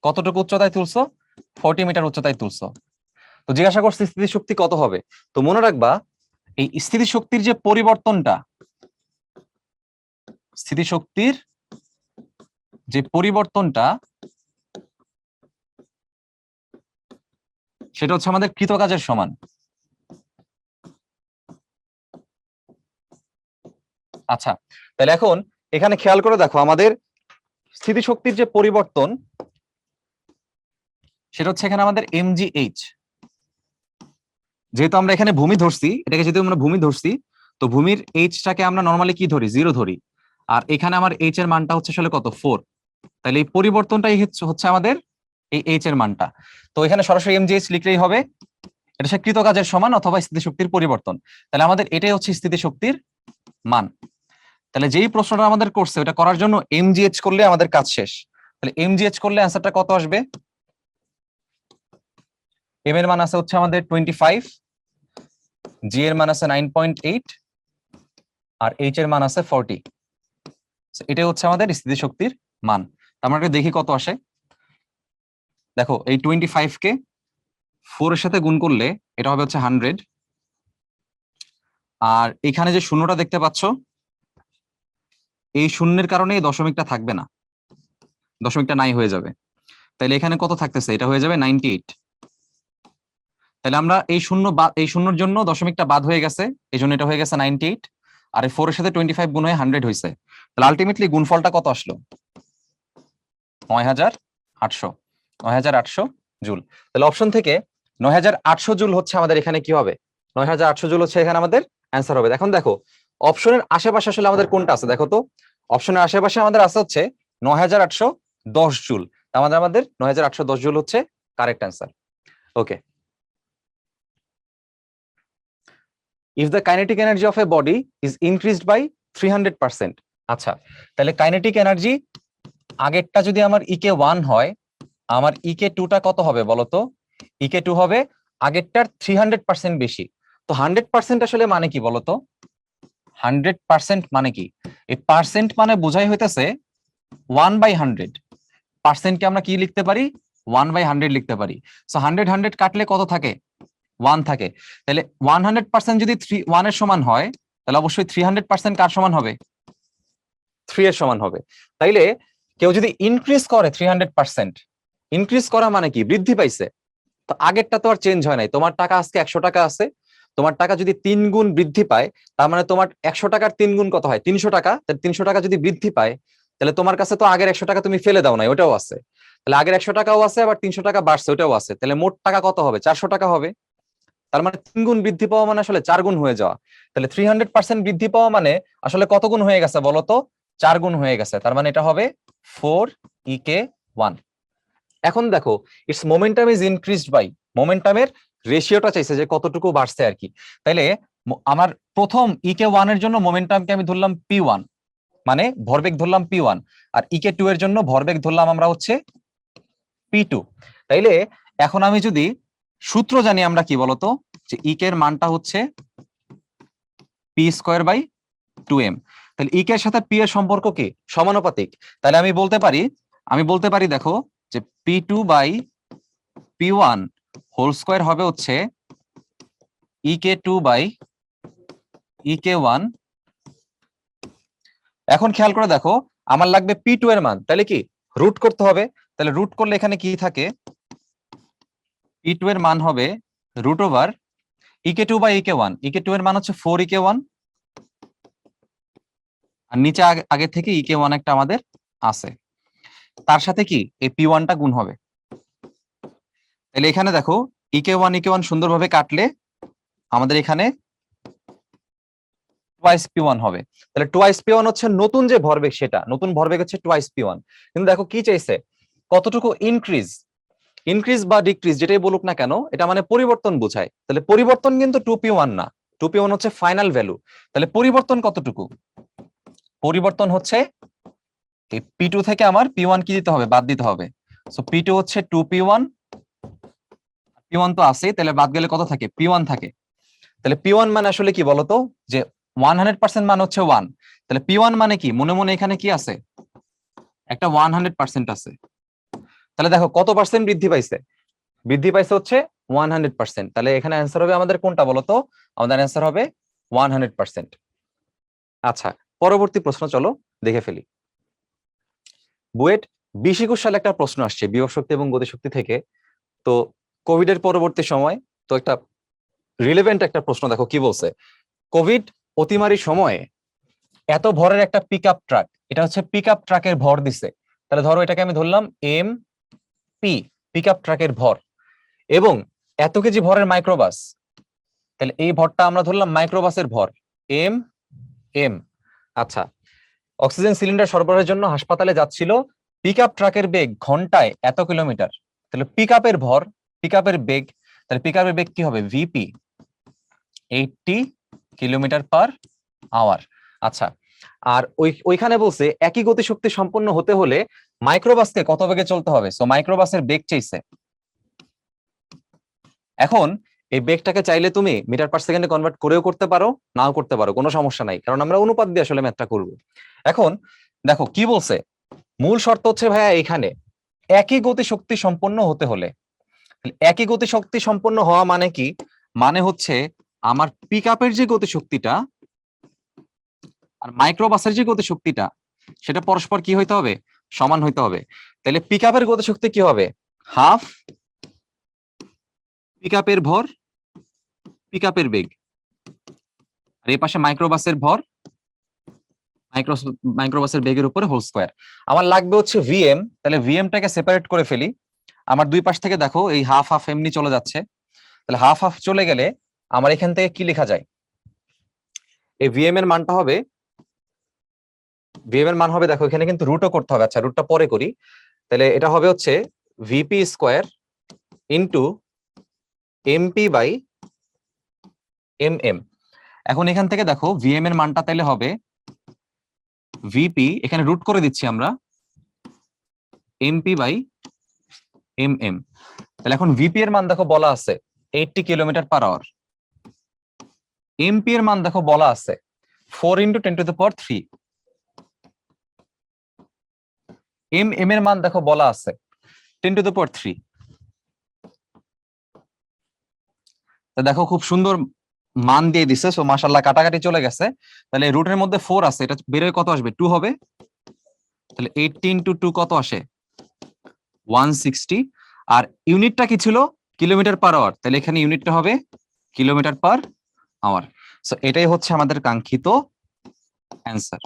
কতটুকু উচ্চতায় তুলছো? 40 মিটার উচ্চতায় তুলছো। তো জিজ্ঞাসা করছে স্থিতিশক্তি কত হবে। তো মনে রাখবা এই স্থিতিশক্তির যে পরিবর্তনটা, স্থিতিশক্তির যে পরিবর্তনটা সেটা হচ্ছে আমাদের কৃতকাজের সমান। আচ্ছা, তাহলে এখন এখানে খেয়াল করে দেখো আমাদের স্থিতিশক্তির যে পরিবর্তন সেটা হচ্ছে এখানে আমাদের mgh। যেহেতু আমরা এখানে ভূমি ধরছি, এটাকে যেহেতু আমরা ভূমি ধরছি, তো ভূমির এইচটাকে আমরা নর্মালি কি ধরি? 0 ধরি। আর এখানে আমার এইচ এর মানটা হচ্ছে আসলে কত? 4। তাহলে এই পরিবর্তনটাই হচ্ছে আমাদের এই এইচ এর মানটা। তো এখানে সরাসরি mgh লিখলেই হবে, এটা সে কৃতকাজের সমান অথবা স্থিতিশক্তির পরিবর্তন। তাহলে আমাদের এটাই হচ্ছে স্থিতিশক্তির মান। তাহলে যেই প্রশ্নটা আমাদের করছে ওটা করার জন্য mgh করলে আমাদের কাজ শেষ। তাহলে mgh করলে অ্যান্সারটা কত আসবে? m এর মান আছে হচ্ছে আমাদের 25, g এর মান আছে 9.8, আর h এর মান আছে 40। এটাই হচ্ছে আমাদের স্থিতিশক্তির মান। আমরা একটু দেখি কত আসে। দেখো এই 25 কে 4 এর সাথে গুণ করলে এটা হবে হচ্ছে 100, আর এখানে যে শূন্যটা দেখতে পাচ্ছ, এই শূন্যের কারণে এই দশমিকটা থাকবে না, দশমিকটা নাই হয়ে যাবে। তাহলে এখানে কত থাকতেছে? এটা হয়ে যাবে 98। তাহলে আমরা এই শূন্যর জন্য দশমিকটা বাদ হয়ে গেছে, এই জন্য এটা হয়ে গেছে 98, আর এই 4 এর সাথে 25 গুণ হয়ে 100 হয়েছে। তাহলে আলটিমেটলি গুণফলটা কত আসলো? 9800, 9800 জুল। তাহলে অপশন থেকে 9800 জুল হচ্ছে আমাদের এখানে কি হবে? 9800 জুল হচ্ছে এখানে আমাদের অ্যান্সার হবে। এখন দেখো অপশনের আশেপাশে আসলে আমাদের কোনটা আছে দেখো তো। অপশনের আশেপাশে আমাদের আছে হচ্ছে 9810 জুল। আমাদের 9810 জুল হচ্ছে correct answer. Okay, if the kinetic energy of a body is increased by 300%। আচ্ছা, তাহলে কাইনেটিক এনার্জি আগেরটা যদি আমার ইকে 1 হয়, আমার ইকে 2টা কত হবে বলতো? ইকে 2 হবে আগেরটার 300% বেশি। তো 100% আসলে মানে কি বলতো? 100% মানে কি? এই পার্সেন্ট মানে বোঝাই হইতেছে 1/100। পার্সেন্টকে আমরা কি লিখতে পারি? 1/100 লিখতে পারি। সো 100 কাটলে কত থাকে? 1 থাকে। তাহলে 100% যদি 1 এর সমান হয়, তাহলে অবশ্যই 300% কার সমান হবে? 3 এর সমান হবে। তাইলে কেউ যদি ইনক্রিজ করে 300%, ইনক্রিজ করা মানে কি? বৃদ্ধি পাইছে। তো আগেরটা তো আর চেঞ্জ হয় নাই। তোমার টাকা আজকে 100 টাকা আছে, তোমার টাকা যদি 3 গুণ বৃদ্ধি পায়, তার মানে তোমার 100 টাকার 3 গুণ কত হয়? 300 টাকা। তাহলে 300 টাকা যদি বৃদ্ধি পায়, তাহলে তোমার কাছে তো আগের 100 টাকা তুমি ফেলে দাও নাই, ওটাও আছে। তাহলে আগের 100 টাকাও আছে, আবার 300 টাকা বাড়ছে, ওটাও আছে। তাহলে মোট টাকা কত হবে? 400 টাকা হবে। তার মানে 3 গুণ বৃদ্ধি পাওয়া মানে আসলে 4 গুণ হয়ে যাওয়া। তাহলে 300% বৃদ্ধি পাওয়া মানে আসলে কত গুণ হয়ে গেছে বলতো? 4 গুণ হয়ে গেছে। তার মানে এটা হবে 4ek1। এখন দেখো, its momentum is increased by, মোমেন্টামের রেশিওটা চাইছে যে কতটুকু বাড়ছে আর কি। তাইলে আমার প্রথম ইকে 1 এর জন্য মোমেন্টামকে আমি ধরলাম p1, মানে ভরবেগ ধরলাম p1, আর ইকে 2 এর জন্য ভরবেগ ধরলাম আমরা হচ্ছে p2। তাইলে এখন আমি যদি সূত্র জানি আমরা কি বলতো, যে ইকে এর মানটা হচ্ছে p²/2m। তাহলে ইকে এর সাথে পি এর সম্পর্ক কি? সমানুপাতিক। তাহলে আমি বলতে পারি দেখো, যে p2/p1 হোল স্কয়ার হবে হচ্ছে ek2/ek1। এখন খেয়াল করে দেখো, আমার লাগবে p2 এর মান, তাহলে কি রুট করতে হবে। তাহলে রুট করলে এখানে কি থাকে? p2 এর মান হবে √, ek2/ek1, ek2 এর মান হচ্ছে 4ek1, আর নিচে আগে থেকে ek1 একটা আমাদের আছে, তার সাথে কি এই p1টা গুণ হবে। তাহলে এখানে দেখো, ek1 সুন্দরভাবে কাটলে আমাদের এখানে টুয়াইস p1 হবে। তাহলে টুয়াইস p1 হচ্ছে নতুন যে ভরবেগ, সেটা নতুন ভরবেগ হচ্ছে টুয়াইস p1। কিন্তু দেখো কি চাইছে, কতটুকু ইনক্রিজ। ইনক্রিজ বা ডিক্রিজ যেটাই বলুক না কেন, এটা মানে পরিবর্তন বোঝায়। তাহলে পরিবর্তন কিন্তু 2p1 না, 2p1 হচ্ছে ফাইনাল ভ্যালু। তাহলে পরিবর্তন কতটুকু? পরিবর্তন হচ্ছে এই p2 থেকে আমার p1 কি দিতে হবে? বাদ দিতে হবে। সো p2 হচ্ছে 2p1, p1 তো আছেই, তাহলে বাদ গেলে কত থাকে? p1 থাকে। তাহলে p1 মানে আসলে কি বলতো, যে 100% মান হচ্ছে 1। তাহলে p1 মানে কি? মনে মনে এখানে কি আছে? একটা 100% আছে। তাহলে দেখো কত পার্সেন্ট বৃদ্ধি পাইছে? বৃদ্ধি পাইছে হচ্ছে 100%। তাহলে এখানে অ্যান্সার হবে আমাদের কোনটা বলতো? আমাদের অ্যান্সার হবে 100%। আচ্ছা, পরবর্তী প্রশ্ন চলো দেখে ফেলি। বুয়েট 2021 সালে একটা প্রশ্ন আসছে বিভব শক্তি এবং গতিশক্তি থেকে। তো কোভিড এর পরবর্তী সময়, তো একটা রিলেভেন্ট একটা প্রশ্ন, দেখো কি বলছে। কোভিড অতিমারী সময়ে এত ভরের একটা পিক আপ ট্রাক, এটা হচ্ছে পিক আপ ট্রাকের ভর দিছে। তাহলে ধরো এটাকে আমি ধরলাম MP, পিক আপ ট্রাকের ভর, এবং এত কেজি ভরের মাইক্রোবাস, তাহলে এই ভরটা আমরা ধরলাম মাইক্রোবাসের ভর MM। আচ্ছা, অক্সিজেন সিলিন্ডার সরবরাহের জন্য হাসপাতালে যাচ্ছিল, পিক আপ ট্রাকের বেগ ঘন্টায় এত কিলোমিটার। তাহলে পিক আপের ভর, পিক আপের বেগ, তাহলে পিক আপের বেগ কি হবে? VP 80 km/h। আচ্ছা, আর ওইখানে বলছে একই গতিশক্তি সম্পন্ন হতে হলে মাইক্রোবাসকে কত বেগে চলতে হবে। সো মাইক্রোবাসের বেগ চাইছে। এখন এই বেগটাকে চাইলে তুমি মিটার পার সেকেন্ডে কনভার্ট করেও করতে পারো, নাও করতে পারো, কোনো সমস্যা নাই, কারণ আমরা অনুপাত দিয়ে আসলে ম্যাথটা করব। এখন দেখো কি বলছে, মূল শর্ত হচ্ছে ভাইয়া এখানে একই গতিশক্তি সম্পন্ন হতে হলে। একই গতিশক্তি সম্পন্ন হওয়া মানে কি? মানে হচ্ছে আমার পিক আপের যে গতিশক্তিটা আর মাইক্রোবাসের যে গতিশক্তিটা, সেটা পরস্পর কি হইতে হবে? সমান হইতে হবে। তাহলে পিক আপের গতিশক্তি কি হবে? হাফ পিক আপের ভর, পিক আপের বেগ, আর এই পাশে মাইক্রোবাসের ভর, মাইক্রোবাসের বেগের উপরে হোল স্কয়ার। আমার লাগবে হচ্ছে ভিএম। তাহলে ভিএমটাকে সেপারেট করে ফেলি। আমার দুই পাশ থেকে দেখো এই হাফ হাফ এমনি চলে যাচ্ছে। তাহলে হাফ হাফ চলে গেলে আমার এখান থেকে কি লেখা যায়? এই ভিএম এর মানটা হবে, ভিএম এর মান হবে, দেখো এখানে কিন্তু রুটও করতে হবে। আচ্ছা, রুটটা পরে করি। তাহলে এটা হবে হচ্ছে VP square into MP by M M. এখন এখান থেকে দেখো ভিএম এর মানটা তাহলে হবে ভিপি, এখানে রুট করে দিচ্ছি আমরা, এমপি বাই এম এম। তাহলে এখন ভিপি এর মান দেখো বলা আছে 80 কিলোমিটার পার আওয়ার, এমপি এর মান দেখো বলা আছে 4 × 10⁻³ এম এম এর মান দেখো বলা আছে 10⁻³ তো দেখো খুব সুন্দর মান দিয়ে দিছে, সো মাশাআল্লাহ কাটাকাটি চলে গেছে। তাহলে রুটের মধ্যে 4 আছে, এটা বের হয়ে কত আসবে? 2 হবে। তাহলে 80 × 2 কত আসে? 160। আর ইউনিটটা কি ছিল? কিলোমিটার পার আওয়ার, তাহলে এখানে ইউনিটটা হবে কিলোমিটার পার আওয়ার। সো এটাই হচ্ছে আমাদের কাঙ্ক্ষিত অ্যান্সার।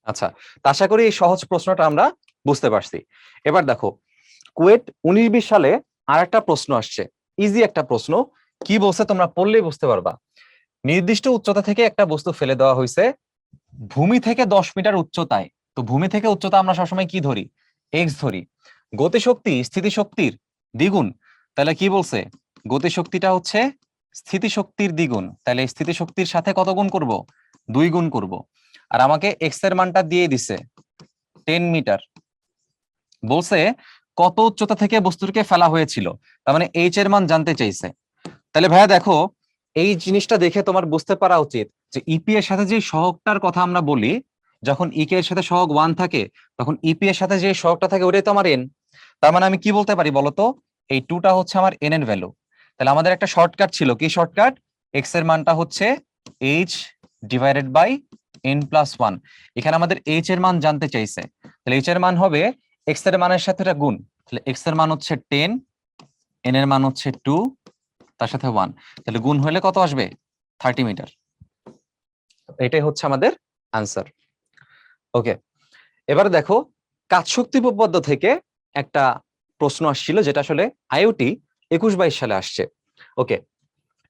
আচ্ছা, তা আশা করি এই সহজ প্রশ্নটা আমরা বুঝতে পারছি। এবার দেখো কুয়েট 1920 সালে আর একটা প্রশ্ন আসছে, ইজি একটা প্রশ্ন। কি বলছে তোমরা পড়লেই বুঝতে পারবা। নির্দিষ্ট উচ্চতা থেকে একটা বস্তু ফেলে দেওয়া হয়েছে ভূমি থেকে 10 মিটার উচ্চতায়। তো ভূমি থেকে উচ্চতা আমরা সবসময় কি ধরি? এক্স ধরি। গতিশক্তি স্থিতিশক্তির দ্বিগুণ, তাহলে কি বলছে? গতিশক্তিটা হচ্ছে স্থিতিশক্তির দ্বিগুণ, তাহলে স্থিতিশক্তির সাথে কত গুণ করব? 2 গুণ করব। আর আমাকে এক্স এর মানটা দিয়ে দিছে 10 মিটার। বলছে কত উচ্চতা থেকে বস্তুটিকে ফেলা হয়েছিল, তার মানে এইচ এর মান জানতে চাইছে। তাহলে ভাইয়া দেখো এই জিনিসটা দেখে তোমার বুঝতে পারা উচিত যে ইপি এর সাথে যে সহগটার কথা আমরা বলি, যখন ইকে এর সাথে সহগ 1 থাকে তখন ইপি এর সাথে যে সহগটা থাকে ওটাই তো আমার এন। তার মানে আমি কি বলতে পারি বলতো? এই 2টা হচ্ছে আমার এন এর ভ্যালু। তাহলে আমাদের একটা শর্টকাট ছিল, কি শর্টকাট? এক্স এর মানটা হচ্ছে এইচ ডিভাইডেড বাই n+1। এখানে আমাদের এইচ এর মান জানতে চাইছে, তাহলে এইচ এর মান হবে এক্স এর মানের সাথে এটা গুণ। তাহলে এক্স এর মান হচ্ছে 10, এন এর মান হচ্ছে 2, তার সাথে 1, তাহলে গুণ হলে কত আসবে? 30 মিটার। এটাই হচ্ছে আমাদের আনসার। ওকে, এবারে দেখো কাজ শক্তি উপপাদ্য থেকে একটা প্রশ্ন আসছিল, যেটা আসলে আইওটি 21-22 সালে আসছে। ওকে,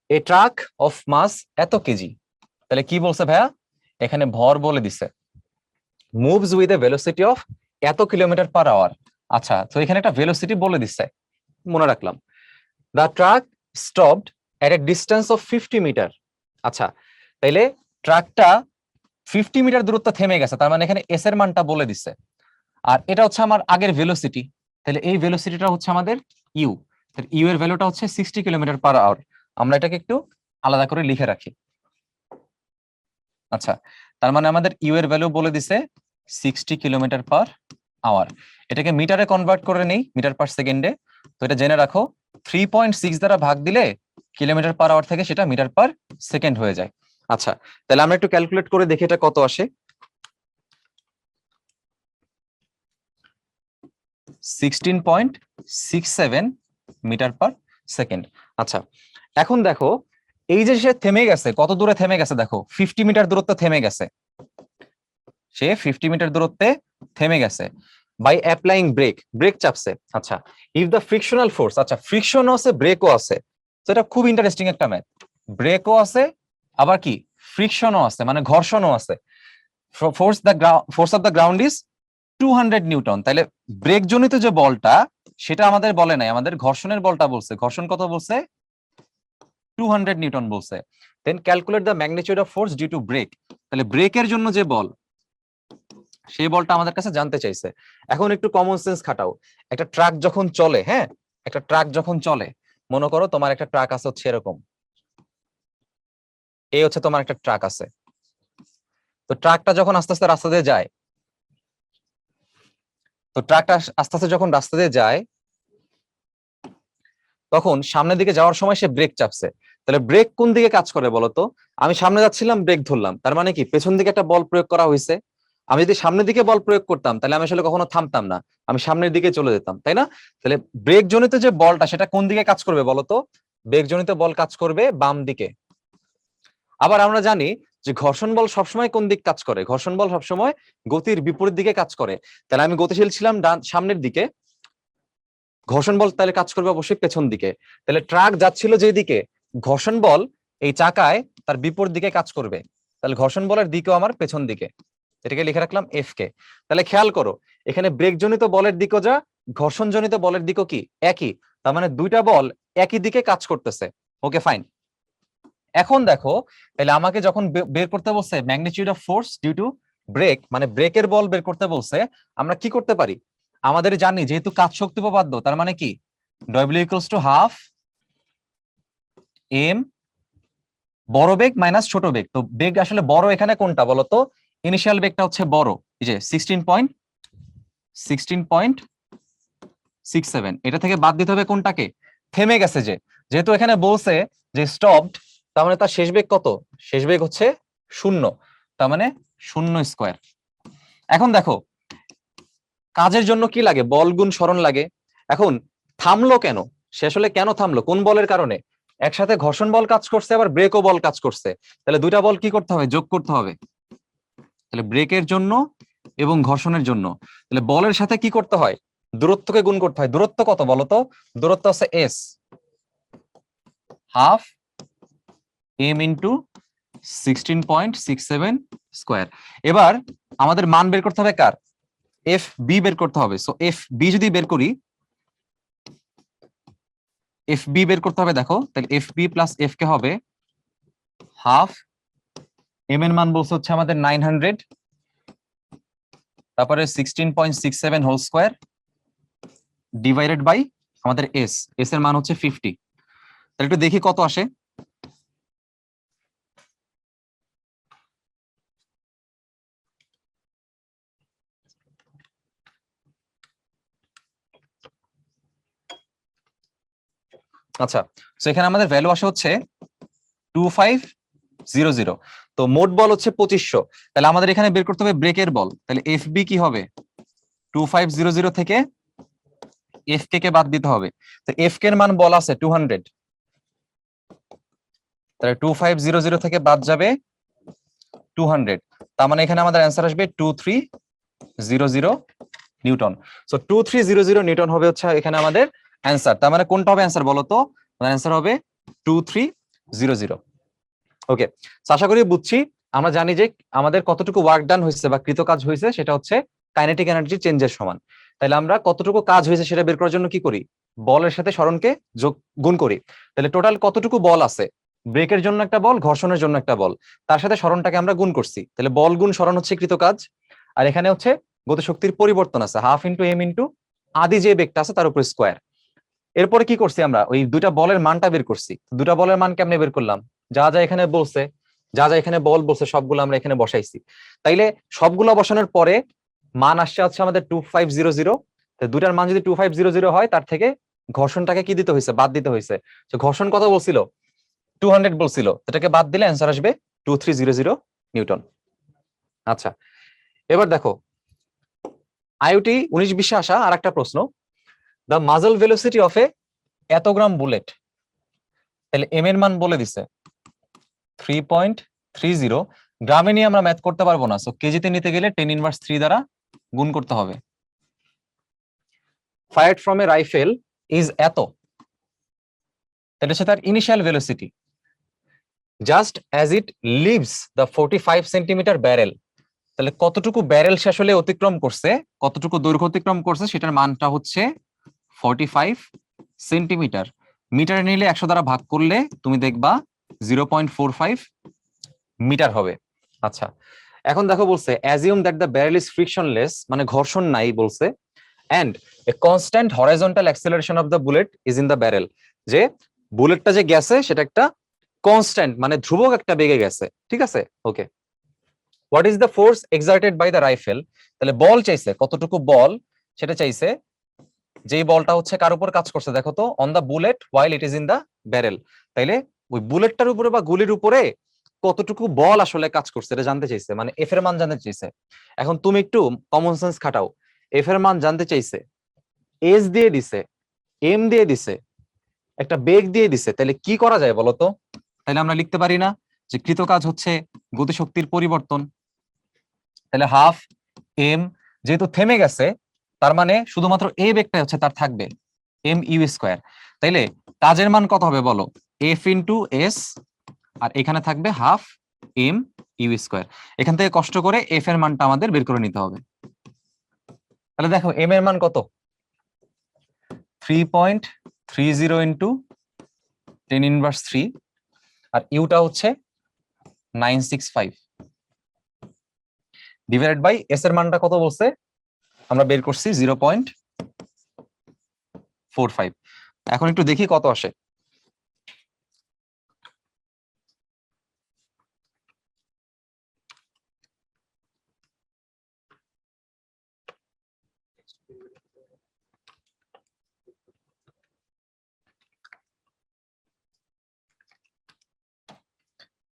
এ ট্রাক অফ মাস এত কেজি, তাহলে কি বলছে ভাইয়া? এখানে ভর বলে দিছে, moves with a velocity of এত কিলোমিটার পার আওয়ার। আচ্ছা, তো এখানে একটা ভেলোসিটি বলে দিছে, মনে রাখলাম। The truck stopped at a distance of 50 metre. আচ্ছা, তাইলে ট্রাকটা 50 মিটার দূরত্ব থেমে গেছে, তার মানে এখানে এস এর মানটা বলে দিছে। আর এটা হচ্ছে আমার আগের ভেলোসিটি, তাহলে এই ভেলোসিটিটা হচ্ছে আমাদের ইউ। ইউ এর ভ্যালুটা হচ্ছে 60 কিলোমিটার পার আওয়ার। আমরা এটাকে একটু আলাদা করে লিখে রাখি। আচ্ছা, তার মানে আমাদের ইউ এর ভ্যালু বলে দিছে 60 কিলোমিটার পার আওয়ার। এটাকে মিটারে কনভার্ট করে নেই, মিটার পার সেকেন্ডে। তো এটা জেনে রাখো 3.6 দ্বারা ভাগ দিলে কিলোমিটার পার আওয়ার থেকে সেটা মিটার পার সেকেন্ড হয়ে যায়। আচ্ছা, তাহলে আমরা একটু ক্যালকুলেট করে দেখি এটা কত আসে। 16.67 মিটার পার সেকেন্ড। আচ্ছা, এখন দেখো এই যে সে থেমে গেছে, কত দূরে থেমে গেছে? দেখো 50 মিটার দূরত্ব থেমে গেছে, সে 50 মিটার দূরত্বে থেমে গেছে বাই অ্যাপ্লাইং ব্রেক, ব্রেক চাপছে। আচ্ছা, ইফ দ্য ফ্রিকশনাল ফোর্স, আচ্ছা ফ্রিকশনও আছে ব্রেকও আছে, তো এটা খুব ইন্টারেস্টিং একটা ম্যাথ। ব্রেকও আছে আবার কি ফ্রিকশনও আছে, মানে ঘর্ষণও আছে। Force of the ground is 200 Newton. তাহলে ব্রেক জনিত যে বলটা সেটা আমাদের বলে নাই, আমাদের ঘর্ষণের বলটা বলছে। ঘর্ষণ কত বলছে? 200 নিউটন বলছে। Then calculate the magnitude of force due to brake, তাহলে ব্রেকের জন্য যে বল সেই বলটা আমাদের কাছে জানতে চাইছে। এখন একটু কমন সেন্স খাটাও। একটা ট্রাক যখন চলে, হ্যাঁ, একটা ট্রাক যখন চলে, মনে করো তোমার একটা ট্রাক আছে হচ্ছে এরকম, এই হচ্ছে তোমার একটা ট্রাক আছে। তো ট্রাকটা যখন আস্তে আস্তে রাস্তা দিয়ে যায়, তো ট্রাকটা আস্তে আস্তে যখন রাস্তা দিয়ে যায় তখন সামনের দিকে যাওয়ার সময় সে ব্রেক চাপছে। তাহলে ব্রেক কোন দিকে কাজ করে বলতো? আমি সামনে যাচ্ছিলাম, ব্রেক ধরলাম, তার মানে কি পেছন দিকে একটা বল প্রয়োগ করা হয়েছে। আমি যদি সামনের দিকে বল প্রয়োগ করতাম তাহলে আমি আসলে কখনো থামতাম না, আমি সামনের দিকে চলে যেতাম, তাই না? তাহলে ব্রেক জনিত যে বলটা সেটা কোন দিকে কাজ করবে বলতো? ব্রেক জনিত বল কাজ করবে বাম দিকে। আবার আমরা জানি যে ঘর্ষণ বল সবসময় কোন দিক কাজ করে? ঘর্ষণ বল সবসময় গতির বিপরীত দিকে কাজ করে। তাহলে আমি গতিশীল ছিলাম সামনের দিকে, ঘর্ষণ বল তাহলে কাজ করবে অবশ্যই পেছন দিকে। তাহলে ট্রাক যাচ্ছিল যেদিকে, ঘর্ষণ বল এই চাকায় তার বিপরীত দিকে কাজ করবে, তাহলে ঘর্ষণ বলের দিকেও আমার পেছন দিকে। এটাকে লিখে রাখলাম এফ কে। তাহলে খেয়াল করো এখানে ব্রেক জনিত বলের দিকও যা ঘর্ষণ জনিত বলের দিকও কি একই, তার মানে দুইটা বল একই দিকে কাজ করতেছে। Okay fine. এখন দেখো তাহলে আমাকে যখন বের করতে বলছে magnitude of force due to brake, মানে ব্রেকের বল বের করতে বলছে, আমরা কি করতে পারি? আমাদের জানি যেহেতু কাজ শক্তি উপপাদ্য, তার মানে কি W equals to half M বড় বেগ মাইনাস ছোট বেগ। তো বেগ আসলে বড় এখানে কোনটা বলতো? ইনিশিয়াল বেগটা হচ্ছে বড়, এই যে 16.67, এটা থেকে বাদ দিতে হবে কোনটাকে? থেমে গেছে যে, যেহেতু এখানে বলছে যে স্টপড, তার মানে তার শেষ বেগ কত? শেষ বেগ হচ্ছে 0, তার মানে 0 স্কয়ার। এখন দেখো কাজের জন্য কি লাগে? বল গুণ সরণ লাগে। এখন থামলো কেন? সে আসলে কেন থামলো? কোন বলের কারণে? একসাথে ঘর্ষণ বল কাজ করছে, আবার ব্রেকও বল কাজ করছে। তাহলে দুইটা বল কি করতে হবে? যোগ করতে হবে। তাহলে ব্রেকের জন্য এবং ঘর্ষণের জন্য তাহলে বলের সাথে কি করতে হয়? দূরত্বকে গুণ করতে হয়। দূরত্ব কত বলতো? দূরত্ব আছে S, half M into 16.67 square. এবার আমাদের মান বের করতে হবে কার? এফ বি বের করতে হবে। সো এফ বি যদি বের করি, এফ বি বের করতে হবে, দেখো তাহলে এফ বি প্লাস এফ কে হবে হাফ এম এর মান বলছে হচ্ছে আমাদের 900, তারপরে 16.67 হোল স্কয়ার ডিভাইডেড বাই আমাদের এস, এস এর মান হচ্ছে 50। তাহলে একটু দেখি কত আসে। আচ্ছা, তো এখানে আমাদের ভ্যালু আসে হচ্ছে 2500। তো মোট বল হচ্ছে 2500। তাহলে আমাদের এখানে বের করতে হবে ব্রেকের বল। তাহলে এফ বি কি হবে? 2500 থেকে এফ কে কে বাদ দিতে হবে। তো এফ কে এর মান বল আছে 200, তাহলে 2500 থেকে বাদ যাবে 200, তার মানে এখানে আমাদের অ্যান্সার আসবে 2300 নিউটন। সো 2300 নিউটন হবে হচ্ছে এখানে আমাদের অ্যান্সার। তার মানে কোনটা হবে অ্যান্সার বলো তো? অ্যান্সার হবে 2300। ওকে, আশা করি বুঝছি। আমরা জানি যে আমাদের কতটুকু ওয়ার্ক ডান হয়েছে বা কৃত কাজ হয়েছে সেটা হচ্ছে কাইনেটিক এনার্জি চেঞ্জের সমান। তাহলে আমরা কতটুকু কাজ হয়েছে সেটা বের করার জন্য কি করি? বলের সাথে সরণকে গুণ করি। তাহলে টোটাল কতটুকু বল আছে? ব্রেকের জন্য একটা বল, ঘর্ষণের জন্য একটা বল, তার সাথে সরণটাকে আমরা গুণ করছি। তাহলে বল গুণ সরণ হচ্ছে কৃত কাজ। আর এখানে হচ্ছে গতিশক্তির পরিবর্তন আছে, হাফ ইন্টু এম ইন্টু আদি যে বেগটা আছে তার উপর স্কোয়ার। এরপরে কি করছি? আমরা ওই দুইটা বলের মানটা বের করছি। দুটা বলের মান কেমনে বের করলাম? যা যা এখানে বলছে, যা যা এখানে বল বলছে সবগুলো আমরা এখানে বসাইছি। তাইলে সবগুলো বসানোর পরে মান আসছে হচ্ছে আমাদের 2500। দুটার মান যদি 2500 হয়, তার থেকে ঘর্ষণটাকে কি দিতে হয়েছে? বাদ দিতে হয়েছে। ঘর্ষণ কত বলছিল? 200 বলছিল, এটাকে বাদ দিলে অ্যান্সার আসবে 2300 নিউটন। আচ্ছা, এবার দেখো আইওটি 19-20 আসা আর একটা প্রশ্ন, দ্য মাজল ভেলোসিটি অফ এত গ্রাম বুলেট। তাহলে এম এর মান বলে দিছে 3.30। গ্রামে নিয়ে আমরা ম্যাথ করতে পারবো না, সো কেজিতে নিতে গেলে 10⁻³ দ্বারা গুণ করতে হবে। Fired from a rifle is এত, এটা হচ্ছে তার initial velocity, just as it leaves the 45 centimetre barrel. তাহলে কতটুকু ব্যারেল সে আসলে অতিক্রম করছে, কতটুকু দৈর্ঘ্য অতিক্রম করছে, সেটার মানটা হচ্ছে 45 সেন্টিমিটার। মিটারে নিলে 100 দ্বারা ভাগ করলে তুমি দেখবা 0.45 মিটার হবে। আচ্ছা, এখন দেখো বলছে assume that the barrel is frictionless, মানে ঘর্ষণ নাই বলছে, and a constant horizontal acceleration of the bullet is in the barrel. যে বুলেটটা যে গেছে সেটা একটা কনস্ট্যান্ট, মানে ধ্রুবক একটা বেগে গেছে। ঠিক আছে, okay. What is the force exerted by the rifle? তাহলে বল চাইছে, কতটুকু বল সেটা চাইছে। যেই বলটা হচ্ছে কার উপর কাজ করছে দেখো তো, on the bullet while it is in the barrel. তাইলে ওই বুলেটটার উপরে বা গুলির উপরে কতটুকু বল আসলে কাজ করছে এটা জানতে চাইছে, মানে এফ এর মান জানতে চাইছে। এখন তুমি একটু কমন সেন্স খাটাও, এফ এর মান জানতে চাইছে, এস দিয়ে দিছে, এম দিয়ে দিছে, একটা বেগ দিয়ে দিছে, তাহলে কি করা যায় বলতো? তাহলে আমরা লিখতে পারি না যে কৃত কাজ হচ্ছে গতিশক্তির পরিবর্তন। তাহলে হাফ এম, যেহেতু থেমে গেছে তার মানে শুধুমাত্র এ বেগটা হচ্ছে তার থাকবে এম ইউ স্কোয়ার। তাইলে কাজের মান কত হবে বলো? এফ ইন্টু এস, আর এখানে থাকবে হাফ এম ইউ স্কোয়ার। এখান থেকে কষ্ট করে এফ এর মানটা আমাদের বের করে নিতে হবে। তাহলে দেখো এম এর মান কত, 3.30 ইন্টু 10⁻³ আর ইউটা হচ্ছে 965 ডিভাইডেড বাই এস এর মানটা কত বলছে আমরা বের করছি 0.45। এখন একটু দেখি কত আসে।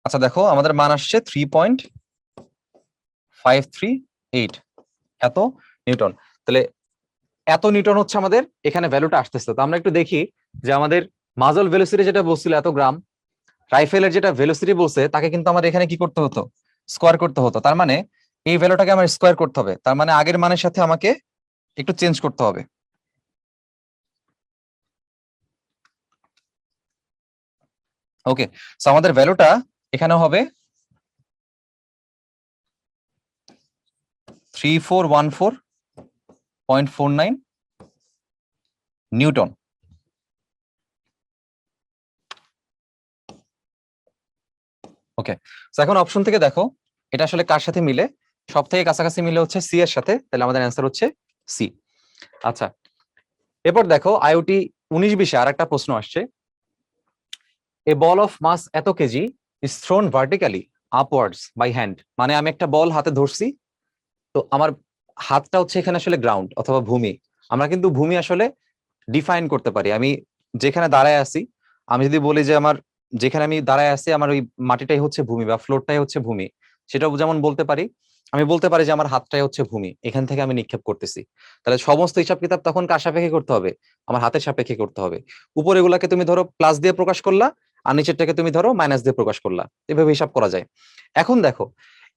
আচ্ছা দেখো আমাদের মান আসছে 3.538 এত নিউটন। তাহলে এত নিউটন হচ্ছে আমাদের এখানে ভ্যালুটা আসতেছে। তো আমরা একটু দেখি যে আমাদের মাজল ভেলোসিটি যেটা বলছিল এত গ্রাম, রাইফেলের যেটা ভেলোসিটি বলছে তাকে কিন্তু আমার এখানে কি করতে হতো, স্কোয়ার করতে হতো। তার মানে এই ভ্যালুটাকে আমার স্কোয়ার করতে হবে, তার মানে আগের মানের সাথে আমাকে একটু চেঞ্জ করতে হবে। ওকে, সো আমাদের ভ্যালুটা এখানে হবে 3414.49 নিউটন। ওকে, সো এখন অপশন থেকে দেখো এটা আসলে কার সাথে মিলে, সব থেকে কাছাকাছি মিলে হচ্ছে সি এর সাথে, তাহলে আমাদের অ্যান্সার হচ্ছে সি। আচ্ছা এরপর দেখো আইওটি 19-20 আর একটা প্রশ্ন আসছে, এ বল অফ মাস এত KG is thrown vertically upwards by hand. মানে আমি একটা বল হাতে ধরছি, তো আমার হাতটা হচ্ছে এখানে আসলে গ্রাউন্ড অথবা ভূমি। আমরা কিন্তু ভূমি আসলে ডিফাইন করতে পারি। আমি যেখানে দাঁড়ায় আছি, আমি যদি বলি যে আমার যেখানে আমি দাঁড়ায় আছি আমার ওই মাটিটাই হচ্ছে ভূমি বা ফ্লোরটাই হচ্ছে ভূমি, সেটাও যেমন বলতে পারি। আমি বলতে পারি যে আমার হাতটাই হচ্ছে ভূমি, এখান থেকে আমি নিক্ষেপ করতেছি। তাহলে সমস্ত হিসাব কিতাব তখন কার সাপেক্ষে করতে হবে, আমার হাতের সাপেক্ষে করতে হবে। উপরে এগুলাকে তুমি ধরো প্লাস দিয়ে প্রকাশ করলা, আর নিচেরটাকে তুমি ধরো মাইনাস দিয়ে প্রকাশ করলা, এভাবে হিসাব করা যায়। এখন দেখো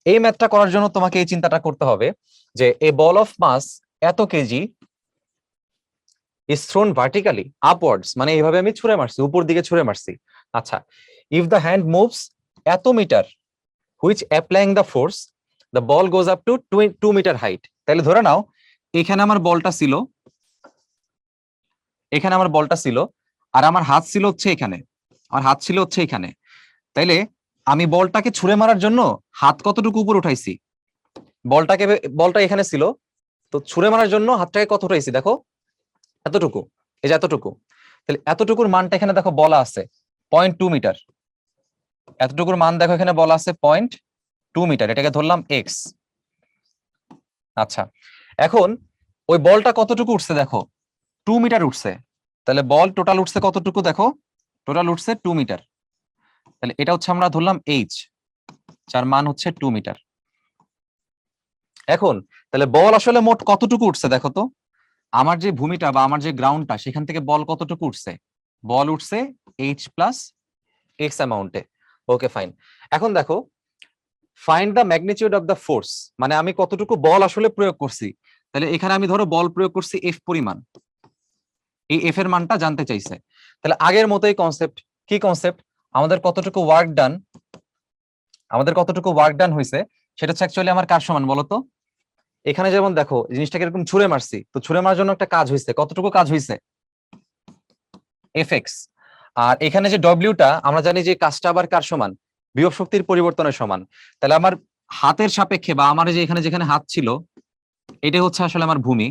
এই ম্যাথটা করার জন্য তোমাকে এই চিন্তাটা করতে হবে যে এ বল অফ মাস এত KG is thrown vertically upwards, মানে এইভাবে আমি ছুঁড়ে মারছি, উপর দিকে ছুঁড়ে মারছি। আচ্ছা, ইফ দ্য হ্যান্ড মুভস এত metre which applying the force the ball goes up to 2 metre height. তাহলে ধরে নাও এখানে আমার বলটা ছিল, এখানে আমার বলটা ছিল আর আমার হাত ছিল হচ্ছে এখানে, আমার হাত ছিল হচ্ছে এখানে। তাইলে আমি বলটাকে ছুঁড়ে মারার জন্য হাত কতটুকু উপর উঠাইছি, বলটা এখানে ছিল, তো ছুঁড়ে মারার জন্য হাতটাকে কত উঠাইছি দেখো, এতটুকু, এই যে এতটুকু। তাহলে এতটুকুর মানটা এখানে দেখো বলা আছে 0.2 মিটার, এতটুকুর মান দেখো এখানে বলা আছে 0.2 মিটার, এটাকে ধরলাম এক্স। আচ্ছা এখন ওই বলটা কতটুকু উঠছে দেখো, 2 মিটার উঠছে। তাহলে বল টোটাল উঠছে কতটুকু দেখো, টোটাল উঠছে 2 মিটার। তাহলে এটা হচ্ছে আমরা ধরলাম এইচ, যার মান হচ্ছে 2 মিটার। এখন তাহলে বল আসলে মোট কতটুকু উঠছে দেখো তো, আমার যে ভূমিটা বা আমার যে গ্রাউন্ডটা সেখান থেকে বল কতটুকু উঠছে, বল উঠছে এইচ প্লাস এক্স অ্যামাউন্টে। Okay fine. এখন দেখো find the magnitude of the force, মানে আমি কতটুকু বল আসলে প্রয়োগ করছি। তাহলে এখানে আমি ধরো বল প্রয়োগ করছি এফ পরিমাণ, এই এফ এর মানটা জানতে চাইছে। তাহলে আগের মতোই কনসেপ্ট, কি কনসেপ্ট, আমাদের কতটুকু ওয়ার্ক ডান, আমাদের কতটুকু ওয়ার্ক ডান হয়েছে সেটা হচ্ছে অ্যাকচুয়ালি আমার কার সমান বলতো। এখানে যেমন দেখো জিনিসটাকে এরকম ছুঁড়ে মারছি, তো ছুঁড়ে মারার জন্য একটা কাজ হয়েছে, কতটুকু কাজ হয়েছে, এফ এক্স। আর এখানে যে ডব্লিউটা আমরা জানি যে কাজটা আবার কার সমান, বিভব শক্তির পরিবর্তনের সমান। তাহলে আমার হাতের সাপেক্ষে বা আমার যে এখানে যেখানে হাত ছিল এটা হচ্ছে আসলে আমার ভূমি,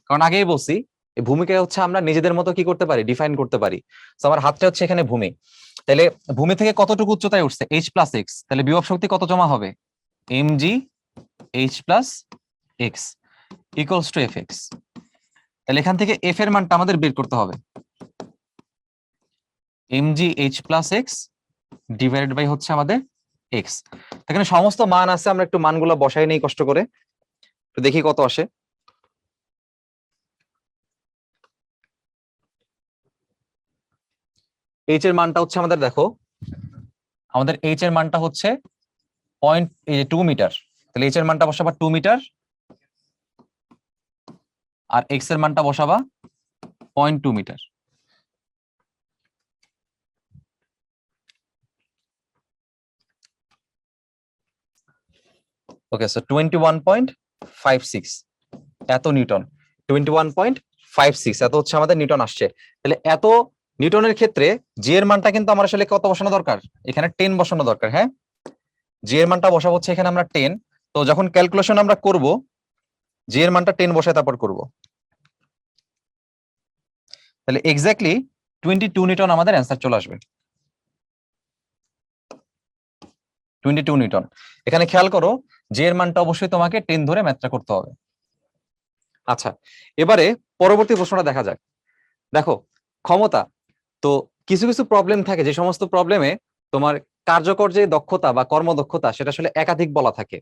কারণ আগেই বলছি এই ভূমিকে হচ্ছে আমরা নিজেদের মতো কি করতে পারি, ডিফাইন করতে পারি। তো আমার হাতটা হচ্ছে এখানে ভূমি। তাহলে ভূমি থেকে কতটুকু উচ্চতায় উঠছে, এইচ প্লাস এক্স, তাহলে বিভব শক্তি কত জমা হবে, M G H plus X equals to F X. তাহলে এখান থেকে এফ এর মানটা আমাদের বের করতে হবে, M G H plus X divided by হচ্ছে আমাদের এক্স। এখানে সমস্ত মান আছে, আমরা একটু মানগুলো বসাই নেই কষ্ট করে, তো দেখি কত আসে। এইচ এর মানটা হচ্ছে আমাদের দেখো, আমাদের এইচ এর মানটা হচ্ছে 0.2 মিটার। তাহলে এইচ এর মানটা বসাবা 2 মিটার আর এক্স এর মানটা বসাবা 0.2 মিটার। ওকে, সো 21.56 এত নিউটন, 21.56 এত হচ্ছে আমাদের নিউটন আসছে। তাহলে এত নিউটনের ক্ষেত্রে জি এর মানটা কিন্তু আমার আসলে কত বসানো দরকার, এখানে 10 বসানো দরকার। হ্যাঁ, জি এর মানটা বসাবো হচ্ছে এখানে আমরা 10। তো যখন ক্যালকুলেশন আমরা করব, জি এর মানটা 10 বসায় তারপর করব। তাহলে এক্স্যাক্টলি 22 নিউটন আমাদের অ্যান্সার চলে আসবে। 22 নিউটন। এখানে খেয়াল করো, জি এর মানটা অবশ্যই তোমাকে 10 ধরে ম্যাথটা করতে হবে। আচ্ছা, এবারে পরবর্তী প্রশ্নটা দেখা যাক। দেখো, ক্ষমতা তো কিছু কিছু প্রবলেম থাকে, যে সমস্ত প্রবলেমে তোমার কার্যকর যে দক্ষতা বা কর্মদক্ষতা সেটা আসলে একাধিক বলা থাকে।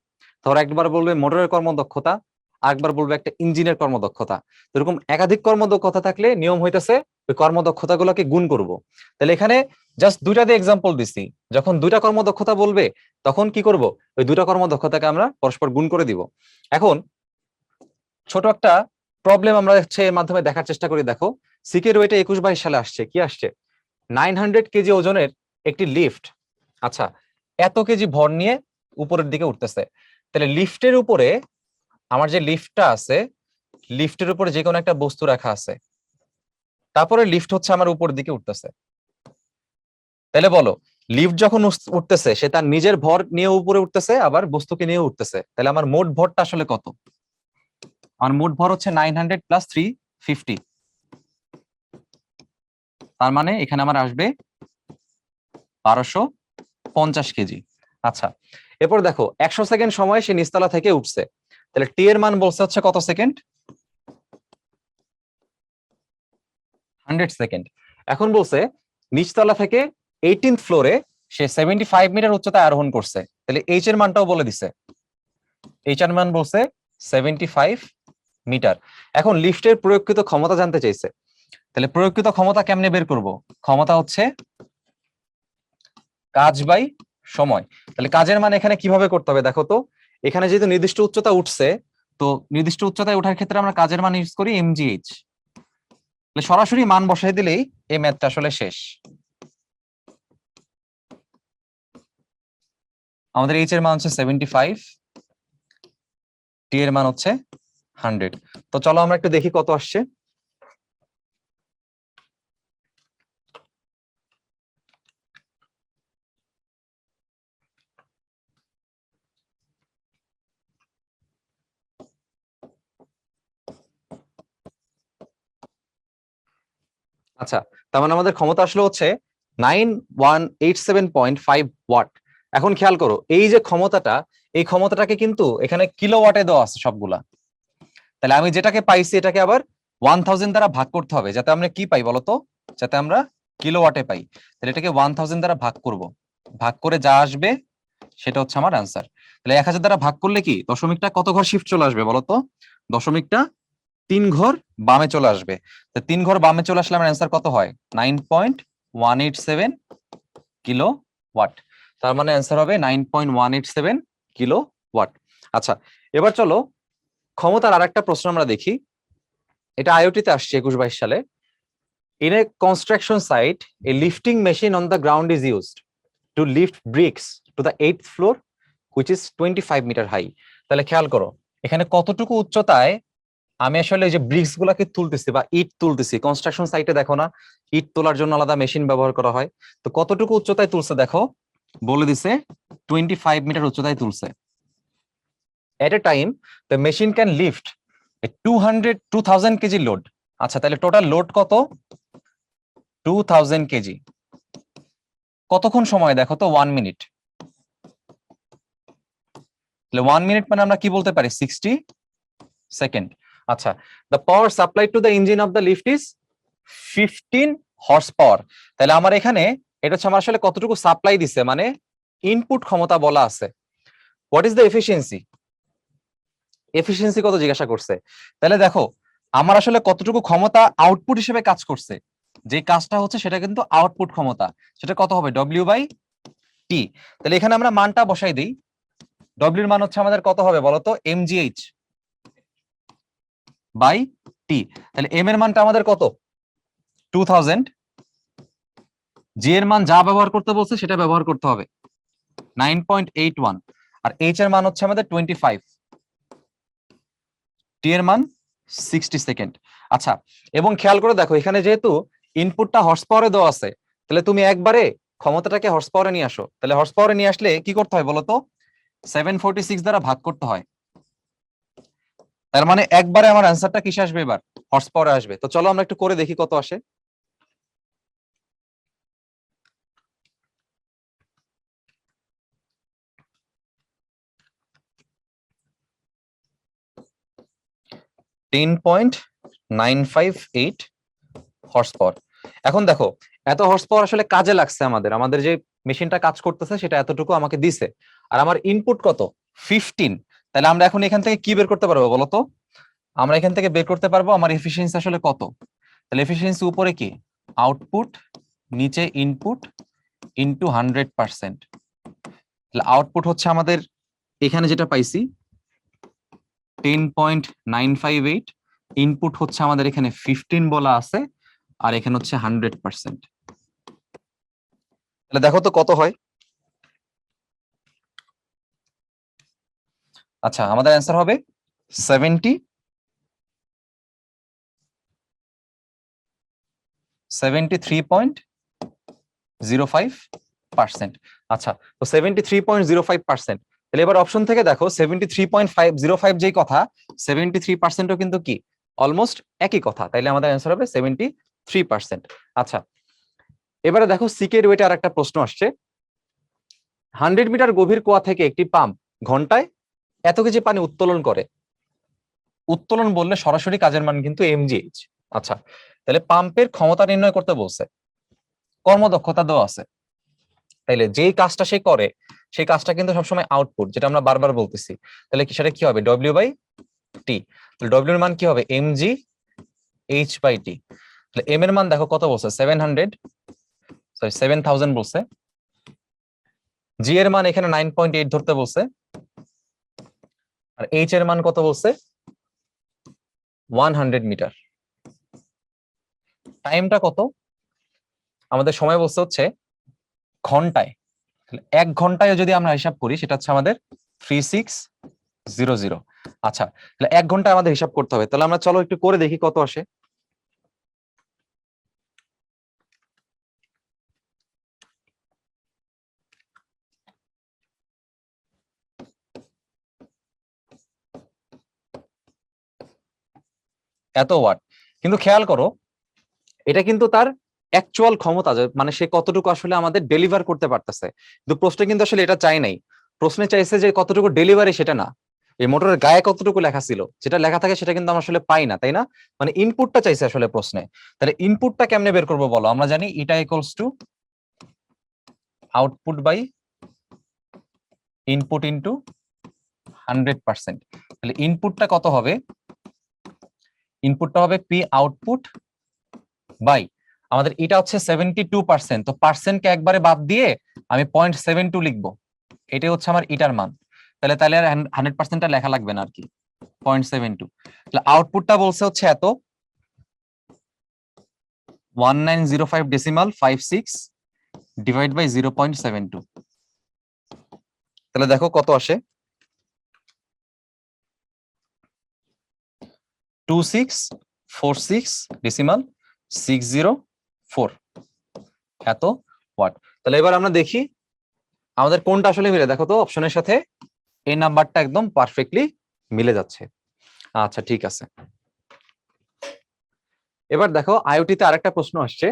ধরো একবার বলবে মোটরের কর্মদক্ষতা, আরেকবার বলবে একটা ইঞ্জিনের কর্মদক্ষতা। এরকম একাধিক কর্মদক্ষতা থাকলে নিয়ম হইতেছে ওই কর্মদক্ষতা গুলোকে গুণ করব। তাহলে এখানে জাস্ট দুইটা দিয়ে এক্সাম্পল দিচ্ছি, যখন দুইটা কর্মদক্ষতা বলবে তখন কি করব, ওই দুইটা কর্মদক্ষতাকে আমরা পরস্পর গুণ করে দিব। এখন ছোট একটা প্রবলেম আমরা হচ্ছে এর মাধ্যমে দেখার চেষ্টা করি। দেখো, সিকের ওয়েটে 21-22 সালে আসছে, কি আসছে, 900 কেজি ওজনের একটি লিফট, আচ্ছা, এত কেজি ভর নিয়ে উপরের দিকে উঠতেছে। তাহলে লিফটের উপরে, আমার যে লিফটটা আছে, লিফটের উপরে যে কোনো একটা বস্তু রাখা আছে, তারপরে লিফট হচ্ছে আমার উপরের দিকে উঠতেছে। তাহলে বলো, লিফট যখন উঠতেছে সে তার নিজের ভর নিয়ে উপরে উঠতেছে, আবার বস্তুকে নিয়ে উঠতেছে। তাহলে আমার মোট ভরটা আসলে কত? আমার মোট ভর হচ্ছে 900 + 350। তার মানে এখানে আমার আসবে 1250 কেজি। আচ্ছা, এরপর দেখো 100 সেকেন্ড সময় সে নিচতলা থেকে উঠছে। তাহলে টি এর মান বলছে হচ্ছে কত সেকেন্ড? 100 সেকেন্ড। এখন বলছে নিচতলা থেকে 18th ফ্লোরে সে 75 মিটার উচ্চতায় আরোহণ করছে। তাহলে এইচ এর মানটাও বলে দিছে, এইচ এর মান বলছে 75 মিটার। এখন লিফটের প্রয়োগকৃত ক্ষমতা জানতে চাইছে। তাহলে প্রয়োগকৃত ক্ষমতা কেমনে বের করব? ক্ষমতা হচ্ছে কাজ বাই সময়। তাহলে কাজের মান এখানে কিভাবে করতে হবে দেখো তো, এখানে যেহেতু নির্দিষ্ট উচ্চতা উঠছে, তো নির্দিষ্ট উচ্চতায় ওঠার ক্ষেত্রে আমরা কাজের মান ইউজ করি এমজিএইচ। তাহলে সরাসরি মান বসাই দিলেই এই ম্যাথটা আসলে শেষ। আমাদের এইচ এর মান হচ্ছে 75, টি এর মান হচ্ছে 100। তো চলো আমরা একটু দেখি কত আসছে। আচ্ছা, তার মানে আমাদের ক্ষমতা আসলে হচ্ছে 9187.5 ওয়াট। এখন খেয়াল করো, এই যে ক্ষমতাটা, এই ক্ষমতাটাকে কিন্তু এখানে কিলোওয়াটে দেওয়া আছে সবগুলা। তাহলে আমি যেটাকে পাইছি এটাকে আবার 1000 দ্বারা ভাগ করতে হবে, যাতে আমরা কি পাই বলতো, যাতে আমরা কিলোওয়াটে পাই। তাহলে এটাকে 1000 দ্বারা ভাগ করব, ভাগ করে যা আসবে সেটা হচ্ছে আমার আনসার। তাহলে 1000 দ্বারা ভাগ করলে কি দশমিকটা কত ঘর শিফট চলে আসবে বলতো? দশমিকটা 3 ঘর বামে চলে আসবে। তো 3 ঘর বামে চলে আসলে আমার অ্যান্সার কত হয়? 9.187 কিলো ওয়াট। তার মানে অ্যান্সার হবে 9.187 কিলো ওয়াট। আচ্ছা, এবার চলো ক্ষমতার আরেকটা প্রশ্ন আমরা দেখি। এটা আইওটিতে আসছে 21-22 সালে। In a construction site, a lifting machine on the ground is used to lift bricks to the 8th floor, which is 25 meter high. তাহলে খেয়াল করো, এখানে কতটুকু উচ্চতায় আমি আসলে যে ব্রিক্স গুলাকে তুলতেছি বা ইট তুলতেছি। কনস্ট্রাকশন সাইটে দেখো না, ইট তোলার জন্য আলাদা মেশিন ব্যবহার করা হয়। তো কতটুকু উচ্চতায় তুলছে দেখো, বলে দিছে 25 মিটার উচ্চতায় তুলছে। At a time the machine can lift 2000 KG load. আচ্ছা, তাহলে টোটাল লোড কত? 2000 কেজি। কতক্ষণ সময় দেখো তো? 1 মিনিট। তাহলে 1 মিনিট মানে আমরা কি বলতে পারি? 60 সেকেন্ড। আচ্ছা, the power supply to the engine of the lift is 15 horse power. তাহলে আমার এখানে এটা হচ্ছে আমার আসলে কতটুকু সাপ্লাই দিছে, মানে ইনপুট ক্ষমতা বলা আছে। What is the efficiency? Efficiency কত জিজ্ঞাসা করছে। তাহলে দেখো, আমার আসলে কতটুকু ক্ষমতা আউটপুট হিসেবে কাজ করছে, যে কাজটা হচ্ছে সেটা কিন্তু আউটপুট ক্ষমতা, সেটা কত হবে? ডব্লিউ বাই টি। তাহলে এখানে আমরা মানটা বসাই দিই। ডব্লিউর মান হচ্ছে আমাদের কত হবে বলতো? MGH by T. তাহলে এম এর মানটা আমাদের কত? 2000। জি এর মান যা ব্যবহার করতে বলছে সেটা ব্যবহার করতে হবে, 9.81। আর এইচ এর মান হচ্ছে আমাদের 25, টি এর মান 60 সেকেন্ড। আচ্ছা, এবং খেয়াল করে দেখো এখানে যেহেতু ইনপুটটা হর্স পাওয়ারে দেওয়া আছে, তাহলে তুমি একবারে ক্ষমতাটাকে হর্স পাওয়ারে নিয়ে আসো। তাহলে হর্স পাওয়ারে নিয়ে আসলে কি করতে হয় বলতো? 746 দ্বারা ভাগ করতে হয়। তার মানে একবারে আমার অ্যান্সারটা কিসে আসবে? এবার হর্স পাওয়ারে আসবে। তো চলো আমরা একটু করে দেখি কত আসে। $10.958 হর্স পাওয়ার। এখন দেখো এত হর্স পাওয়ার আসলে কাজে লাগছে আমাদের, আমাদের যে মেশিনটা কাজ করতেছে সেটা এতটুকু আমাকে দিছে, আর আমার ইনপুট কত? 15। তাহলে আমরা এখন এখান থেকে কি বের করতে পারবো বলতো? আমরা এখান থেকে বের করতে পারবো আমার এফিসিয়েন্সি আসলে কত। তাহলে এফিসিয়েন্সি উপরে কি? আউটপুট, নিচে ইনপুট ইনটু 100%। তাহলে আউটপুট হচ্ছে আমাদের এখানে যেটা পাইছি 10.958, ইনপুট হচ্ছে আমাদের এখানে 15 বলা আছে, আর এখানে হচ্ছে 100%। তাহলে দেখো তো কত হয়। আচ্ছা, আমাদের অ্যান্সার হবে 73.05%। আচ্ছা, তো 73.05%। তাহলে এবার অপশন থেকে দেখো 73.505 যেই কথা, 73%ও কিন্তু কি অলমোস্ট একই কথা। তাইলে আমাদের অ্যান্সার হবে 73%। আচ্ছা, এবারে দেখো সিকের ওয়েটে আর একটা প্রশ্ন আসছে। 100 মিটার গভীর কুয়া থেকে একটি পাম্প ঘন্টায় এত কেজি পানি উত্তোলন করে। উত্তোলন বললে সরাসরি কাজের মান কিন্তু এমজিএইচ। আচ্ছা, তাহলে পাম্পের ক্ষমতা নির্ণয় করতে বলছে, কর্মদক্ষতা দেওয়া আছে। তাইলে যেই কাজটা সে করে সেই কাজটা কিন্তু সবসময় আউটপুট, যেটা আমরা বারবার বলতেছি। তাহলে কি সেটা কি হবে? ডব্লিউ বাই টি। তাহলে ডব্লিউ এর মান কি হবে? MG H by T. তাহলে এম এর মান দেখো কত বলছে? 7000 বলছে। জি এর মান এখানে 9.8 ধরতে বলছে, আর এইচ এর মান কত বলছে? 100 মিটার। টাইমটা কত? আমাদের সময় বলছে হচ্ছে ঘন্টায়। এক ঘন্টায় যদি আমরা হিসাব করি সেটা হচ্ছে আমাদের 3600। আচ্ছা, তাহলে এক ঘন্টায় আমাদের হিসাব করতে হবে। তাহলে আমরা চলো একটু করে দেখি কত আসে। এত ওয়াট। কিন্তু খেয়াল করো এটা কিন্তু তার অ্যাকচুয়াল ক্ষমতা, মানে সে কতটুকু আসলে আমাদের ডেলিভার করতে পারতেছে। কিন্তু প্রশ্নে কিন্তু আসলে এটা চাই নাই। প্রশ্নে চাইছে যে কতটুকু ডেলিভারি, সেটা না। এই মোটরের গায়ে কতটুকু লেখা ছিল, যেটা লেখা থাকে সেটা কিন্তু আমরা আসলে পাই না, তাই না? মানে ইনপুটটা চাইছে আসলে প্রশ্নে। তাহলে ইনপুটটা কেমনে বের করবো বলো? আমরা জানি এটা equals to output by input into 100%। তাহলে ইনপুটটা কত হবে? ইনপুটটা হবে পি আউটপুট বাই, আমাদের এটা হচ্ছে 72%। তো পার্সেন্টকে একবারে বাদ দিয়ে আমি 0.72 লিখবো। এটাই হচ্ছে আমার ইটার মান। তাহলে তাহলে আর 100%টা লেখা লাগবে না আর কি, 0.72। তাহলে আউটপুটটা বলছে হচ্ছে এত, 1905.56 ডিভাইড বাই 0.72। তাহলে দেখো কত আসে? 2646.604 এত ওয়াট। তাহলে এবার আমরা দেখি আমাদের কোনটা আসলে মিলে। দেখো তো অপশনের সাথে এই নাম্বারটা একদম পারফেক্টলি মিলে যাচ্ছে। আচ্ছা, ঠিক আছে। এবার দেখো আইওটিতে আরেকটা প্রশ্ন আসছে।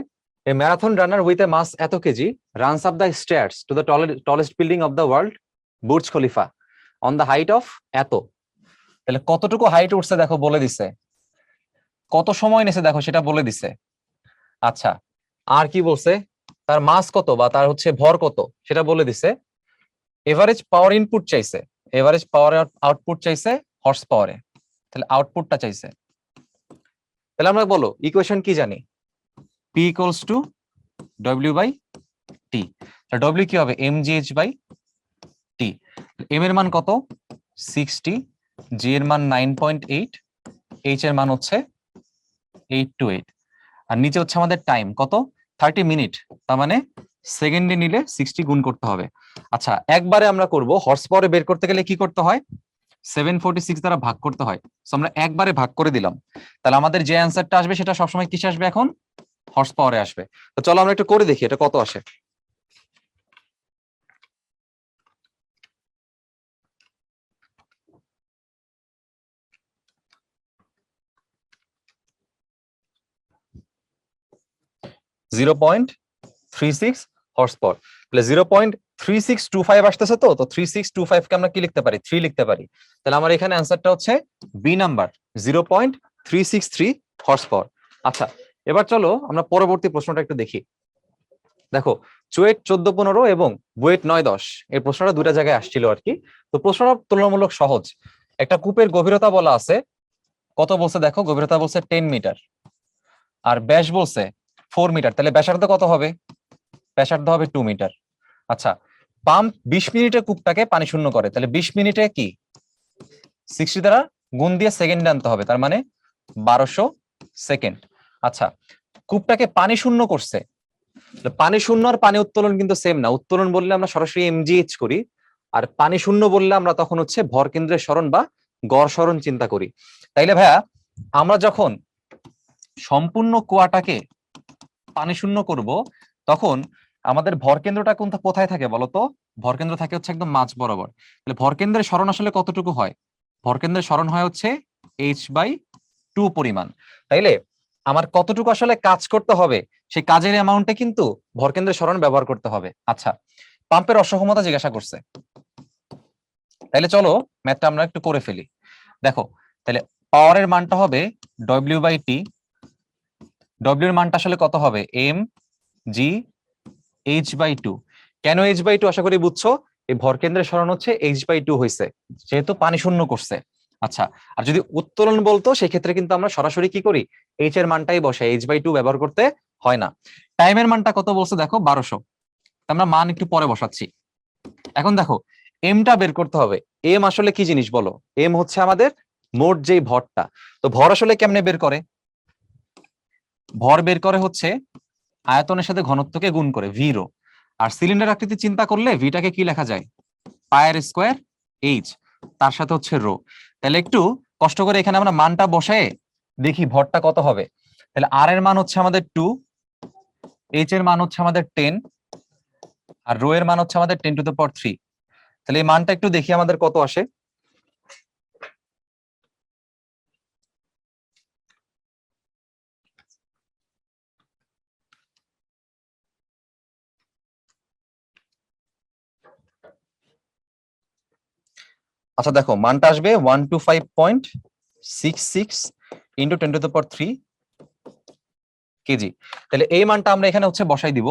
এ ম্যারাথন রানার উইথ এ মাস এত KG runs up the stairs to the tallest building of the world, Burj Khalifa, on the height of এত। তাহলে কতটুকু হাইট উঠছে দেখো বলে দিছে, কত সময় নিছে দেখো সেটা বলে দিছে। আচ্ছা, আর কি বলছে? তার মাস কত বা তার হচ্ছে ভর কত সেটা বলে দিছে। এভারেজ পাওয়ার ইনপুট চাইছে, এভারেজ পাওয়ার আউটপুট চাইছে হর্স পাওয়ারে। তাহলে আউটপুটটা চাইছে। তাহলে আমরা বলো ইকুয়েশন কি জানি? P equals to W by T. W কি হবে? MGH by T. এম এর মান কত? 60, জি এর মান 9.8, এইচ এর মান হচ্ছে 828, আর নিচে হচ্ছে আমাদের টাইম কত? 30 মিনিট। তার মানে সেকেন্ডে নিলে 60 গুণ করতে হবে। আচ্ছা, একবারে আমরা করব, হর্স পাওয়ারে বের করতে গেলে কি করতে হয়? 746 দ্বারা ভাগ করতে হয়। সো আমরা একবারে ভাগ করে দিলাম, তাহলে আমাদের যে অ্যান্সারটা আসবে সেটা সবসময় কিসে আসবে? এখন হর্স পাওয়ারে আসবে। তো চলো আমরা একটু করে দেখি এটা কত আসে। Zero point three six horse power, তাহলে 0.3625 আসতেছে। তো 3625 কে আমরা কি লিখতে পারি? 3 লিখতে পারি। তাহলে আমার এখানে অ্যান্সারটা হচ্ছে বি নাম্বার, 0.363 হর্স পাওয়ার। আচ্ছা, এবার চলো আমরা পরবর্তী প্রশ্নটা একটু দেখি। দেখো, চুয়েট 14-15 এবং বুয়েট 9-10 এই প্রশ্নটা দুটা জায়গায় আসছিল আর কি। তো প্রশ্নটা তুলনামূলক সহজ। একটা কূপের গভীরতা বলা আছে, কত বলছে দেখো? গভীরতা বলছে 10 মিটার, আর ব্যাস বলছে 4 মিটার। তাহলে ব্যাসার্ধ কত হবে? ব্যাসার্ধ হবে 2 মিটার। আচ্ছা, পাম্প 20 মিনিটে কূপটাকে পানি শূন্য করে, তাহলে 20 মিনিটে কি 60 দ্বারা গুণ দিয়ে সেকেন্ডে আনতে হবে, তার মানে 1200 সেকেন্ড। আচ্ছা, কূপটাকে পানি শূন্য করছে। পানি শূন্য আর পানি উত্তোলন কিন্তু সেম না। উত্তোলন বললে আমরা সরাসরি এমজিএইচ করি, আর পানি শূন্য বললে আমরা তখন হচ্ছে ভর কেন্দ্রের সরণ বা গড় সরণ চিন্তা করি। তাইলে ভাইয়া, আমরা যখন সম্পূর্ণ কুয়াটাকে পানি শূন্য করব, তখন আমাদের ভর কেন্দ্রটা কোথায় থাকে বলতো? ভর কেন্দ্র থাকে হচ্ছে একদম মাঝ বরাবর। তাহলে ভর কেন্দ্রের সরণ আসলে কতটুকু হয়? ভর কেন্দ্রের সরণ হয় হচ্ছে h/2 পরিমাণ। তাইলে আমার কতটুকু আসলে কাজ করতে হবে, সেই কাজের অ্যামাউন্টে কিন্তু ভর কেন্দ্রের সরণ ব্যবহার করতে হবে। আচ্ছা, পাম্পের অসক্ষমতা জিজ্ঞাসা করছে, তাইলে চলো ম্যাথটা আমরা একটু করে ফেলি। দেখো, তাহলে পাওয়ারের মানটা হবে W/T। ডব্লিউ এর মানটা আসলে কত হবে? mg/h/2। কেন h/2? আশা করি বুঝছো। এই ভরকেন্দ্রের সরণ হচ্ছে h/2 হয়েছে, যেহেতু পানি শূন্য করছে। আচ্ছা, আর যদি উত্তোলন বলতো সেক্ষেত্রে কিন্তু আমরা সরাসরি কি করি? h এর মানটাই বসাই, h/2 ব্যবহার করতে হয় না। টাইমের মানটা কত বলছে দেখো? 1200। আমরা মান একটু পরে বসাচ্ছি। এখন দেখো, এমটা বের করতে হবে। এম আসলে কি জিনিস বলো? এম হচ্ছে আমাদের মোট যেই ভরটা। তো ভর আসলে কেমনে বের করে? ভর বের করে হচ্ছে আয়তনের সাথে ঘনত্বকে গুণ করে, ভি রো। আর সিলিন্ডার আকৃতি চিন্তা করলে ভিটাকে কি লেখা যায়? পায়ের স্কোয়ার এইচ, তার সাথে হচ্ছে রো। তাহলে একটু কষ্ট করে এখানে আমরা মানটা বসায় দেখি ভরটা কত হবে। তাহলে আর এর মান হচ্ছে আমাদের 2, এইচ এর মান হচ্ছে আমাদের 10, আর রো এর মান হচ্ছে আমাদের 10⁻3। তাহলে এই মানটা একটু দেখি আমাদের কত আসে। আচ্ছা দেখো, মানটা আসবে 125.66 ইন্টু 10⁻3 কেজি। তাহলে এই মানটা আমরা এখানে হচ্ছে বসাই দিব,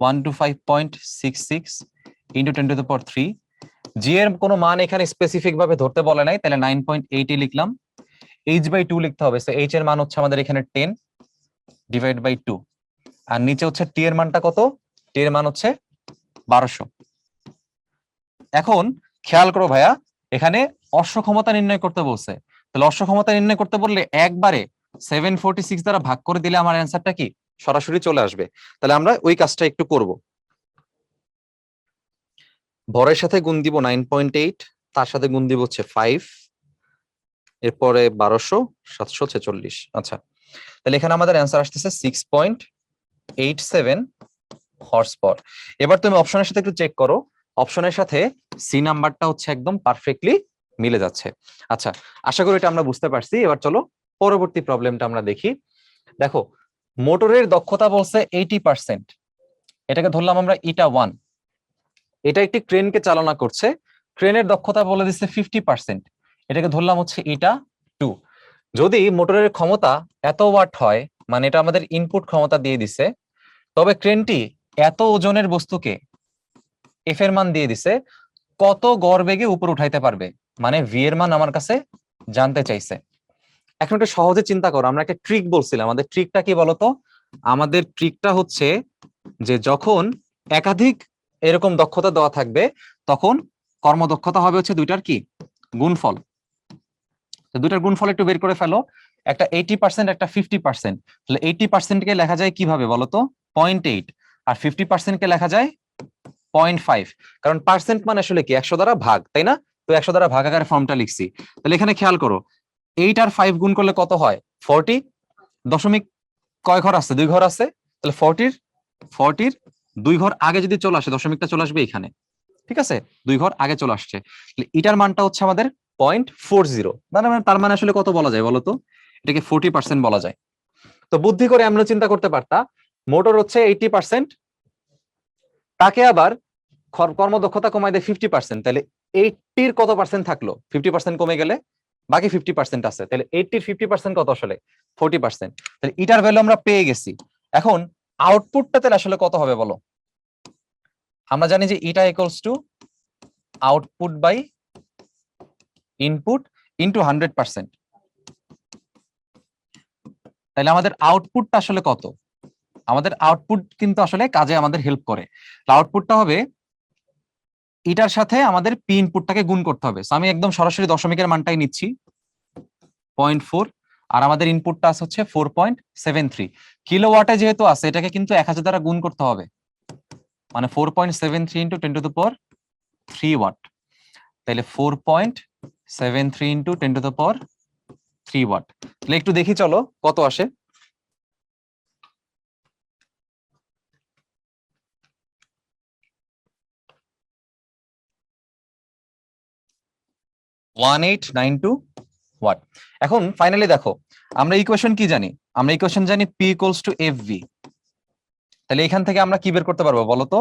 125.66 ইন্টু 10⁻3। জি এর কোনো মান এখানে স্পেসিফিক ভাবে ধরতে বলে নাই, তাহলে 9.8 লিখলাম। h/2 লিখতে হবে, এইচ এর মান হচ্ছে আমাদের এখানে 10 ডিভাইড বাই 2, আর নিচে হচ্ছে টি এর মানটা কত? টি এর মান হচ্ছে 1200। এখন খেয়াল করো ভাইয়া, এখানে অশ্বক্ষমতা নির্ণয় করতে বলছে। তাহলে অশ্বক্ষমতা নির্ণয় করতে বললে একবারে 746 দ্বারা ভাগ করে দিলে আমার অ্যান্সারটা কি সরাসরি চলে আসবে। তাহলে আমরা ওই কাজটা একটু করব। ভরের সাথে গুণ দিব 9.8, তার সাথে গুণ দিব হচ্ছে 5, এরপরে 1200, 746। আচ্ছা, তাহলে এখানে আমাদের অ্যান্সার আসতেছে 6.87 হর্স পাওয়ার। এবার তুমি অপশনের সাথে একটু চেক করো, অপশনের সাথে সি নাম্বারটা হচ্ছে একদম পারফেক্টলি মিলে যাচ্ছে। আচ্ছা, আশা করি এটা আমরা বুঝতে পারছি। এবার চলো পরবর্তী প্রবলেমটা আমরা দেখি। দেখো, মোটরের দক্ষতা বলছে 80%, এটাকে ধরলাম আমরা ইটা 1। এটা একটি ক্রেনকে চালনা করছে, ক্রেনের দক্ষতা বলে দিচ্ছে 50%, এটাকে ধরলাম হচ্ছে ইটা 2। যদি মোটরের ক্ষমতা এত ওয়াট হয়, মানে এটা আমাদের ইনপুট ক্ষমতা দিয়ে দিছে, তবে ক্রেনটি এত ওজনের বস্তুকে এফ এর মান দিয়ে দিছে, কত গড় বেগে উপর উঠাইতে পারবে, মানে ভি এর মান আমার কাছে জানতে চাইছে। এখন একটু সহজে চিন্তা করো, আমরা একটা ট্রিক বলছিলাম, আমাদের ট্রিকটা কি বলতো? আমাদের ট্রিকটা হচ্ছে যে যখন একাধিক এরকম দক্ষতা দেওয়া থাকবে, তখন কর্মদক্ষতা হবে হচ্ছে দুইটার কি গুণফল। তো দুইটার গুণফল একটু বের করে ফেলো, একটা 80%, একটা 50%। তাহলে 80%কে লেখা যায় কিভাবে বলতো? 0.8। আর 50% কে লেখা যায় 0.5, কারণ পার্সেন্ট মানে আসলে কি 100 দ্বারা ভাগ, তাই না? তো 100 দ্বারা ভাগ আকারে ফর্মটা লিখছি। তাহলে এখানে খেয়াল করো 8 আর 5 গুণ করলে কত হয় 40, দশমিক কয় ঘর আছে 2 ঘর আছে, তাহলে 40 2 ঘর আগে যদি চলে আসে দশমিকটা চলে আসবে এখানে, ঠিক আছে? 2 ঘর আগে চলে আসছে, তাহলে এটার মানটা হচ্ছে আমাদের 0.40। তার মানে আসলে কত বলা যায় বলতো? এটাকে 40% বলা যায়। তো বুদ্ধি করে আমরা চিন্তা করতে পারতা মোটর হচ্ছে 80%, তাকে আবার কর্মদক্ষতা কমাই দেয় 50%, তাহলে 80-র কত পার্সেন্ট থাকলো? 50% কমে গেলে বাকি 50% আছে, তাহলে 80-র 50% কত আসলে 40%। তাহলে এটার ভ্যালু আমরা পেয়ে গেছি। এখন আউটপুটটা তাহলে আসলে কত হবে বলো? আমরা জানি যে এটা equals to output by input into 100%। তাহলে আমাদের আউটপুটটা আসলে কত? আমাদের আউটপুট কিন্তু আসলে কাজে আমাদের হেল্প করে। আউটপুটটা হবে এটার সাথে আমাদের পি ইনপুটটাকে গুণ করতে হবে। আমি একদম সরাসরি দশমিকের মানটাই নিচ্ছি 0.4, আর আমাদের ইনপুটটা আছে হচ্ছে 4.73 কিলোওয়াটে। যেহেতু আছে এটাকে কিন্তু 1000 দ্বারা গুণ করতে হবে, মানে 4.73 ইন্টু 10⁻³ ওয়াট। তাহলে 4.73 ইন্টু 10⁻³ ওয়াট। তাহলে একটু দেখি চলো কত আসে। ওয়াট। এখন ফাইনালি দেখো আমরা ইকুয়েশন কি জানি? আমরা ইকুয়েশন জানি P ইকুয়ালস টু FV। তাহলে এখান থেকে আমরা কি বের করতে পারবো বলতো?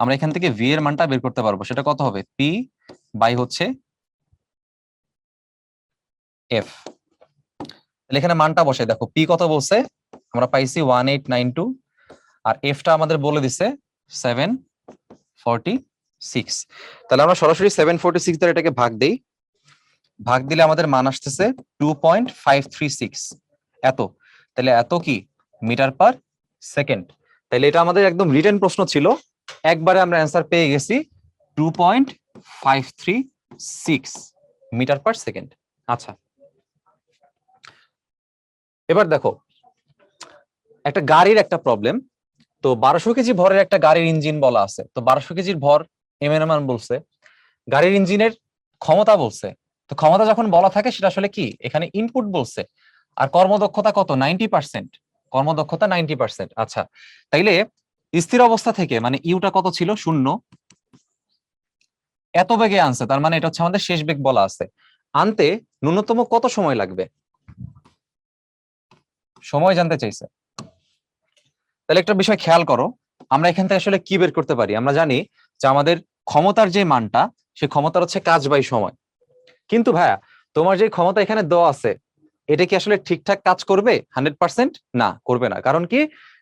আমরা এখান থেকে V এর মানটা বের করতে পারবো। সেটা কত হবে? P বাই হচ্ছে F। তাহলে এখানে মানটা বসে দেখো P কত বলছে, আমরা পাইছি 1892, আর F টা আমাদের বলে দিছে 746। তাহলে আমরা সরাসরি 746 দ্বারা এটাকে ভাগ দেই। ভাগ দিলে আমাদের মান আসতেছে 2.536 এত। তাহলে এত কি মিটার পার সেকেন্ড। তাহলে এটা আমাদের একদম রিটেন প্রশ্ন ছিল, একবারে আমরা অ্যান্সার পেয়ে গেছি 2.536 মিটার পার সেকেন্ড। আচ্ছা, এবার দেখো একটা গাড়ির একটা প্রবলেম। তো 1200 কেজি ভরের একটা গাড়ির ইঞ্জিন বলা আছে। তো 1200 কেজির ভর এম এর মান বলছে, গাড়ির ইঞ্জিনের ক্ষমতা বলছে। তো ক্ষমতা যখন বলা থাকে সেটা আসলে কি এখানে ইনপুট বলছে, আর কর্মদক্ষতা কত 90%, কর্মদক্ষতা 90%। আচ্ছা, তাইলে স্থির অবস্থা থেকে মানে ইউটা কত ছিল 0, এত বেগে আনছে, তার মানে এটা হচ্ছে আমাদের শেষ বেগ বলা আছে। আনতে ন্যূনতম কত সময় লাগবে সময় জানতে চাইছে। তাহলে একটা বিষয় খেয়াল করো, আমরা এখান থেকে আসলে কি বের করতে পারি? আমরা জানি যে আমাদের ক্ষমতার যে মানটা সে ক্ষমতার হচ্ছে কাজ বাই সময়। কিন্তু ভাইয়া তোমার যে ক্ষমতা এখানে দেওয়া আছে এটা কি আসলে ঠিকঠাক কাজ করবে 100%? না, করবে না। কারণ কি?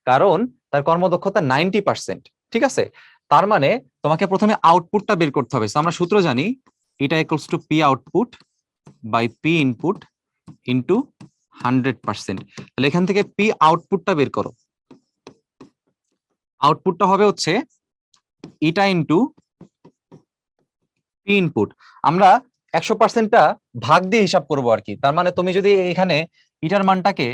কারণ তার কর্মদক্ষতা 90%। ঠিক আছে, তার মানে তোমাকে প্রথমে আউটপুটটা বের করতে হবে। আমরা সূত্র জানি এটা equals to P output by P input into 100%। তাহলে এখান থেকে পি আউটপুটটা বের করো। আউটপুটটা হবে হচ্ছে এটা ইন্টু পি ইনপুট। আমরা 100%টা ভাগ দিয়ে হিসাব করবো আর কি। তার মানে তুমি যদি এখানে ইটার মানটাকে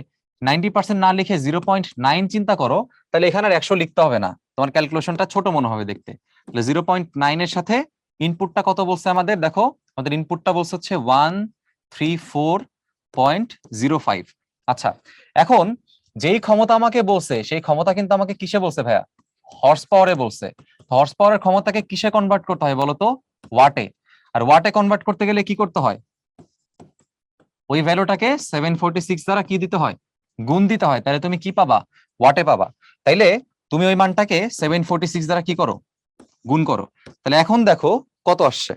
90% না লিখে 0.9 চিন্তা করো, তাহলে এখানে আর 100 লিখতে হবে না, তোমার ক্যালকুলেশনটা ছোট মনে হবে দেখতে। তাহলে 0.9 এর সাথে ইনপুটটা কত বলছে আমাদের? দেখো আমাদের ইনপুটটা বলছে হচ্ছে 134.05। আচ্ছা, এখন যেই ক্ষমতা আমাকে বলছে সেই ক্ষমতা কিন্তু আমাকে কিসে বলছে ভাইয়া? হর্স পাওয়ারে বলছে। হর্স পাওয়ারের ক্ষমতাকে কিসে কনভার্ট করতে হয় বলতো? ওয়াটে। আর ওয়াটে কনভার্ট করতে গেলে কি করতে হয়? ওই ভ্যালুটাকে 746 দ্বারা কি দিতে হয়? গুণ দিতে হয়। তাহলে তুমি কি পাবা? ওয়াটে পাবা। তাইলে তুমি ওই মানটাকে 746 দ্বারা কি করো? গুণ করো। তাহলে এখন দেখো কত আসছে।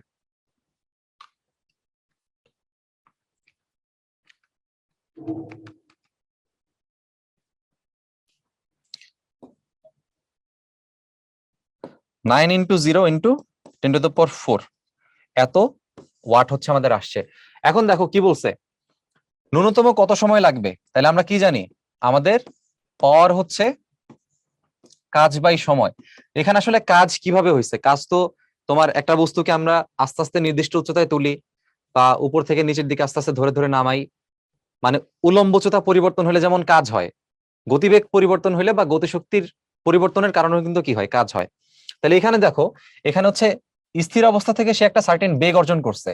নাইন ইন্টু 0 ইন্টু 10⁻⁴ এত ওয়াট হচ্ছে আমাদের আসছে। এখন দেখো কি বলছে, ন্যূনতম কত সময় লাগবে। তাহলে আমরা কি জানি? আমাদের পাওয়ার হচ্ছে কাজ বাই সময়। এখানে আসলে কাজ কিভাবে হয়েছে? কাজ তো তোমার একটা বস্তুকে আমরা আস্তে আস্তে নির্দিষ্ট উচ্চতায় তুলি বা উপর থেকে নিচের দিকে আস্তে আস্তে ধরে ধরে নামাই, মানে উলম্ব উচ্চতা পরিবর্তন হলে যেমন কাজ হয়, গতিবেগ পরিবর্তন হলে বা গতিশক্তির পরিবর্তনের কারণে কিন্তু কি হয়, কাজ হয়। তাহলে এখানে দেখো, এখানে হচ্ছে স্থির অবস্থা থেকে সে একটা সার্টেন বেগ অর্জন করছে,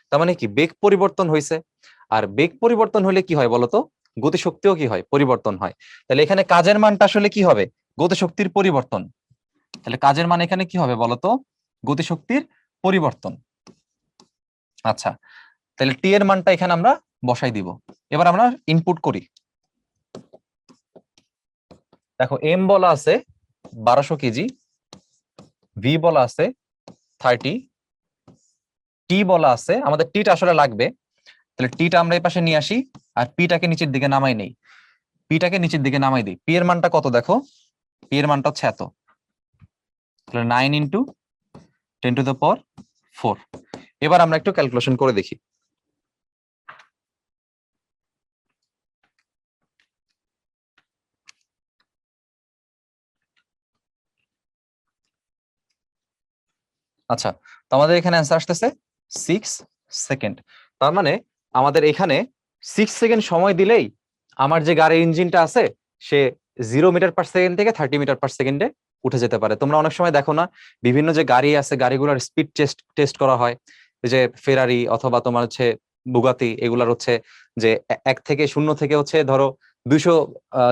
তার মানে কি বেগ পরিবর্তন হয়েছে। আর বেগ পরিবর্তন হলে কি হয় বলতো, গতিশক্তিও কি হয়, পরিবর্তন হয়। তাহলে এখানে কাজের মানটা আসলে কি হবে, গতিশক্তির পরিবর্তন। তাহলে কাজের মান এখানে কি হবে বলতো, গতিশক্তির পরিবর্তন। আচ্ছা, তাহলে টি এর মানটা এখানে আমরা বসাই দিব। এবার আমরা ইনপুট করি। দেখো এম বলা আছে 1200 কেজি, ভি বলা আছে 30, টি বলা আছে, আমাদের টিটা আসলে লাগবে, তাহলে টিটা আমরা এই পাশে নিয়ে আসি আর পিটাকে নিচের দিকে নামাই নেই, পিটাকে নিচের দিকে নামাই দিই। পি এর মানটা কত দেখো, পি এর মানটা হচ্ছে এত, তাহলে 9 ইন্টু 10⁴। এবার আমরা একটু ক্যালকুলেশন করে দেখি। আচ্ছা, তো আমাদের এখানে অ্যান্সার আসতেছে 6 সেকেন্ড। তার মানে আমাদের এখানে 6 সেকেন্ড সময় দিলেই আমার যে গাড়ির ইঞ্জিনটা আছে সে 0 মিটার/সেকেন্ড থেকে 30 মিটার/সেকেন্ডে উঠে যেতে পারে। তোমরা অনেক সময় দেখো না, বিভিন্ন যে গাড়ি আছে গাড়িগুলোর স্পিড টেস্ট করা হয়, এই যে ফেরারি অথবা তোমার হচ্ছে বুগাতি, এগুলার হচ্ছে যে 1 থেকে 0 থেকে হচ্ছে ধরো 200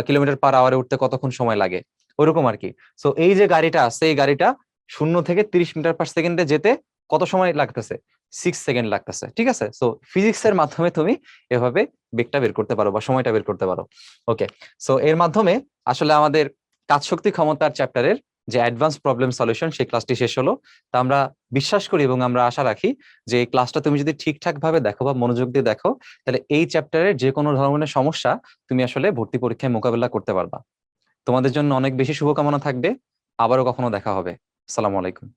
কিলোমিটার/আওয়ারে উঠতে কতক্ষণ সময় লাগে, ওইরকম আর কি। সো এই যে গাড়িটা আছে, এই গাড়িটা 0 থেকে 30 মিটার/সেকেন্ডে যেতে কত সময় লাগতেছে, 6 সেকেন্ড লাগতেছে। ঠিক আছে, সো ফিজিক্স এর মাধ্যমে তুমি এভাবে বেগটা বের করতে পারো বা সময়টা বের করতে পারো। ওকে, সো এর মাধ্যমে আসলে আমাদের কাজ শক্তি ক্ষমতার চ্যাপ্টারের যে অ্যাডভান্স প্রবলেম সলিউশন সেই ক্লাসটি শেষ হলো। তা আমরা বিশ্বাস করি এবং আমরা আশা রাখি যে এই ক্লাসটা তুমি যদি ঠিকঠাক ভাবে দেখো বা মনোযোগ দিয়ে দেখো, তাহলে এই চ্যাপ্টারের যে কোনো ধরনের সমস্যা তুমি আসলে ভর্তি পরীক্ষায় মোকাবেলা করতে পারবা। তোমাদের জন্য অনেক বেশি শুভকামনা থাকবে। আবারও কখনো দেখা হবে। আসসালামু আলাইকুম।